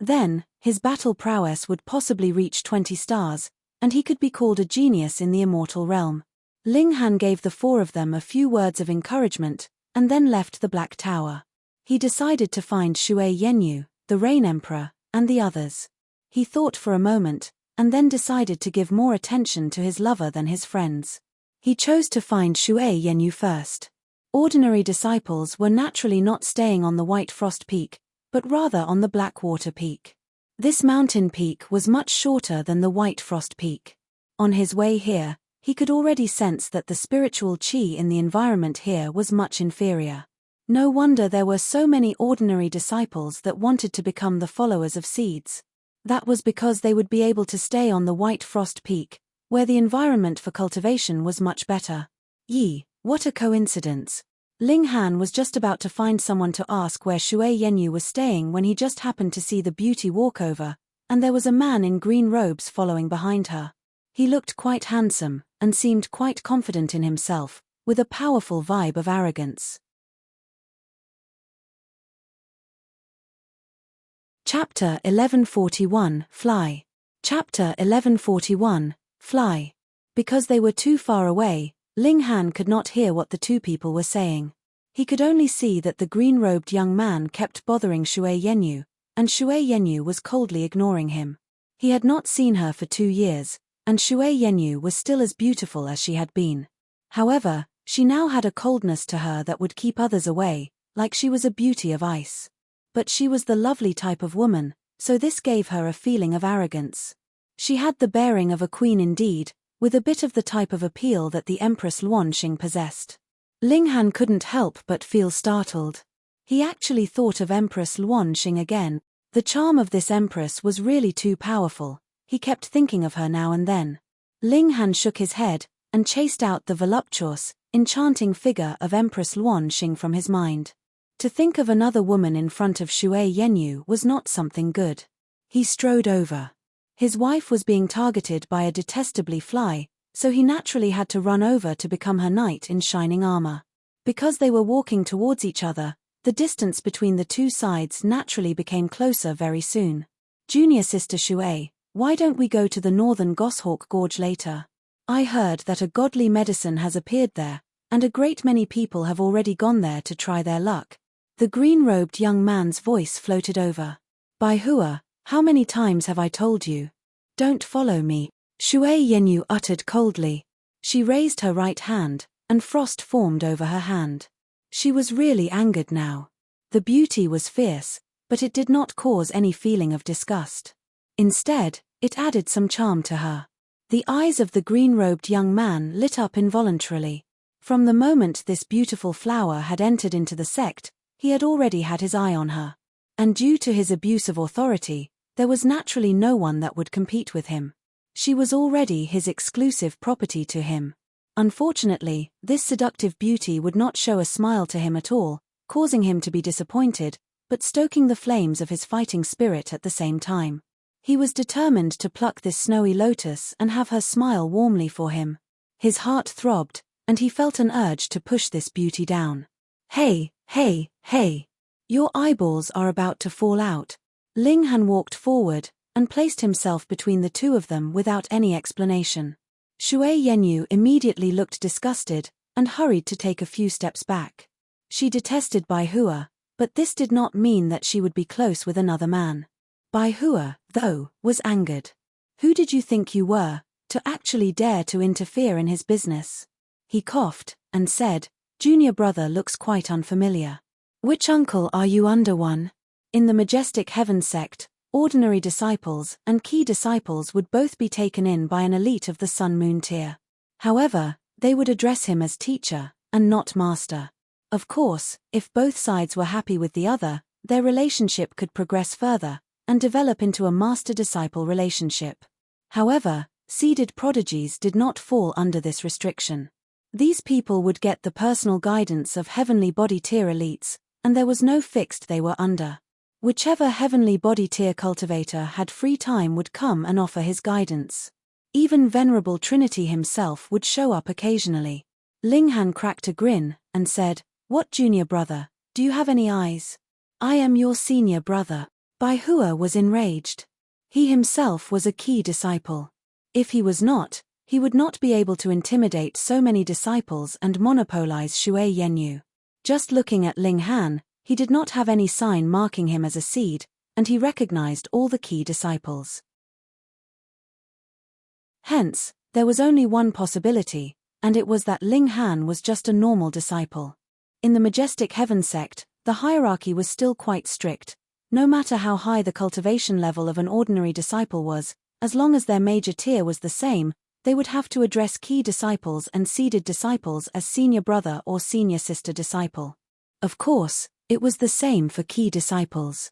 Then, his battle prowess would possibly reach 20 stars, and he could be called a genius in the immortal realm. Ling Han gave the 4 of them a few words of encouragement, and then left the Black Tower. He decided to find Shui Yenyu, the Rain Emperor, and the others. He thought for a moment, and then decided to give more attention to his lover than his friends. He chose to find Shui Yenyu first. Ordinary disciples were naturally not staying on the White Frost Peak, but rather on the Blackwater Peak. This mountain peak was much shorter than the White Frost Peak. On his way here, he could already sense that the spiritual qi in the environment here was much inferior. No wonder there were so many ordinary disciples that wanted to become the followers of seeds. That was because they would be able to stay on the White Frost Peak, where the environment for cultivation was much better. Yi, what a coincidence. Ling Han was just about to find someone to ask where Shui Yenyu was staying when he just happened to see the beauty walk over, and there was a man in green robes following behind her. He looked quite handsome, and seemed quite confident in himself, with a powerful vibe of arrogance. Chapter 1141, Fly. Chapter 1141, Fly. Because they were too far away, Ling Han could not hear what the 2 people were saying. He could only see that the green-robed young man kept bothering Shui Yenyu, and Shui Yenyu was coldly ignoring him. He had not seen her for 2 years, and Shui Yenyu was still as beautiful as she had been. However, she now had a coldness to her that would keep others away, like she was a beauty of ice. But she was the lovely type of woman, so this gave her a feeling of arrogance. She had the bearing of a queen indeed, with a bit of the type of appeal that the Empress Luanxing possessed. Ling Han couldn't help but feel startled. He actually thought of Empress Luanxing again. The charm of this empress was really too powerful. He kept thinking of her now and then. Ling Han shook his head, and chased out the voluptuous, enchanting figure of Empress Luanxing from his mind. To think of another woman in front of Shui Yenyu was not something good. He strode over. His wife was being targeted by a detestably fly, so he naturally had to run over to become her knight in shining armor. Because they were walking towards each other, the distance between the 2 sides naturally became closer very soon. Junior sister Shui, why don't we go to the northern Goshawk Gorge later? I heard that a godly medicine has appeared there, and a great many people have already gone there to try their luck. The green-robed young man's voice floated over. Bai Hua, how many times have I told you? Don't follow me, Shui Yenyu uttered coldly. She raised her right hand, and frost formed over her hand. She was really angered now. The beauty was fierce, but it did not cause any feeling of disgust. Instead, it added some charm to her. The eyes of the green-robed young man lit up involuntarily. From the moment this beautiful flower had entered into the sect, he had already had his eye on her. And due to his abuse of authority, there was naturally no one that would compete with him. She was already his exclusive property to him. Unfortunately, this seductive beauty would not show a smile to him at all, causing him to be disappointed, but stoking the flames of his fighting spirit at the same time. He was determined to pluck this snowy lotus and have her smile warmly for him. His heart throbbed, and he felt an urge to push this beauty down. Hey, hey, hey! Your eyeballs are about to fall out. Ling Han walked forward, and placed himself between the 2 of them without any explanation. Shui Yenyu immediately looked disgusted, and hurried to take a few steps back. She detested Bai Hua, but this did not mean that she would be close with another man. Bai Hua, though, was angered. Who did you think you were, to actually dare to interfere in his business? He coughed, and said, Junior brother looks quite unfamiliar. Which uncle are you under one? In the majestic heaven sect, ordinary disciples and key disciples would both be taken in by an elite of the sun-moon tier. However, they would address him as teacher, and not master. Of course, if both sides were happy with the other, their relationship could progress further, and develop into a master-disciple relationship. However, seeded prodigies did not fall under this restriction. These people would get the personal guidance of heavenly body tier elites, and there was no fixed they were under. Whichever heavenly body tier cultivator had free time would come and offer his guidance. Even Venerable Trinity himself would show up occasionally. Linghan cracked a grin, and said, "What junior brother, do you have any eyes? I am your senior brother." Bai Hua was enraged. He himself was a key disciple. If he was not, he would not be able to intimidate so many disciples and monopolize Shui Yenyu. Just looking at Linghan, he did not have any sign marking him as a seed, and he recognized all the key disciples. Hence, there was only one possibility, and it was that Linghan was just a normal disciple. In the majestic heaven sect, the hierarchy was still quite strict. No matter how high the cultivation level of an ordinary disciple was, as long as their major tier was the same, they would have to address key disciples and seeded disciples as senior brother or senior sister disciple. Of course, it was the same for key disciples.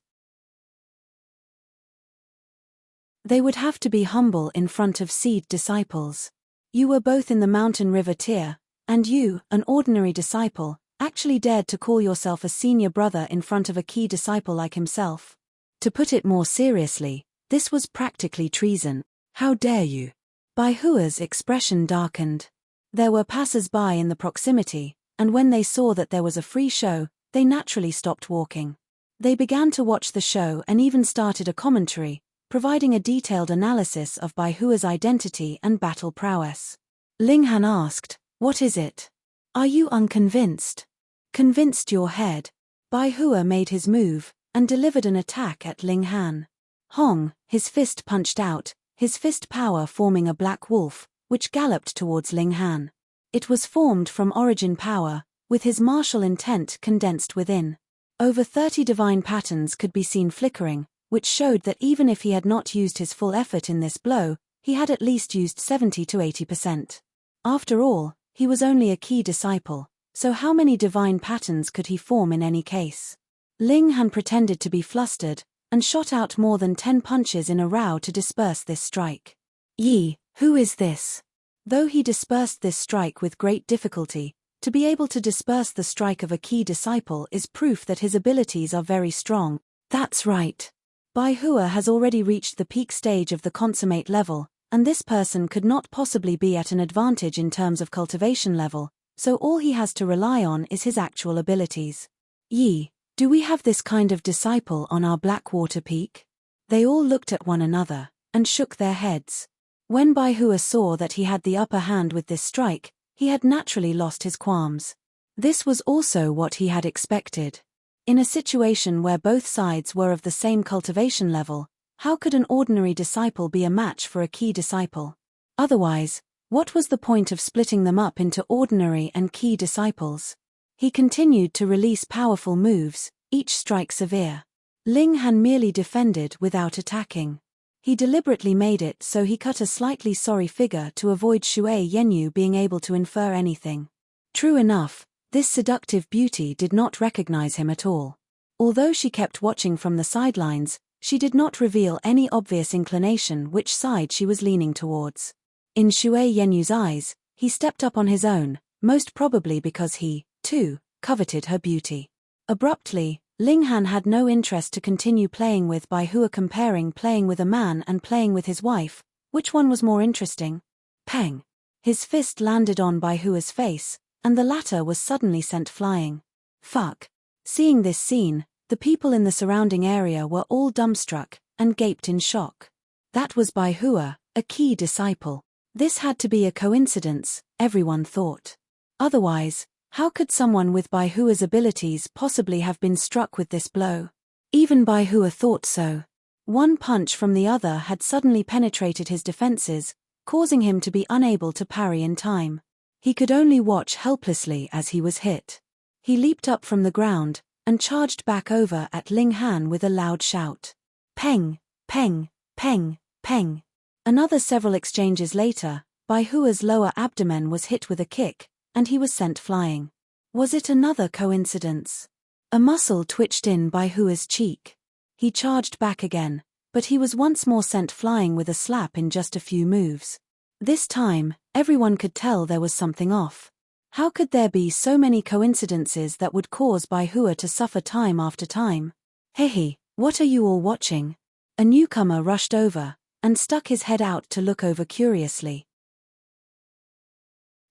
They would have to be humble in front of seed disciples. You were both in the mountain river tier, and you, an ordinary disciple, actually dared to call yourself a senior brother in front of a key disciple like himself. To put it more seriously, this was practically treason. How dare you? Bai Hua's expression darkened. There were passers-by in the proximity, and when they saw that there was a free show, they naturally stopped walking. They began to watch the show and even started a commentary, providing a detailed analysis of Bai Hua's identity and battle prowess. Linghan asked, "What is it? Are you unconvinced?" "Convinced your head." Bai Hua made his move, and delivered an attack at Linghan. Hong, his fist punched out, his fist power forming a black wolf, which galloped towards Linghan. It was formed from origin power, with his martial intent condensed within. Over 30 divine patterns could be seen flickering, which showed that even if he had not used his full effort in this blow, he had at least used 70 to 80%. After all, he was only a key disciple, so how many divine patterns could he form in any case? Linghan pretended to be flustered, and shot out more than 10 punches in a row to disperse this strike. "Yi, who is this?" Though he dispersed this strike with great difficulty, to be able to disperse the strike of a key disciple is proof that his abilities are very strong. That's right. Bai Hua has already reached the peak stage of the consummate level, and this person could not possibly be at an advantage in terms of cultivation level, so all he has to rely on is his actual abilities. "Yi, do we have this kind of disciple on our Blackwater Peak?" They all looked at one another, and shook their heads. When Bai Hua saw that he had the upper hand with this strike, he had naturally lost his qualms. This was also what he had expected. In a situation where both sides were of the same cultivation level, how could an ordinary disciple be a match for a key disciple? Otherwise, what was the point of splitting them up into ordinary and key disciples? He continued to release powerful moves, each strike severe. Linghan merely defended without attacking. He deliberately made it so he cut a slightly sorry figure to avoid Shui Yenyu being able to infer anything. True enough, this seductive beauty did not recognize him at all. Although she kept watching from the sidelines, she did not reveal any obvious inclination which side she was leaning towards. In Shui Yenyu's eyes, he stepped up on his own, most probably because he, too, coveted her beauty. Abruptly, Linghan had no interest to continue playing with Bai Hua, comparing playing with a man and playing with his wife. Which one was more interesting? Peng! His fist landed on Bai Hua's face, and the latter was suddenly sent flying. Fuck! Seeing this scene, the people in the surrounding area were all dumbstruck, and gaped in shock. That was Bai Hua, a key disciple. This had to be a coincidence, everyone thought. Otherwise, how could someone with Bai Hua's abilities possibly have been struck with this blow? Even Bai Hua thought so. One punch from the other had suddenly penetrated his defenses, causing him to be unable to parry in time. He could only watch helplessly as he was hit. He leaped up from the ground, and charged back over at Ling Han with a loud shout. Peng, peng, peng, peng. Another several exchanges later, Bai Hua's lower abdomen was hit with a kick, and he was sent flying. Was it another coincidence? A muscle twitched in Bai Hua's cheek. He charged back again, but he was once more sent flying with a slap in just a few moves. This time, everyone could tell there was something off. How could there be so many coincidences that would cause Bai Hua to suffer time after time? Hehe, what are you all watching? A newcomer rushed over, and stuck his head out to look over curiously.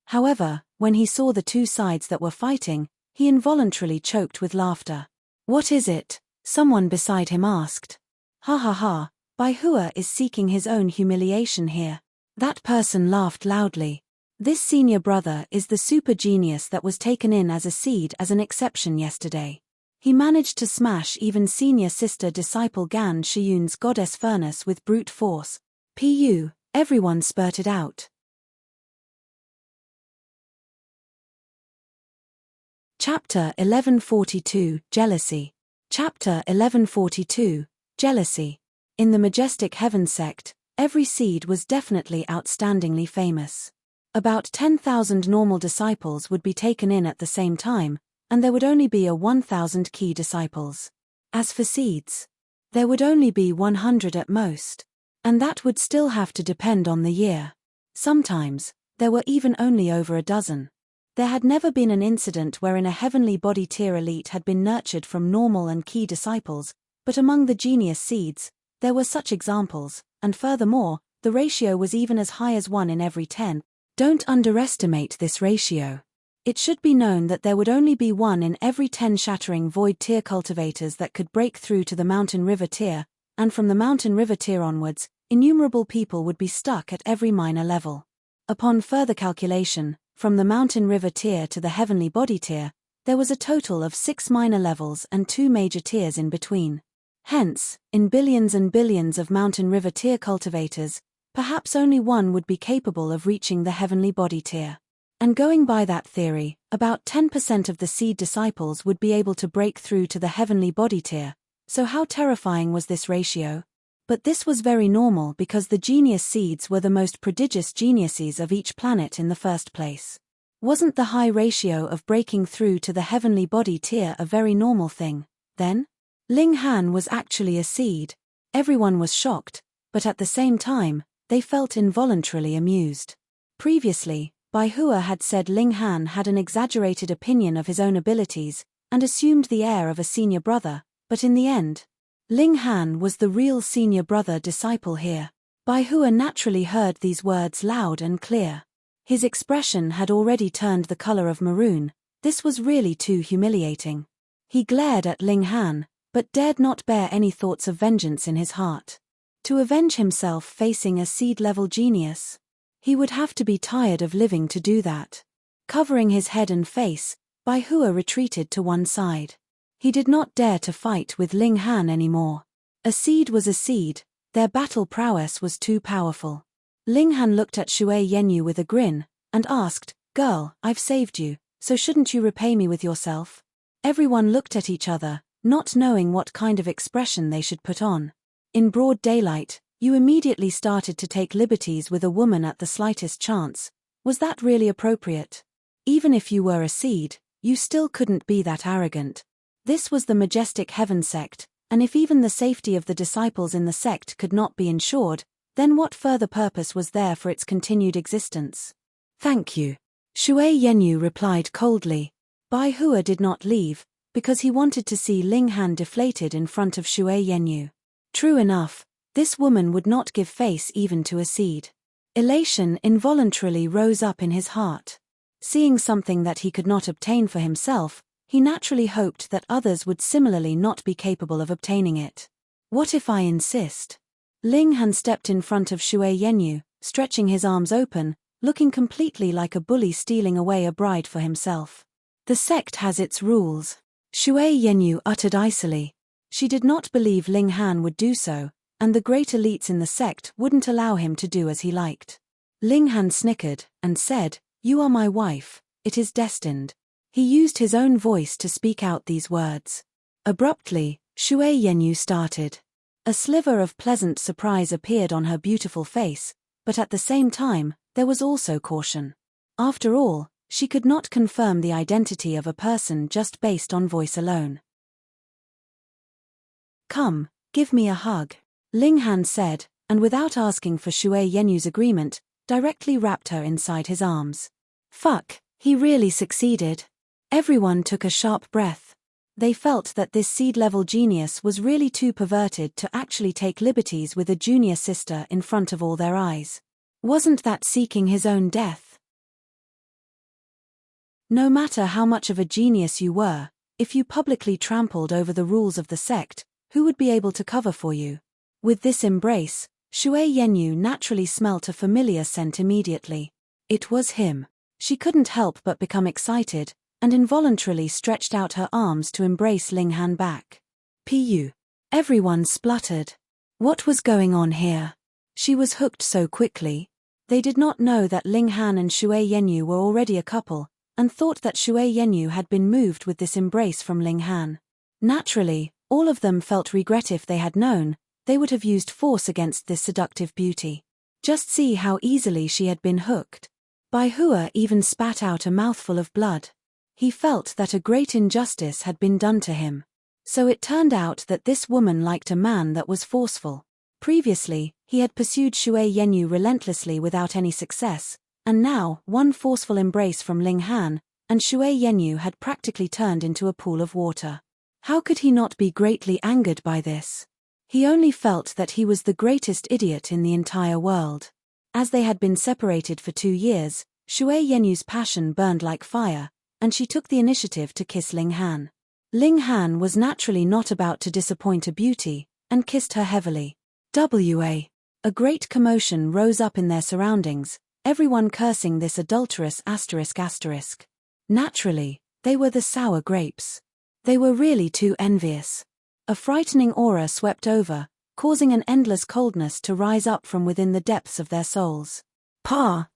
However, when he saw the two sides that were fighting, he involuntarily choked with laughter. What is it? Someone beside him asked. Ha ha ha, Bai Hua is seeking his own humiliation here. That person laughed loudly. This senior brother is the super genius that was taken in as a seed as an exception yesterday. He managed to smash even senior sister disciple Gan Shiyun's goddess furnace with brute force. Pu, everyone spurted out. Chapter 1142, Jealousy. Chapter 1142, Jealousy. In the Majestic Heaven sect, every seed was definitely outstandingly famous. About 10,000 normal disciples would be taken in at the same time, and there would only be 1,000 key disciples. As for seeds, there would only be 100 at most. And that would still have to depend on the year. Sometimes, there were even only over a dozen. There had never been an incident wherein a heavenly body tier elite had been nurtured from normal and key disciples, but among the genius seeds, there were such examples, and furthermore, the ratio was even as high as 1 in every 10. Don't underestimate this ratio. It should be known that there would only be 1 in every 10 shattering void tier cultivators that could break through to the mountain river tier, and from the mountain river tier onwards, innumerable people would be stuck at every minor level. Upon further calculation, from the mountain river tier to the heavenly body tier, there was a total of 6 minor levels and 2 major tiers in between. Hence, in billions and billions of mountain river tier cultivators, perhaps only 1 would be capable of reaching the heavenly body tier. And going by that theory, about 10% of the seed disciples would be able to break through to the heavenly body tier. So how terrifying was this ratio? But this was very normal because the genius seeds were the most prodigious geniuses of each planet in the first place. Wasn't the high ratio of breaking through to the heavenly body tier a very normal thing, then? Ling Han was actually a seed. Everyone was shocked, but at the same time, they felt involuntarily amused. Previously, Bai Hua had said Ling Han had an exaggerated opinion of his own abilities, and assumed the air of a senior brother, but in the end, Ling Han was the real senior brother disciple here. Bai Hua naturally heard these words loud and clear. His expression had already turned the color of maroon. This was really too humiliating. He glared at Ling Han, but dared not bear any thoughts of vengeance in his heart. To avenge himself facing a seed-level genius, he would have to be tired of living to do that. Covering his head and face, Bai Hua retreated to one side. He did not dare to fight with Ling Han anymore. A seed was a seed, their battle prowess was too powerful. Ling Han looked at Shui Yenyu with a grin, and asked, "Girl, I've saved you, so shouldn't you repay me with yourself?" Everyone looked at each other, not knowing what kind of expression they should put on. In broad daylight, you immediately started to take liberties with a woman at the slightest chance. Was that really appropriate? Even if you were a seed, you still couldn't be that arrogant. This was the Majestic Heaven sect, and if even the safety of the disciples in the sect could not be ensured, then what further purpose was there for its continued existence? Thank you. Shui Yenyu replied coldly. Bai Hua did not leave, because he wanted to see Ling Han deflated in front of Shui Yenyu. True enough, this woman would not give face even to a seed. Elation involuntarily rose up in his heart. Seeing something that he could not obtain for himself, he naturally hoped that others would similarly not be capable of obtaining it. What if I insist? Ling Han stepped in front of Shui Yenyu, stretching his arms open, looking completely like a bully stealing away a bride for himself. The sect has its rules. Shui Yenyu uttered icily. She did not believe Ling Han would do so, and the great elites in the sect wouldn't allow him to do as he liked. Ling Han snickered, and said, "You are my wife, it is destined." He used his own voice to speak out these words. Abruptly, Shui Yenyu started. A sliver of pleasant surprise appeared on her beautiful face, but at the same time, there was also caution. After all, she could not confirm the identity of a person just based on voice alone. "Come, give me a hug," Ling Han said, and without asking for Shui Yenyu's agreement, directly wrapped her inside his arms. Fuck, he really succeeded. Everyone took a sharp breath. They felt that this seed-level genius was really too perverted to actually take liberties with a junior sister in front of all their eyes. Wasn't that seeking his own death? No matter how much of a genius you were, if you publicly trampled over the rules of the sect, who would be able to cover for you? With this embrace, Shui Yenyu naturally smelt a familiar scent immediately. It was him. She couldn't help but become excited, and involuntarily stretched out her arms to embrace Ling Han back. "Pu." Everyone spluttered. What was going on here? She was hooked so quickly. They did not know that Ling Han and Shui Yenyu were already a couple, and thought that Shui Yenyu had been moved with this embrace from Ling Han. Naturally, all of them felt regret. If they had known, they would have used force against this seductive beauty. Just see how easily she had been hooked. Bai Hua even spat out a mouthful of blood. He felt that a great injustice had been done to him. So it turned out that this woman liked a man that was forceful. Previously, he had pursued Shui Yenyu relentlessly without any success, and now, one forceful embrace from Ling Han, and Shui Yenyu had practically turned into a pool of water. How could he not be greatly angered by this? He only felt that he was the greatest idiot in the entire world. As they had been separated for 2 years, Shui Yenyu's passion burned like fire, and she took the initiative to kiss Ling Han. Ling Han was naturally not about to disappoint a beauty, and kissed her heavily. A great commotion rose up in their surroundings, everyone cursing this adulterous ***. Naturally, they were the sour grapes. They were really too envious. A frightening aura swept over, causing an endless coldness to rise up from within the depths of their souls. Pa.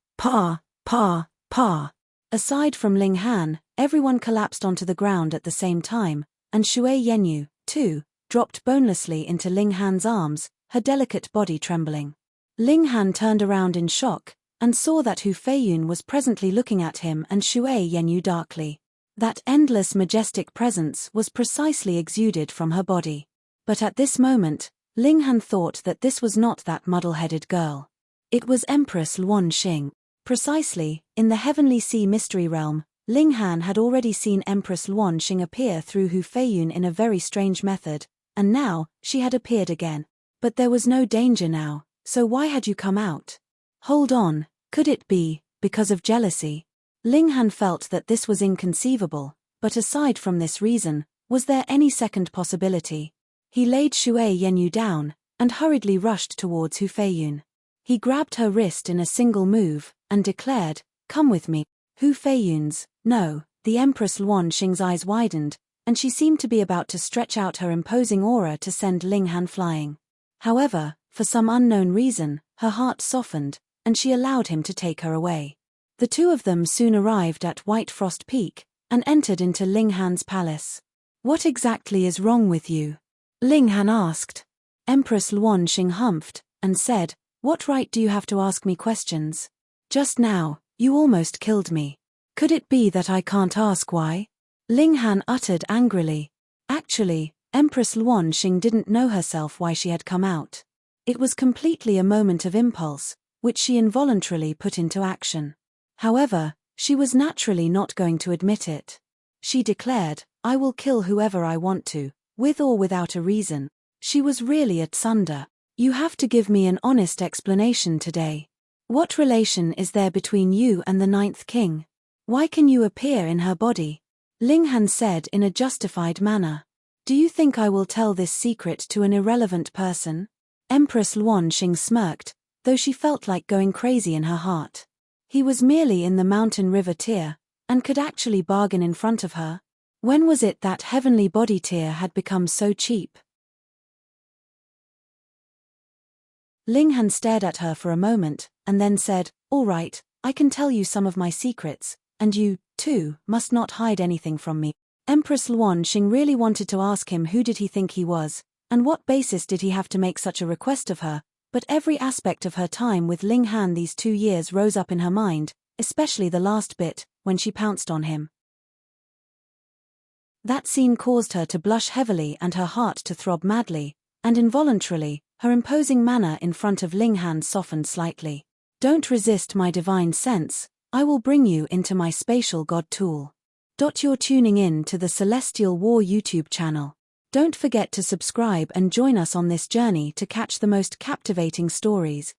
Aside from Ling Han, everyone collapsed onto the ground at the same time, and Shui Yenyu, too, dropped bonelessly into Ling Han's arms, her delicate body trembling. Ling Han turned around in shock, and saw that Hu Feiyun was presently looking at him and Shui Yenyu darkly. That endless majestic presence was precisely exuded from her body. But at this moment, Ling Han thought that this was not that muddle-headed girl. It was Empress Luan Xing. Precisely, in the Heavenly Sea Mystery Realm, Ling Han had already seen Empress Luan Xing appear through Hu Feiyun in a very strange method, and now, she had appeared again. But there was no danger now, so why had you come out? Hold on, could it be, because of jealousy? Ling Han felt that this was inconceivable, but aside from this reason, was there any second possibility? He laid Shui Yenyu down, and hurriedly rushed towards Hu Feiyun. He grabbed her wrist in a single move, and declared, "Come with me." Hu Feiyun's, no, the Empress Luan Xing's eyes widened, and she seemed to be about to stretch out her imposing aura to send Ling Han flying. However, for some unknown reason, her heart softened, and she allowed him to take her away. The two of them soon arrived at White Frost Peak, and entered into Ling Han's palace. "What exactly is wrong with you?" Ling Han asked. Empress Luan Xing humphed, and said, "What right do you have to ask me questions? Just now, you almost killed me. Could it be that I can't ask why?" Ling Han uttered angrily. Actually, Empress Luan Xing didn't know herself why she had come out. It was completely a moment of impulse, which she involuntarily put into action. However, she was naturally not going to admit it. She declared, "I will kill whoever I want to, with or without a reason." She was really at sunder. "You have to give me an honest explanation today. What relation is there between you and the 9th king? Why can you appear in her body?" Ling Han said in a justified manner. "Do you think I will tell this secret to an irrelevant person?" Empress Luan Xing smirked, though she felt like going crazy in her heart. He was merely in the mountain river tier, and could actually bargain in front of her. When was it that heavenly body tier had become so cheap? Ling Han stared at her for a moment, and then said, "All right, I can tell you some of my secrets, and you, too, must not hide anything from me." Empress Luan Xing really wanted to ask him who did he think he was, and what basis did he have to make such a request of her, but every aspect of her time with Ling Han these 2 years rose up in her mind, especially the last bit, when she pounced on him. That scene caused her to blush heavily and her heart to throb madly, and involuntarily, her imposing manner in front of Ling Han softened slightly. Don't resist my divine sense, I will bring you into my spatial god tool. You're tuning in to the Celestial War YouTube channel. Don't forget to subscribe and join us on this journey to catch the most captivating stories,